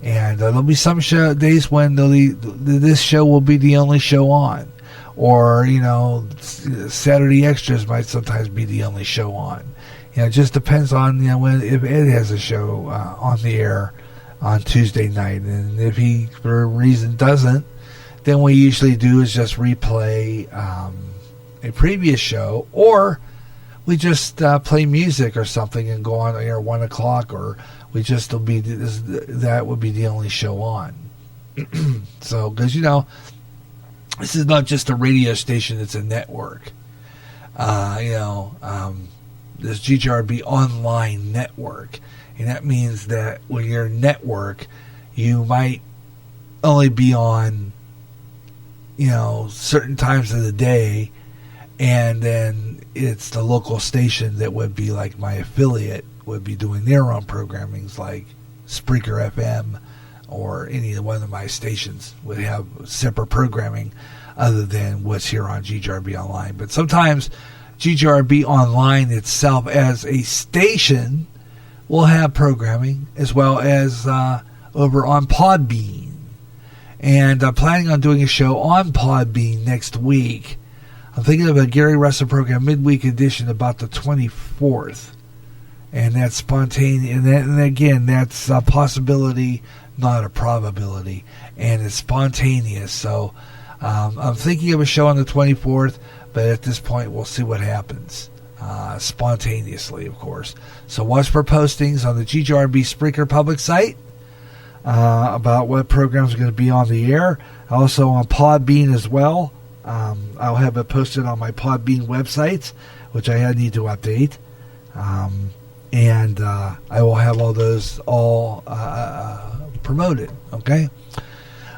And there'll be some days when this show will be the only show on. Or, Saturday Extras might sometimes be the only show on. It just depends on, if Ed has a show on the air on Tuesday night. And if he, for a reason, doesn't, then what we usually do is just replay a previous show. Or we just play music or something and go on air 1 o'clock or that would be the only show on. So, because this is not just a radio station; it's a network. This GJRB online network, and that means that when you're a network, you might only be on, certain times of the day, and then it's the local station that would be like my affiliate would be doing their own programmings, like Spreaker FM or any one of my stations would have separate programming other than what's here on GJRB Online. But sometimes GJRB Online itself as a station will have programming as well as over on Podbean. And I'm planning on doing a show on Podbean next week. I'm thinking of a Gary Russen program midweek edition about the 24th. And that's spontaneous. And again, that's a possibility, not a probability. And it's spontaneous. So I'm thinking of a show on the 24th, but at this point, we'll see what happens. Spontaneously, of course. So watch for postings on the GJRB Spreaker public site about what programs are going to be on the air. Also on Podbean as well. I'll have it posted on my Podbean website, which I need to update. And I will have all those promoted. Okay?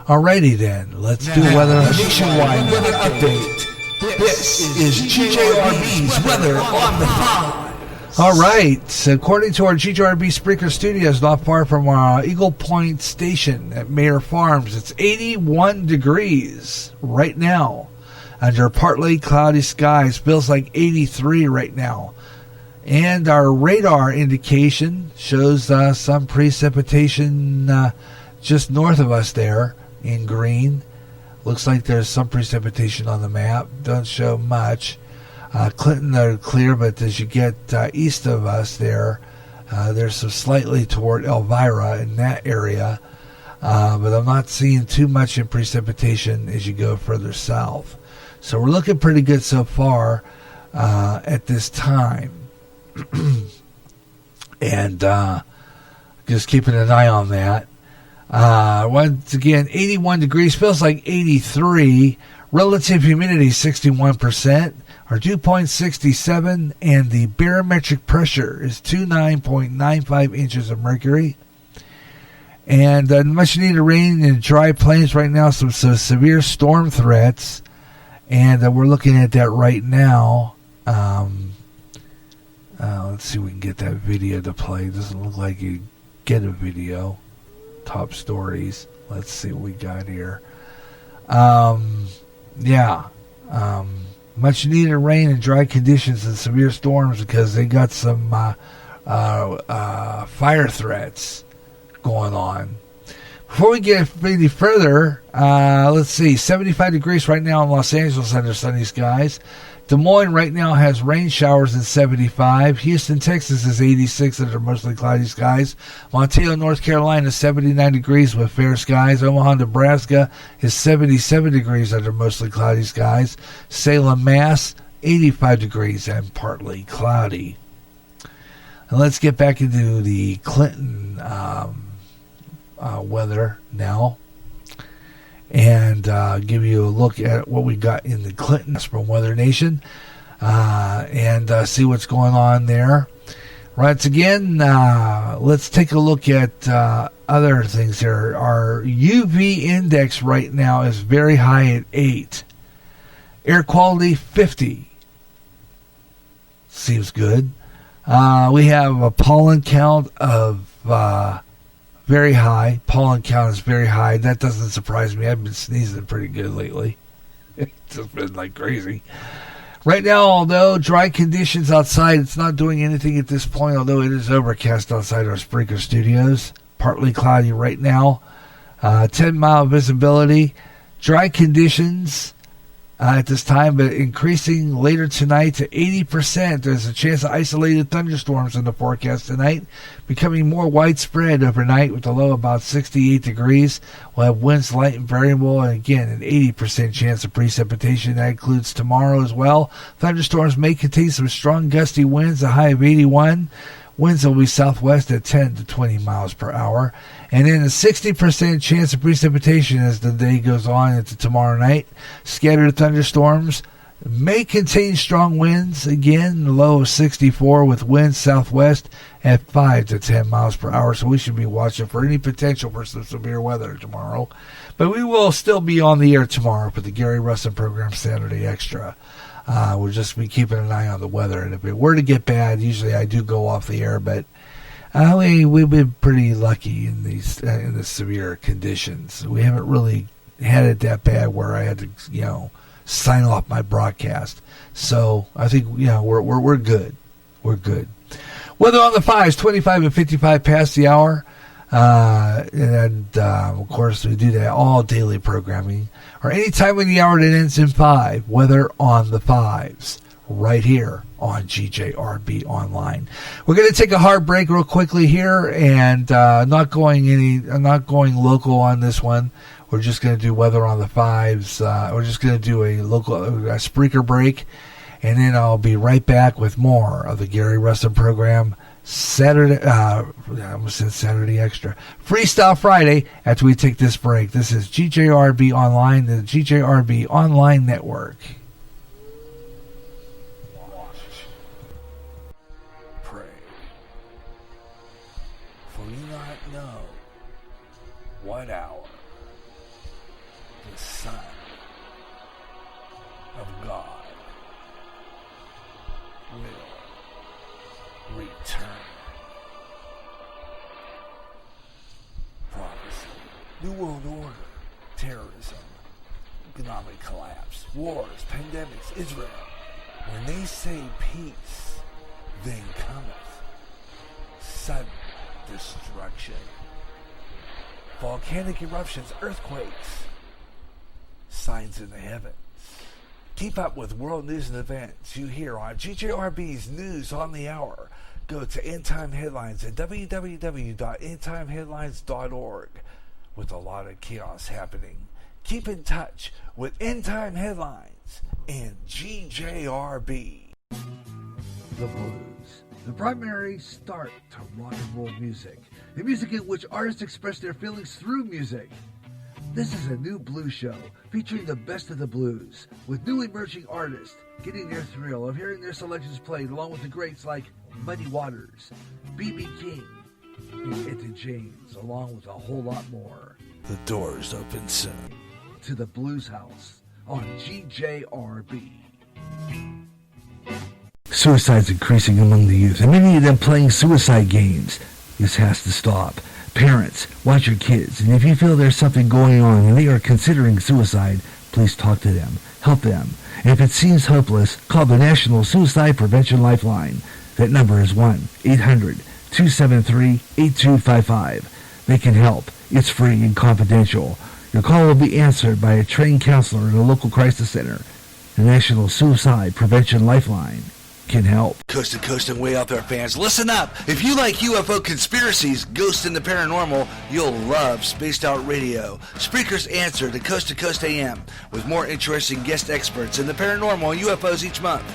Alrighty then. Let's do weather nationwide weather update. This is GJRB's Weather on the Phone. All right. So according to our GJRB Spreaker Studios, not far from our Eagle Point station at Mayer Farms, it's 81 degrees right now under partly cloudy skies. Feels like 83 right now. And our radar indication shows some precipitation just north of us there in green. Looks like there's some precipitation on the map. Don't show much. Clinton are clear, but as you get east of us there's some slightly toward Elvira in that area. But I'm not seeing too much in precipitation as you go further south. So we're looking pretty good so far at this time. And just keeping an eye on that. Once again, 81 degrees, feels like 83. Relative humidity 61%. Our dew point 67, and the barometric pressure is 29.95 inches of mercury. And much needed rain in dry plains right now. Some severe storm threats, and we're looking at that right now. Let's see if we can get that video to play. It doesn't look like you get a video. Top stories. Let's see what we got here. Much needed rain and dry conditions and severe storms because they got some fire threats going on. Before we get any further, let's see. 75 degrees right now in Los Angeles under sunny skies. Des Moines right now has rain showers at 75. Houston, Texas is 86 under mostly cloudy skies. Montiel, North Carolina is 79 degrees with fair skies. Omaha, Nebraska is 77 degrees under mostly cloudy skies. Salem, Mass, 85 degrees and partly cloudy. And let's get back into the Clinton weather now. And give you a look at what we got in the Clinton from Weather Nation and see what's going on there. Once again, let's take a look at other things here. Our UV index right now is very high at 8. Air quality 50. Seems good. We have a pollen count of very high. Pollen count is very high. That doesn't surprise me. I've been sneezing pretty good lately. It's just been like crazy. Right now, although dry conditions outside, it's not doing anything at this point, although it is overcast outside our Spreaker studios. Partly cloudy right now. 10-mile visibility. Dry conditions at this time, but increasing later tonight to 80%. There's a chance of isolated thunderstorms in the forecast tonight, becoming more widespread overnight with a low about 68 degrees. We'll have winds light and variable, and again, an 80% chance of precipitation. That includes tomorrow as well. Thunderstorms may contain some strong gusty winds, a high of 81. Winds will be southwest at 10 to 20 miles per hour. And then a 60% chance of precipitation as the day goes on into tomorrow night. Scattered thunderstorms may contain strong winds. Again, the low of 64 with winds southwest at 5 to 10 miles per hour. So we should be watching for any potential for some severe weather tomorrow. But we will still be on the air tomorrow for the Gary Russen program Saturday Extra. We'll just be keeping an eye on the weather. And if it were to get bad, usually I do go off the air. But we've been pretty lucky in the severe conditions. We haven't really had it that bad where I had to, sign off my broadcast. So I think, we're good. We're good. Weather on the 5s, 25 and 55 past the hour. Of course, we do that all daily programming. Or any time in the hour that ends in 5. Weather on the 5s. Right here on GJRB Online. We're going to take a hard break real quickly here, and I'm not going local on this one. We're just going to do weather on the 5s. We're just going to do a Spreaker break, and then I'll be right back with more of the Gary Russen program Saturday. I almost said Saturday Extra. Freestyle Friday after we take this break. This is GJRB Online, the GJRB Online Network. What hour the Son of God will return. Prophecy, New World Order, terrorism, economic collapse, wars, pandemics, Israel. When they say peace, then cometh sudden destruction. Volcanic eruptions, earthquakes, signs in the heavens. Keep up with world news and events you hear on GJRB's News on the Hour. Go to End Time Headlines at www.endtimeheadlines.org. With a lot of chaos happening, keep in touch with End Time Headlines and GJRB. The blues, the primary start to rock and roll music. The music in which artists express their feelings through music. This is a new blues show featuring the best of the blues, with new emerging artists getting their thrill of hearing their selections played along with the greats like Muddy Waters, B.B. King, and Etta James, along with a whole lot more. The doors open soon. To the Blues House on GJRB. Suicide's increasing among the youth, and many of them playing suicide games. This has to stop. Parents, watch your kids, and if you feel there's something going on and they are considering suicide, please talk to them, help them. And if it seems hopeless, call the National Suicide Prevention Lifeline. That number is 1-800-273-8255. They can help. It's free and confidential. Your call will be answered by a trained counselor in a local crisis center. The National Suicide Prevention Lifeline can help. Coast to coast and way out there, fans, listen up. If you like UFO conspiracies, ghosts, and the paranormal, you'll love Spaced Out Radio. Spreaker's answer to Coast AM, with more interesting guest experts in the paranormal and UFOs each month.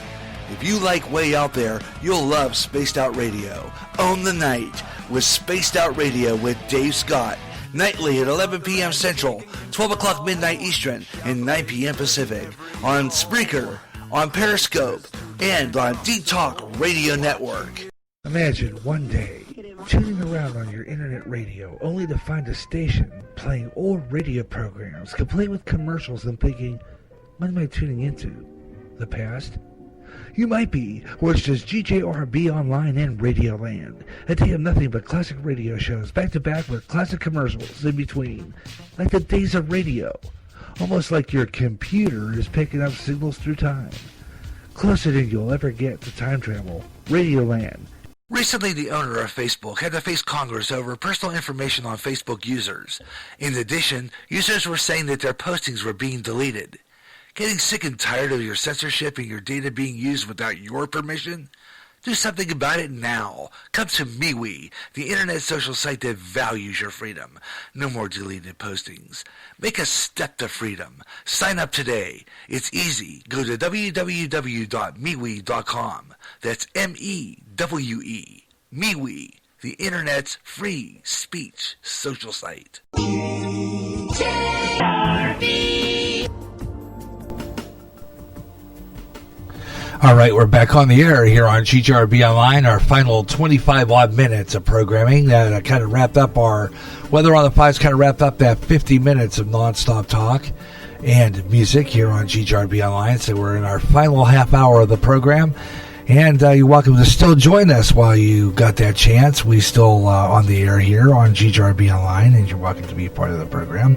If you like Way Out There, you'll love Spaced Out Radio. Own the night with Spaced Out Radio with Dave Scott. Nightly at 11 p.m. Central, 12 o'clock midnight Eastern, and 9 p.m. Pacific. On Spreaker, on Periscope, and on D-Talk Radio Network. Imagine one day tuning around on your internet radio only to find a station playing old radio programs complete with commercials and thinking, what am I tuning into? The past? You might be, or it's just GJRB Online and Radioland. A day of nothing but classic radio shows back to back with classic commercials in between. Like the days of radio. Almost like your computer is picking up signals through time. Closer than you'll ever get to time travel. Radioland. Recently, the owner of Facebook had to face Congress over personal information on Facebook users. In addition, users were saying that their postings were being deleted. Getting sick and tired of your censorship and your data being used without your permission? Do something about it now. Come to MeWe, the internet social site that values your freedom. No more deleted postings. Make a step to freedom. Sign up today. It's easy. Go to www.mewe.com. That's MEWE. MeWe, the internet's free speech social site. All right, we're back on the air here on GJRB Online, our final 25-odd minutes of programming that kind of wrapped up our Weather on the Fives, kind of wrapped up that 50 minutes of nonstop talk and music here on GJRB Online. So we're in our final half hour of the program, and you're welcome to still join us while you got that chance. We still on the air here on GJRB Online, and you're welcome to be part of the program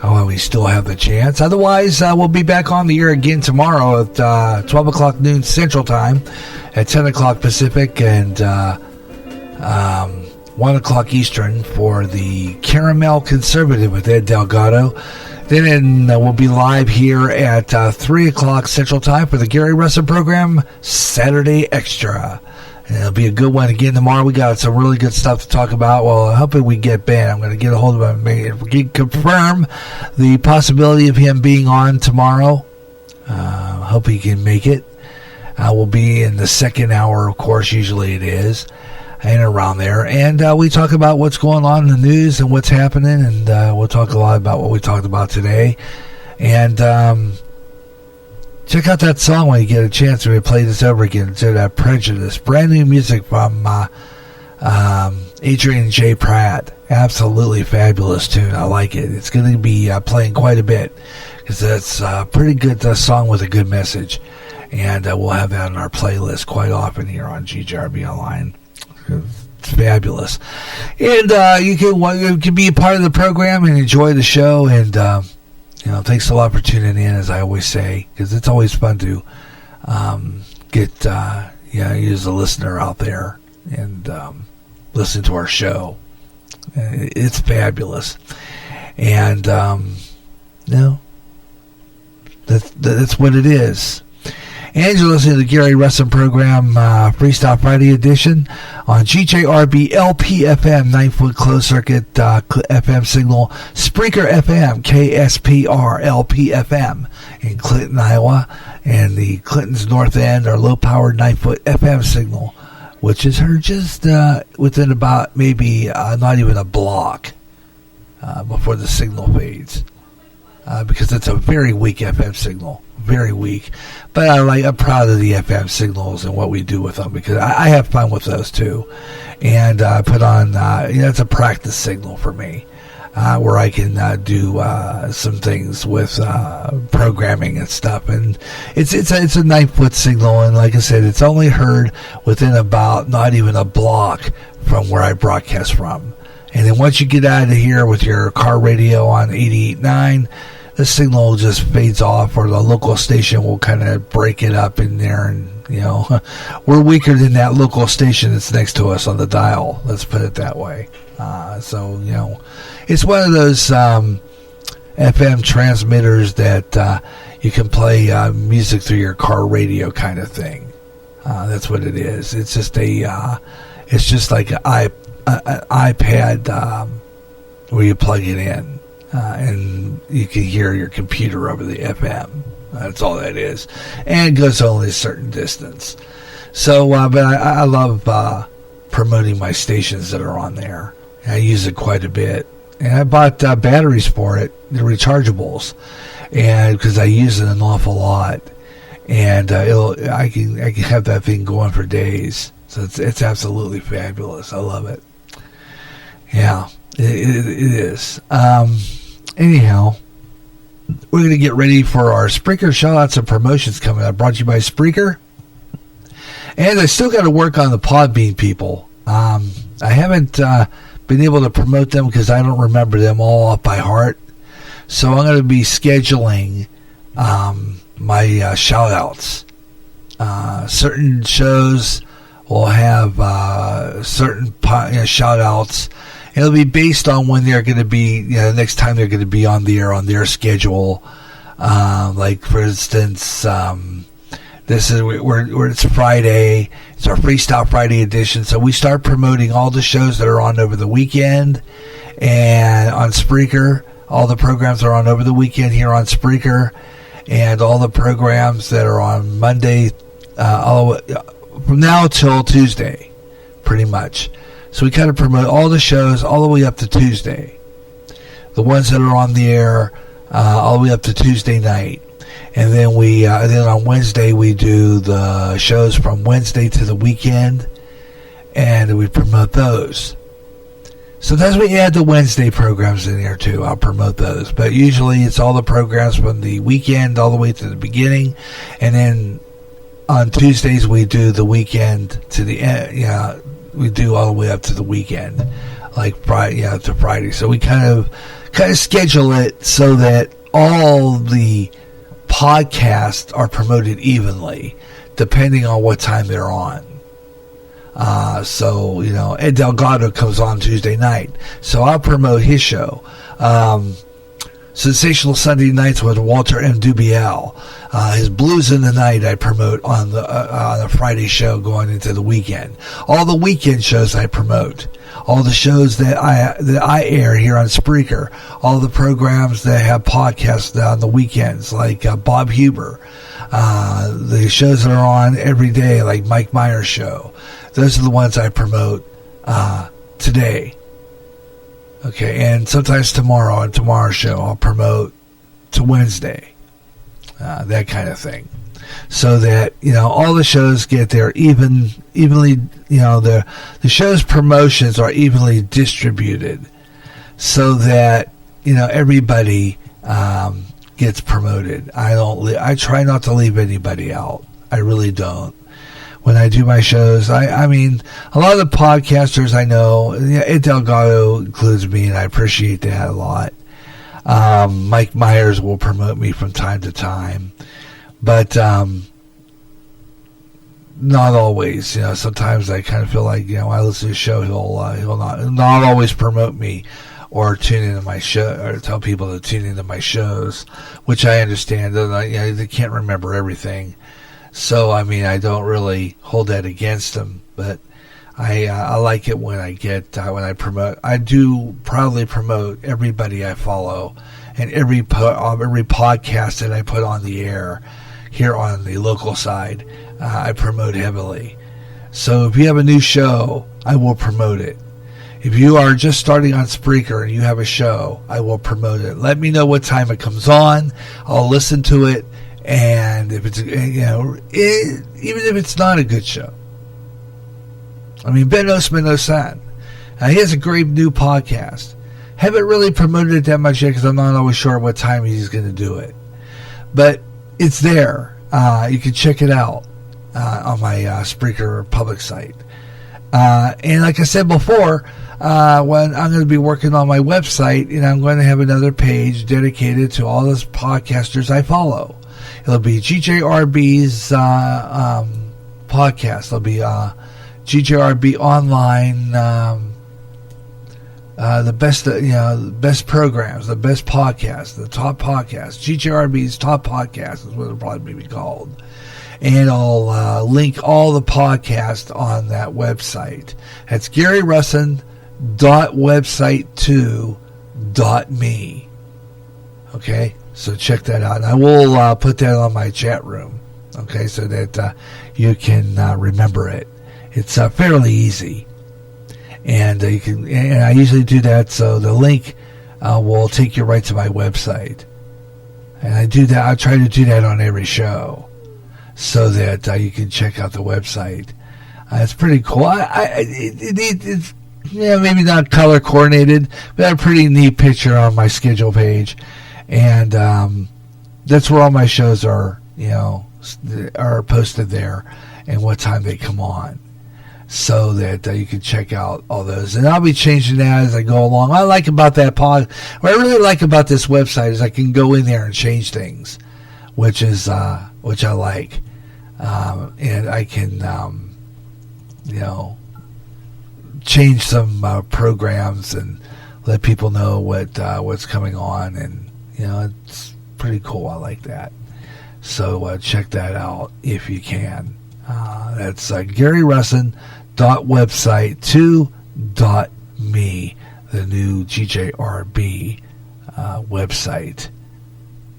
while we still have the chance. Otherwise, we'll be back on the air again tomorrow at 12 o'clock noon Central Time, at 10 o'clock Pacific, and 1 o'clock Eastern for the Caramel Conservative with Ed Delgado. Then we'll be live here at 3 o'clock Central Time for the Gary Russen program, Saturday Extra. And it'll be a good one again tomorrow. We got some really good stuff to talk about. Well, hoping we get Ben. I'm going to get a hold of him. If we can confirm the possibility of him being on tomorrow, hope he can make it. We'll be in the second hour, of course, usually it is, and around there. And we talk about what's going on in the news and what's happening, and we'll talk a lot about what we talked about today. And check out that song when you get a chance to play this over again. So that Prejudice, brand new music from Adrian J. Pratt. Absolutely fabulous tune. I like it. It's going to be playing quite a bit because it's a pretty good song with a good message. And we'll have that on our playlist quite often here on GJRB Online. It's fabulous. And you can be a part of the program and enjoy the show. And thanks a lot for tuning in, as I always say, because it's always fun to get you as a listener out there and listen to our show. It's fabulous. And that's what it is. And you're listening to the Gary Russen program, Freestyle Friday edition on GJRB LPFM, 9-foot closed circuit FM signal, Spreaker FM, KSPR LPFM in Clinton, Iowa, and the Clinton's North End, our low-powered 9-foot FM signal, which is heard just within about maybe not even a block before the signal fades, because it's a very weak FM signal. Very weak, but I'm proud of the FM signals and what we do with them, because I have fun with those too. And I put on it's a practice signal for me, where I can do some things with programming and stuff. And it's a 9-foot signal, and like I said, it's only heard within about not even a block from where I broadcast from. And then once you get out of here with your car radio on 88.9, the signal just fades off, or the local station will kind of break it up in there, and we're weaker than that local station that's next to us on the dial. Let's put it that way. So it's one of those FM transmitters that you can play music through your car radio kind of thing. That's what it is. It's just it's just like an iPad where you plug it in. And you can hear your computer over the FM. That's all that is. And it goes only a certain distance. So, but I love promoting my stations that are on there. I use it quite a bit. And I bought batteries for it, the rechargeables, and because I use it an awful lot. And I can have that thing going for days. So it's absolutely fabulous. I love it. Yeah, it is. Anyhow, we're going to get ready for our Spreaker shout-outs and promotions coming up, brought to you by Spreaker. And I still got to work on the Podbean people. I haven't been able to promote them because I don't remember them all off by heart. So I'm going to be scheduling my shout-outs. Certain shows will have certain shout-outs. It'll be based on when they're going to be, the next time they're going to be on the air on their schedule. Like, for instance, this is where it's Friday. It's our Freestyle Friday edition. So we start promoting all the shows that are on over the weekend, and on Spreaker. All the programs are on over the weekend here on Spreaker, and all the programs that are on Monday, from now till Tuesday. pretty much. So we kind of promote all the shows all the way up to Tuesday. The ones that are on the air all the way up to Tuesday night. And then then on Wednesday we do the shows from Wednesday to the weekend, and we promote those. Sometimes we add the Wednesday programs in there too. I'll promote those, but usually it's all the programs from the weekend all the way to the beginning, and then on Tuesdays we do the weekend to the end. We do all the way up to the weekend, like Friday, to Friday. So we kind of schedule it so that all the podcasts are promoted evenly, depending on what time they're on. So Ed Delgado comes on Tuesday night, so I'll promote his show. Sensational Sunday Nights with Walter M. Dubiel. His Blues in the Night I promote on the Friday show going into the weekend. All the weekend shows I promote. All the shows that I air here on Spreaker. All the programs that have podcasts on the weekends, like Bob Huber. The shows that are on every day, like Mike Myers' show. Those are the ones I promote today. Okay, and sometimes tomorrow on tomorrow's show I'll promote to Wednesday, that kind of thing, so that all the shows get their evenly. The show's promotions are evenly distributed, so that everybody gets promoted. I try not to leave anybody out. I really don't. When I do my shows, I mean, a lot of the podcasters I know, Ed Delgado includes me, and I appreciate that a lot. Mike Myers will promote me from time to time, but not always. Sometimes I kind of feel like I listen to a show, he'll not always promote me or tune into my show or tell people to tune into my shows, which I understand. They can't remember everything. So, I mean, I don't really hold that against them, but I like it when I promote. I do proudly promote everybody I follow and every podcast that I put on the air here on the local side. I promote heavily. So if you have a new show, I will promote it. If you are just starting on Spreaker and you have a show, I will promote it. Let me know what time it comes on. I'll listen to it. And if it's, even if it's not a good show. I mean, Ben Osman-Osan, he has a great new podcast. Haven't really promoted it that much yet because I'm not always sure what time he's going to do it. But it's there. You can check it out on my Spreaker public site. And like I said before, when I'm going to be working on my website, I'm going to have another page dedicated to all those podcasters I follow. It'll be GJRB's podcast. It'll be GJRB online, the best programs, the best podcasts, the top podcasts. GJRB's top podcast is what it'll probably be called. And I'll link all the podcasts on that website. That's GaryRussen.website2.me. Okay? So check that out. And I will put that on my chat room, okay, so that you can remember it. It's fairly easy, and you can. And I usually do that, so the link will take you right to my website. And I do that. I try to do that on every show, so that you can check out the website. It's pretty cool. It's maybe not color coordinated, but I have a pretty neat picture on my schedule page. And that's where all my shows are, are posted there and what time they come on, so that you can check out all those. And I'll be changing that as I go along. What I like about that what I really like about this website is I can go in there and change things, which I like. And I can, change some programs and let people know what's coming on, and it's pretty cool. I like that. So check that out if you can. That's GaryRussen.website2.me, the new GJRB website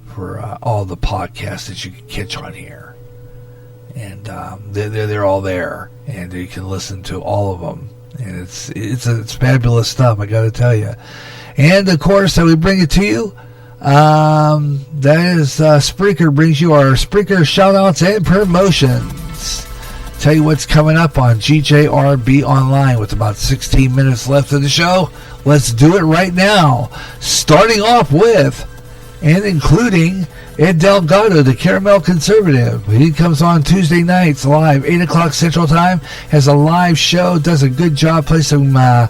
for all the podcasts that you can catch on here. and they're all there, and you can listen to all of them, and it's fabulous stuff, I got to tell you. And of course, we bring it to you. That is Spreaker brings you our Spreaker shout-outs and promotions. Tell you what's coming up on GJRB Online with about 16 minutes left of the show. Let's do it right now. Starting off with, and including, Ed Delgado, the Caramel Conservative. He comes on Tuesday nights live, 8 o'clock Central Time, has a live show, does a good job, plays some of that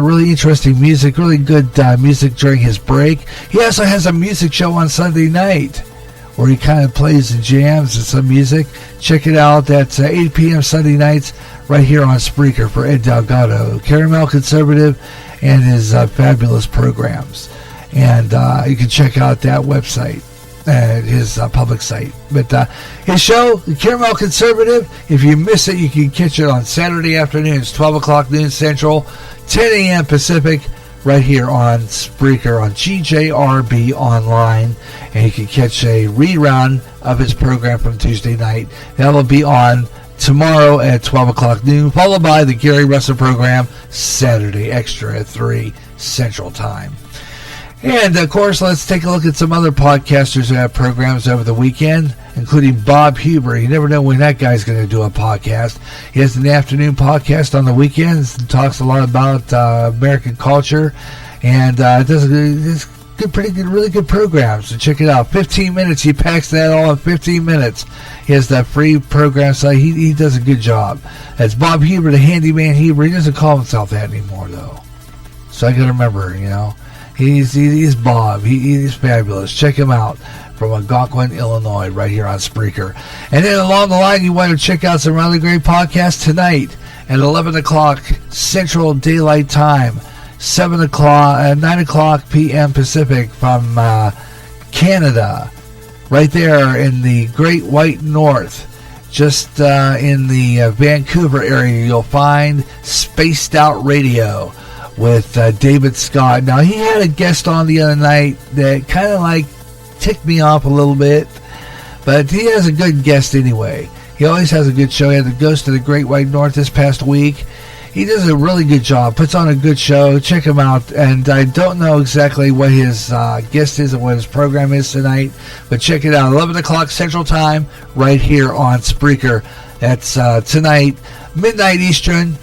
really interesting music, really good music during his break. He also has a music show on Sunday night where he kind of plays and jams and some music. Check it out. That's 8 p.m. Sunday nights right here on Spreaker for Ed Delgado, Caramel Conservative, and his fabulous programs. And you can check out that website, his public site. But his show, the Caramel Conservative, if you miss it, you can catch it on Saturday afternoons, 12 o'clock noon Central, 10 a.m. Pacific, right here on Spreaker on GJRB Online, and you can catch a rerun of his program from Tuesday night. That will be on tomorrow at 12 o'clock noon, followed by the Gary Russen program Saturday Extra at 3 Central Time. And, of course, let's take a look at some other podcasters who have programs over the weekend, including Bob Huber. You never know when that guy's going to do a podcast. He has an afternoon podcast on the weekends and talks a lot about American culture, and does really good programs. So check it out. 15 minutes. He packs that all in 15 minutes. He has that free program, so he does a good job. That's Bob Huber, the Handyman Huber. He doesn't call himself that anymore, though. So I got to remember, He's Bob. He's fabulous. Check him out from Algonquin, Illinois, right here on Spreaker. And then along the line, you want to check out some other great podcasts tonight at 11 o'clock Central Daylight Time, 9 o'clock p.m. Pacific from Canada, right there in the Great White North. Just in the Vancouver area, you'll find Spaced Out Radio with David Scott. Now, he had a guest on the other night that kind of ticked me off a little bit, but he has a good guest anyway. He always has a good show. He had the Ghost of the Great White North this past week. He does a really good job, puts on a good show. Check him out. And I don't know exactly what his guest is and what his program is tonight, but check it out. 11 o'clock Central Time right here on Spreaker. That's tonight, midnight Eastern,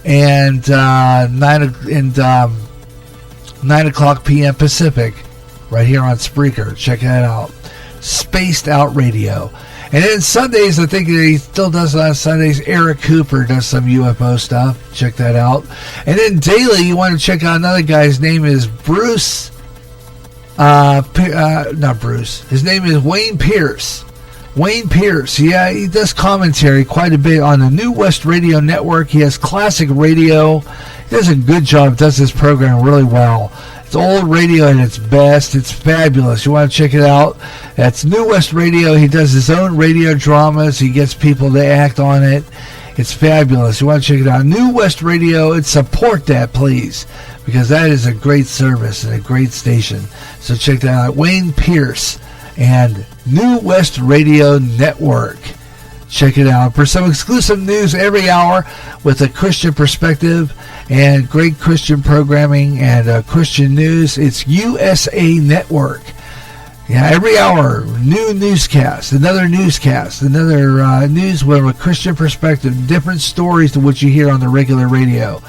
and 9 o'clock p.m. Pacific, right here on Spreaker. Check that out. Spaced Out Radio. And then Sundays, I think he still does it on Sundays. Eric Cooper does some UFO stuff. Check that out. And then daily, you want to check out another guy. His name is Bruce. Not Bruce. His name is Wayne Pierce. Wayne Pierce, yeah, he does commentary quite a bit on the New West Radio Network. He has classic radio. He does a good job, does this program really well. It's old radio at its best. It's fabulous. You want to check it out? That's New West Radio. He does his own radio dramas. He gets people to act on it. It's fabulous. You want to check it out. New West Radio, and support that, please, because that is a great service and a great station. So check that out. Wayne Pierce and New West Radio Network. Check it out for some exclusive news every hour with a Christian perspective and great Christian programming and Christian news. It's USA Network. Yeah, every hour, new newscast, another news with a Christian perspective, different stories than what you hear on the regular radio.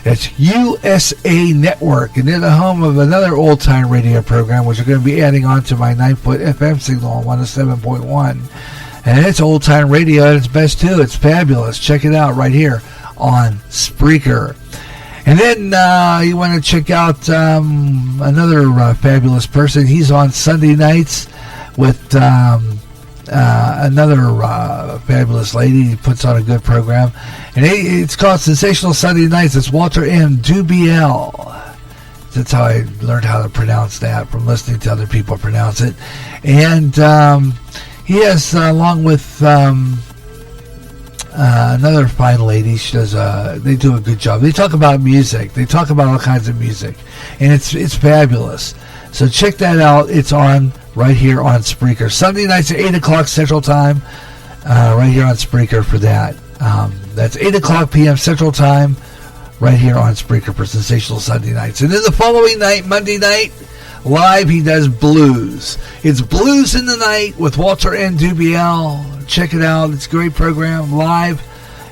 It's USA Network, and they're the home of another old-time radio program, which we're going to be adding on to my 9-foot FM signal on 107.1. And it's old-time radio at its best, too. It's fabulous. Check it out right here on Spreaker. And then you want to check out another fabulous person. He's on Sunday nights with another fabulous lady. He puts on a good program. And it's called Sensational Sunday Nights. It's Walter M. Dubiel. That's how I learned how to pronounce that, from listening to other people pronounce it. And he has, along with another fine lady, she does. They do a good job. They talk about music. They talk about all kinds of music, and it's fabulous. So check that out. It's on right here on Spreaker. Sunday nights at 8 o'clock Central Time, right here on Spreaker for that. That's 8 o'clock p.m. Central Time, right here on Spreaker for Sensational Sunday Nights. And then the following night, Monday night, live, he does blues. It's Blues in the Night with Walter N. Dubiel. Check it out. It's a great program, live.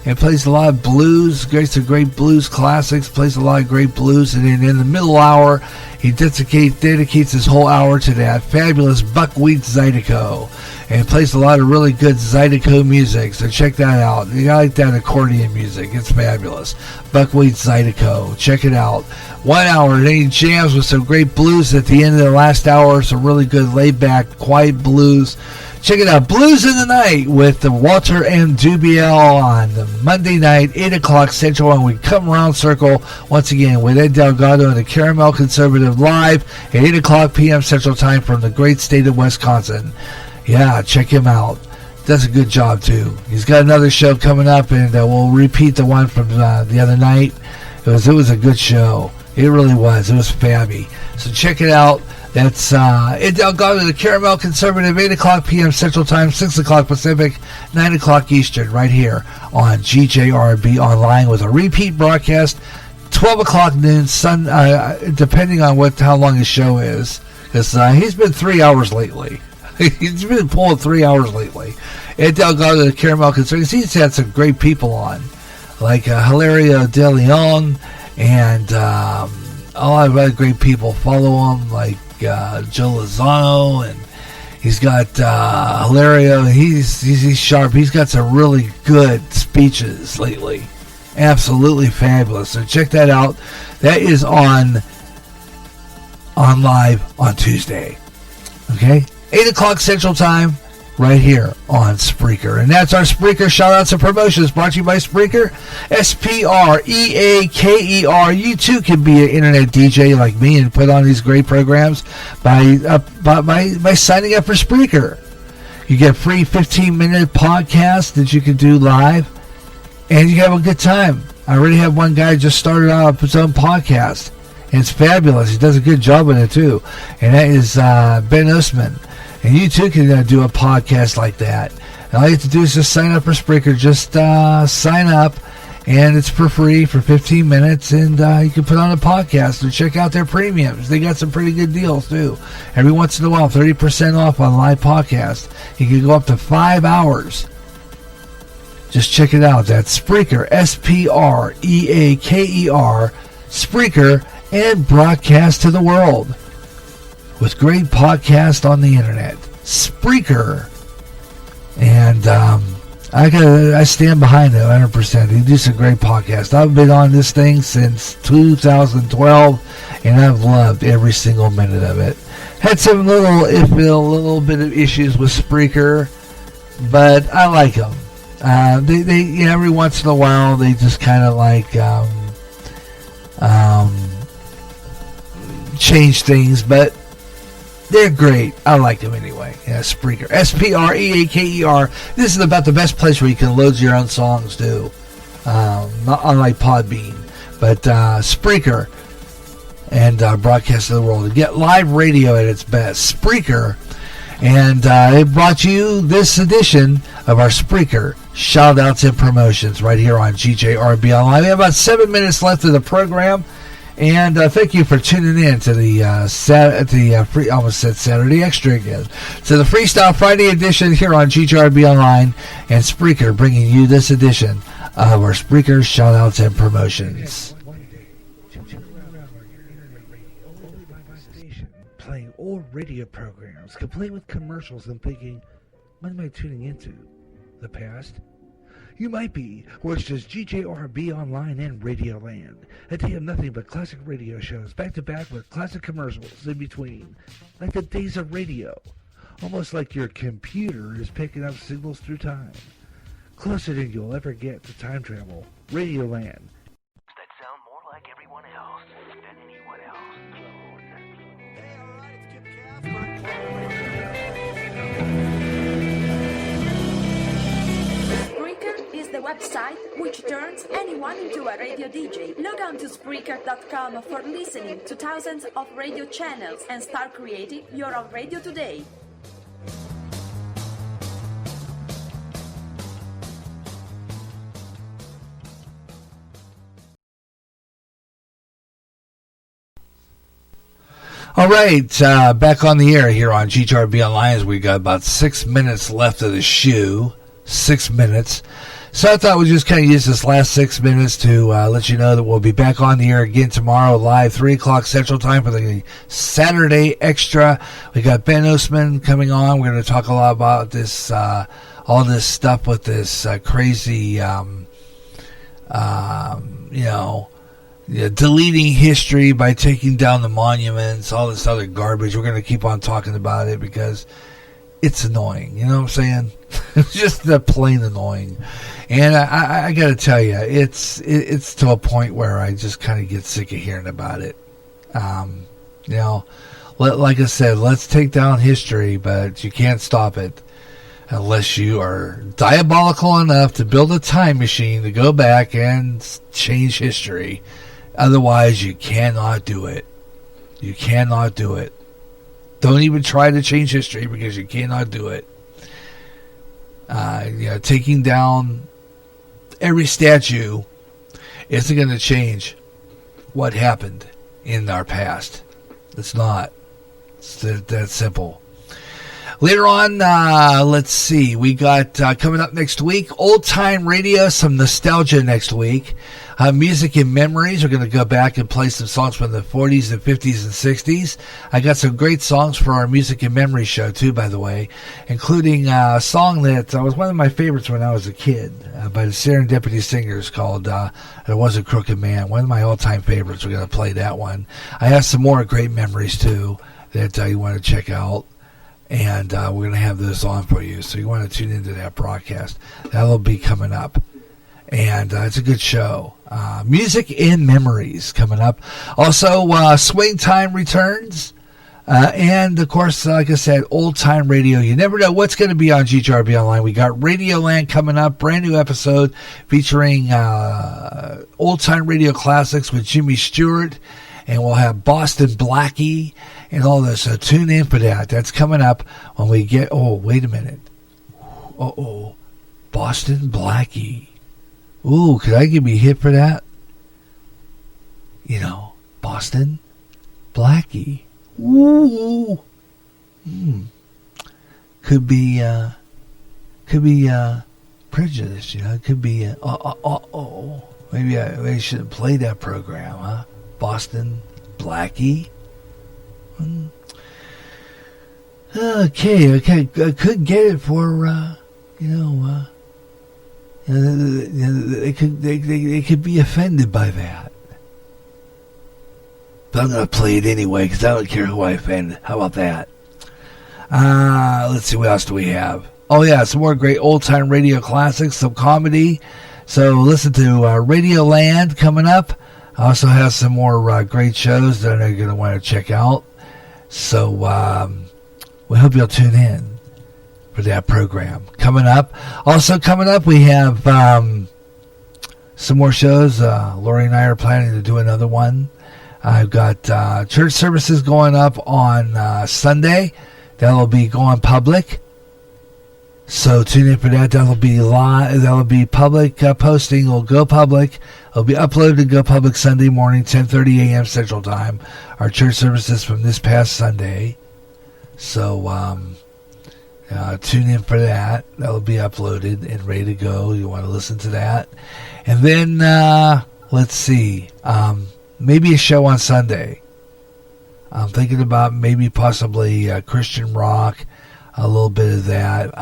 It plays a lot of blues, some great blues classics, plays a lot of great blues. And then in the middle hour, he dedicates his whole hour to that fabulous buckwheat Zydeco. And plays a lot of really good Zydeco music, so check that out. You like that accordion music, it's fabulous. Buckwheat Zydeco, check it out. 1 hour, and then he jams with some great blues at the end of the last hour, some really good laid-back, quiet blues. Check it out, Blues in the Night with the Walter M. Dubiel on the Monday night, 8 o'clock Central, and we come around circle once again with Ed Delgado and the Caramel Conservative live at 8 o'clock p.m. Central Time from the great state of Wisconsin. Yeah, check him out. Does a good job, too. He's got another show coming up, and we'll repeat the one from the other night. It was a good show. It really was. It was fabby. So check it out. That's Ed Delgado, the Caramel Conservative, 8 o'clock p.m. Central Time, 6 o'clock Pacific, 9 o'clock Eastern, right here on GJRB Online with a repeat broadcast, 12 o'clock noon, depending on how long his show is, because he's been 3 hours lately. He's been pulling 3 hours lately. Ed Delgado, the Caramel Conservative, he's had some great people on, like Hilario De Leon, and a lot of other great people follow him, like Joe Lozano, and he's got Hilario. He's sharp. He's got some really good speeches lately. Absolutely fabulous. So check that out. That is on live on Tuesday. Okay, 8 o'clock Central Time, right here on Spreaker. And that's our Spreaker shout-outs and promotions brought to you by Spreaker, Spreaker. You too can be an internet DJ like me and put on these great programs by signing up for Spreaker. You get free 15-minute podcasts that you can do live, and you have a good time. I already have one guy just started out his own podcast, and it's fabulous. He does a good job with it too, and that is Ben Osman. And you too can do a podcast like that. And all you have to do is just sign up for Spreaker. Just sign up, and it's for free for 15 minutes, and you can put on a podcast and check out their premiums. They got some pretty good deals too. Every once in a while, 30% off on live podcast. You can go up to 5 hours. Just check it out. That's Spreaker, Spreaker, Spreaker, and broadcast to the world with great podcast on the internet. Spreaker. And I stand behind it 100%. He does a great podcast. I've been on this thing since 2012, and I've loved every single minute of it. Had some little bit of issues with Spreaker, but I like them. They every once in a while they just kind of like change things, but they're great. I like them anyway. Yeah, Spreaker. Spreaker. This is about the best place where you can load your own songs too. Not unlike Podbean, but Spreaker and broadcast to the world. You get live radio at its best. Spreaker. And it brought you this edition of our Spreaker shout-outs and promotions right here on GJRB Online. We have about 7 minutes left of the program. And thank you for tuning in to the almost said Saturday Extra again. To the Freestyle Friday edition here on GJRB Online and Spreaker, bringing you this edition of our Spreaker shoutouts and promotions. Playing old radio programs, complete with commercials, and thinking, what am I tuning into? The past? You might be, or it's just GJRB Online and Radio Land. A day of nothing but classic radio shows, back-to-back with classic commercials in between. Like the days of radio. Almost like your computer is picking up signals through time. Closer than you'll ever get to time travel. Radio Land. That sound more like everyone else than anyone else. Spreaker is the website which turns anyone into a radio DJ. Log on to Spreaker.com for listening to thousands of radio channels and start creating your own radio today. All right, back on the air here on GJRB Online. We got about 6 minutes left of the show. 6 minutes. So I thought we'd just kind of use this last 6 minutes to let you know that we'll be back on the air again tomorrow live, 3 o'clock Central Time for the Saturday Extra. We got Ben Osman coming on. We're going to talk a lot about this, all this stuff with this crazy, deleting history by taking down the monuments, all this other garbage. We're going to keep on talking about it because it's annoying. You know what I'm saying? It's just plain annoying. And I got to tell you, it's to a point where I just kind of get sick of hearing about it. Like I said, let's take down history, but you can't stop it unless you are diabolical enough to build a time machine to go back and change history. Otherwise, you cannot do it. You cannot do it. Don't even try to change history because you cannot do it. Taking down every statue isn't going to change what happened in our past. It's not. It's that simple. Later on, let's see. We got coming up next week, old time radio, some nostalgia next week. Music and memories. We're going to go back and play some songs from the 40s and 50s and 60s. I got some great songs for our music and memory show too, by the way, including a song that was one of my favorites when I was a kid by the Serendipity Singers called There Was a Crooked Man. One of my all-time favorites. We're going to play that one. I have some more great memories too that you want to check out. And we're going to have those on for you. So you want to tune into that broadcast. That'll be coming up. And it's a good show. Music and memories coming up. Also, Swing Time returns. And, of course, like I said, old time radio. You never know what's going to be on GJRB Online. We got Radioland coming up. Brand new episode featuring old time radio classics with Jimmy Stewart. And we'll have Boston Blackie and all this. So tune in for that. That's coming up when we get... Oh, wait a minute. Boston Blackie. Ooh, could I give me a hit for that? Boston Blackie. Ooh. Could be prejudice, It could be... Maybe I shouldn't play that program, huh? Boston Blackie. Okay. I could get it for, they could be offended by that. But I'm going to play it anyway because I don't care who I offend. How about that? Let's see, what else do we have? Oh, yeah, some more great old-time radio classics, some comedy. So listen to Radioland coming up. I also have some more great shows that I know you're going to want to check out. So we hope you'll tune in for that program. Coming up. Also coming up, we have some more shows. Lori and I are planning to do another one. I've got church services going up on Sunday. That'll be going public. So tune in for that. That'll be live. That'll be public posting. It'll go public. It'll be uploaded to go public Sunday morning, 10:30 a.m. Central Time. Our church services from this past Sunday. So tune in for that. That'll be uploaded and ready to go. You want to listen to that. And then let's see. Maybe a show on Sunday. I'm thinking about maybe possibly Christian rock. A little bit of that,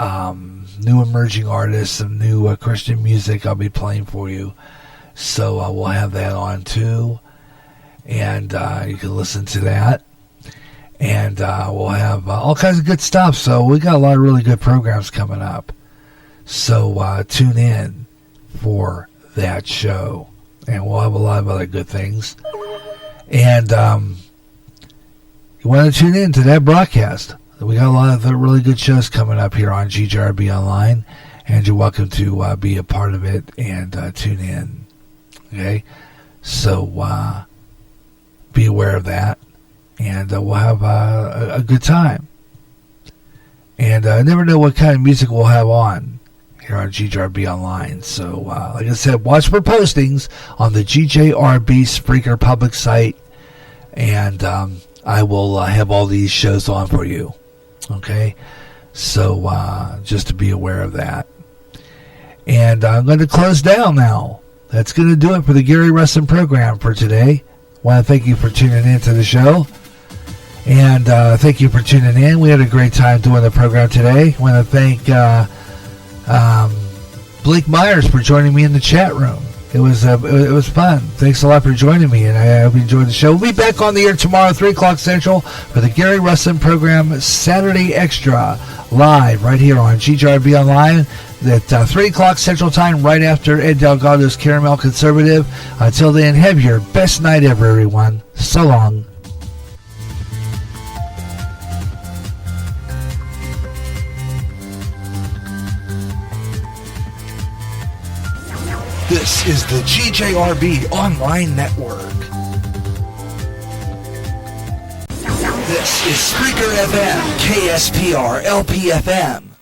new emerging artists, some new Christian music I'll be playing for you. So we'll have that on too, and you can listen to that. And we'll have all kinds of good stuff. So we got a lot of really good programs coming up. So tune in for that show, and we'll have a lot of other good things. And you want to tune in to that broadcast. We got a lot of really good shows coming up here on GJRB Online, and you're welcome to be a part of it and tune in. Okay? So be aware of that, and we'll have a good time. And I never know what kind of music we'll have on here on GJRB Online. So, like I said, watch for postings on the GJRB Spreaker public site. And I will have all these shows on for you. Okay? So just to be aware of that. And I'm going to close down now. That's going to do it for the Gary Russen program for today. I want to thank you for tuning in to the show. And thank you for tuning in. We had a great time doing the program today. I want to thank Blake Myers for joining me in the chat room. It was fun. Thanks a lot for joining me, and I hope you enjoyed the show. We'll be back on the air tomorrow, 3 o'clock Central, for the Gary Russen program, Saturday Extra, live right here on GJRB Online at 3 o'clock Central Time, right after Ed Delgado's Caramel Conservative. Until then, have your best night ever, everyone. So long. This is the GJRB Online Network. This is Spreaker FM, KSPR LPFM.